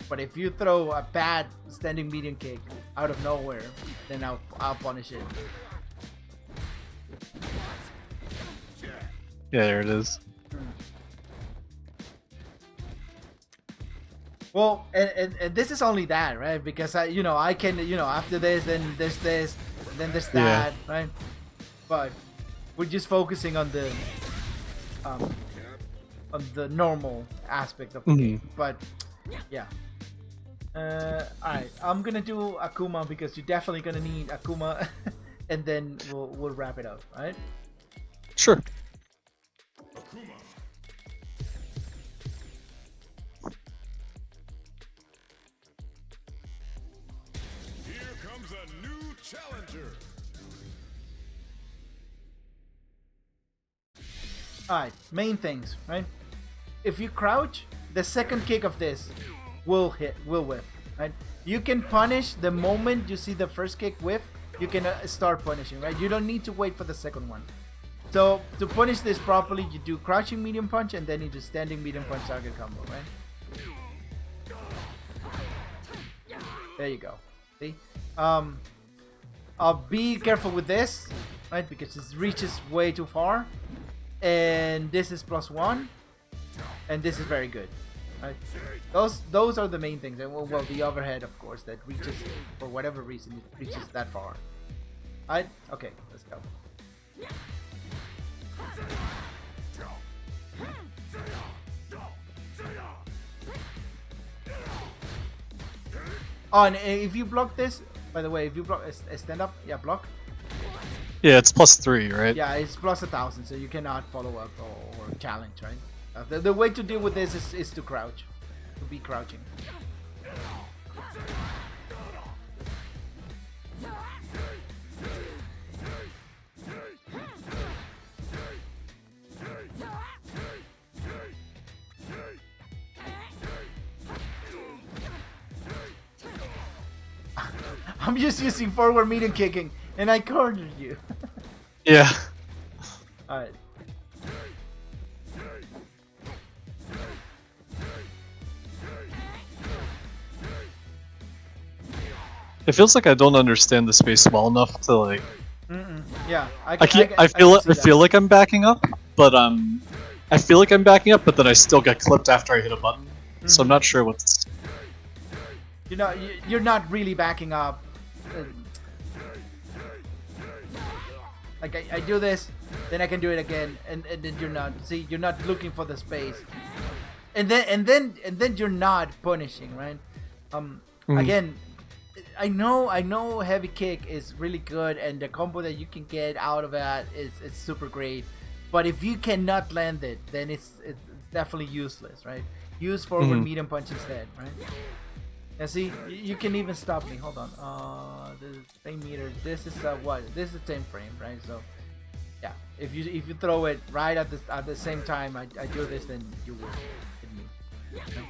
But if you throw a bad standing medium kick out of nowhere, then I'll punish it. Yeah, there it is. Well, and this is only that, right? Because I can, after this, then there's this, then there's that, right? But we're just focusing on the normal aspect of the game. But yeah. Alright, I'm gonna do Akuma because you're definitely gonna need Akuma, and then we'll wrap it up, right? Sure. Here comes a new challenger. Alright, main things, right? If you crouch, the second kick of this will whiff, right? You can punish the moment you see the first kick whiff. You can start punishing, right? You don't need to wait for the second one. So to punish this properly, you do crouching medium punch and then you do standing medium punch target combo, right? There you go. See? I'll be careful with this, right? Because it reaches way too far, and this is +1, and this is very good. Right. Those are the main things, and well, the overhead, of course, that reaches, for whatever reason, it reaches that far. Alright, okay, let's go. Oh, and if you block this, by the way, if you block, stand up, yeah, block. Yeah, it's +3, right? Yeah, it's +1000, so you cannot follow up or challenge, right? The way to deal with this is to crouch, to be crouching. I'm just using forward medium kicking, and I cornered you. Yeah. Alright. It feels like I don't understand the space well enough to like. Yeah, I feel like I'm backing up, but I feel like I'm backing up, but then I still get clipped after I hit a button. So I'm not sure what's. You're not really backing up. Like I do this, then I can do it again, and then you're not. See, you're not looking for the space, and then you're not punishing, right? Again, I know heavy kick is really good, and the combo that you can get out of that is super great. But if you cannot land it, then it's definitely useless, right? Use forward medium punch instead, right? And see, you can even stop me. Hold on. The same meter. This is what? This is 10 frame, right? So, yeah. If you throw it right at the same time I do this, then you will hit me. Okay?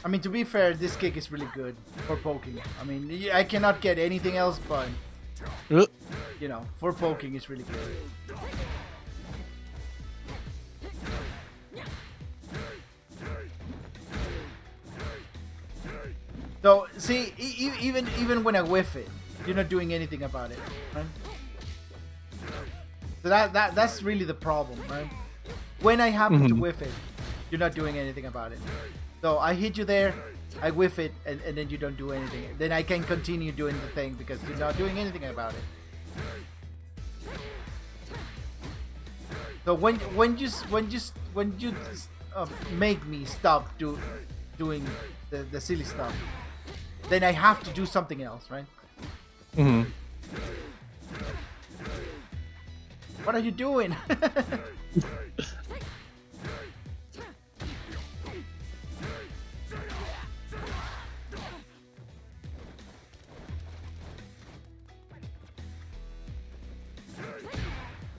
I mean, to be fair, this kick is really good for poking. I mean, I cannot get anything else, but You know, for poking is really good. So see, even when I whiff it, you're not doing anything about it, right? So that's really the problem, right? When I happen to whiff it, you're not doing anything about it. So I hit you there, I whiff it, and then you don't do anything. Then I can continue doing the thing because you're not doing anything about it. So when you make me stop doing the silly stuff, then I have to do something else, right? Mm-hmm. What are you doing?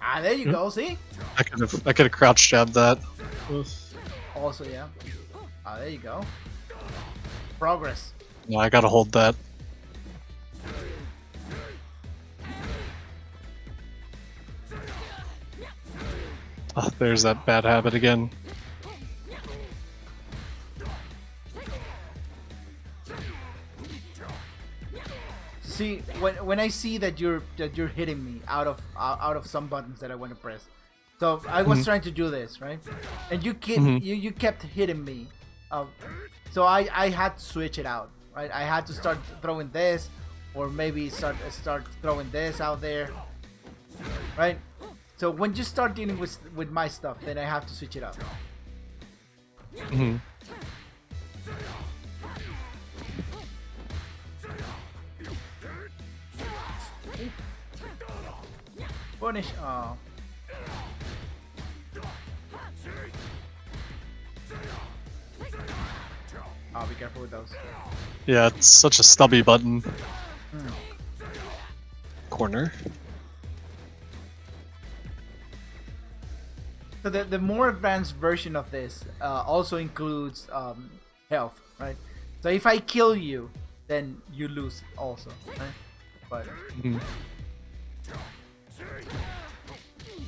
Ah, there you go. See? I could have crouch jabbed that. Also, yeah. Ah, there you go. Progress. No, I gotta hold that. Oh, there's that bad habit again. See, when I see that you're hitting me out of some buttons that I want to press, so I was trying to do this, right? And you kept hitting me, so I had to switch it out, right? I had to start throwing this, or maybe start throwing this out there, right? So when you start dealing with my stuff, then I have to switch it up. Mm-hmm. Punish. Oh. Oh, be careful with those. Yeah, it's such a stubby button. Corner. So the more advanced version of this also includes health, right? So if I kill you, then you lose also, right? But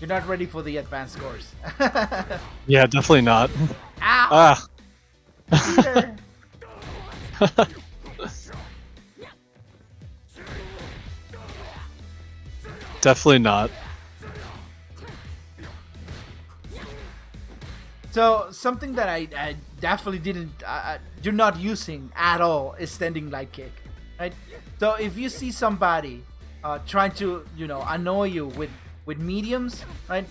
you're not ready for the advanced scores. Yeah, definitely not. Ow! Ah. Definitely not. So something that I definitely you're not using at all is standing light kick, right? So if you see somebody trying to annoy you with mediums, right?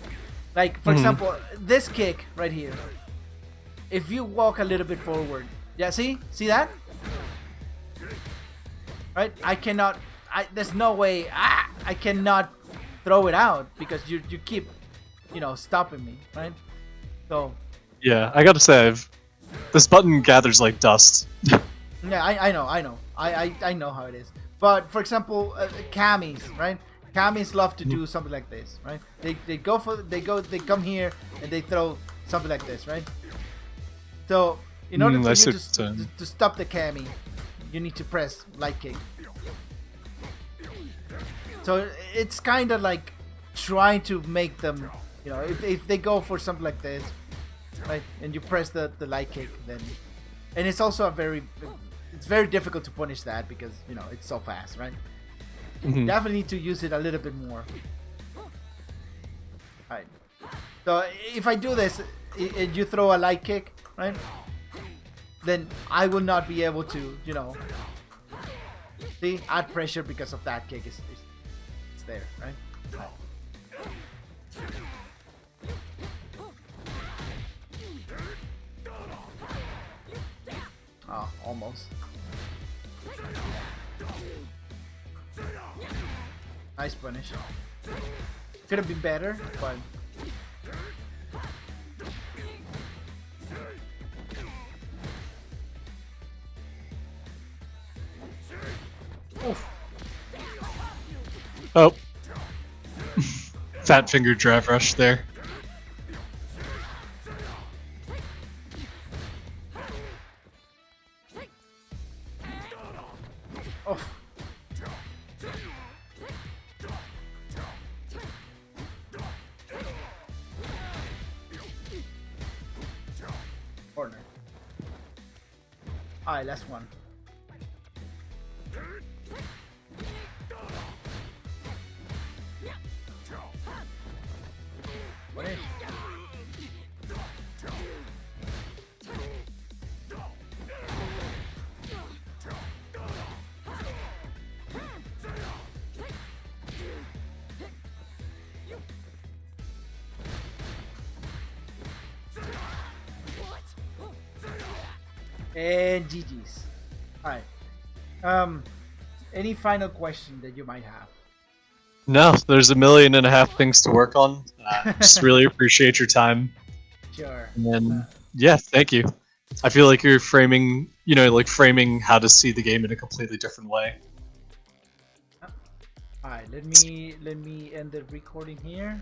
Like for example, this kick right here. If you walk a little bit forward, yeah, see that? Right? I cannot. There's no way. I cannot throw it out because you keep, stopping me, right? So. Yeah, I gotta say, this button gathers like dust. Yeah, I know. I know how it is. But for example, camis, right? Camis love to do something like this, right? They come here and they throw something like this, right? So in order for you to stop the cami, you need to press light kick. So it's kind of like trying to make them, if they go for something like this, right, and you press the light kick, then, and it's also it's very difficult to punish that because it's so fast, right? You definitely need to use it a little bit more. Right. So if I do this and you throw a light kick, right, then I will not be able to, see, add pressure because of that kick is there, right? Oh, almost. Nice punish. Could have been better, but oof. Oh. Fat finger drive rush there. Alright, last one. Finish. And GG's. Alright. Any final question that you might have? No, there's 1.5 million things to work on. Just really appreciate your time. Sure. And yeah, thank you. I feel like you're framing, framing how to see the game in a completely different way. Alright, let me end the recording here.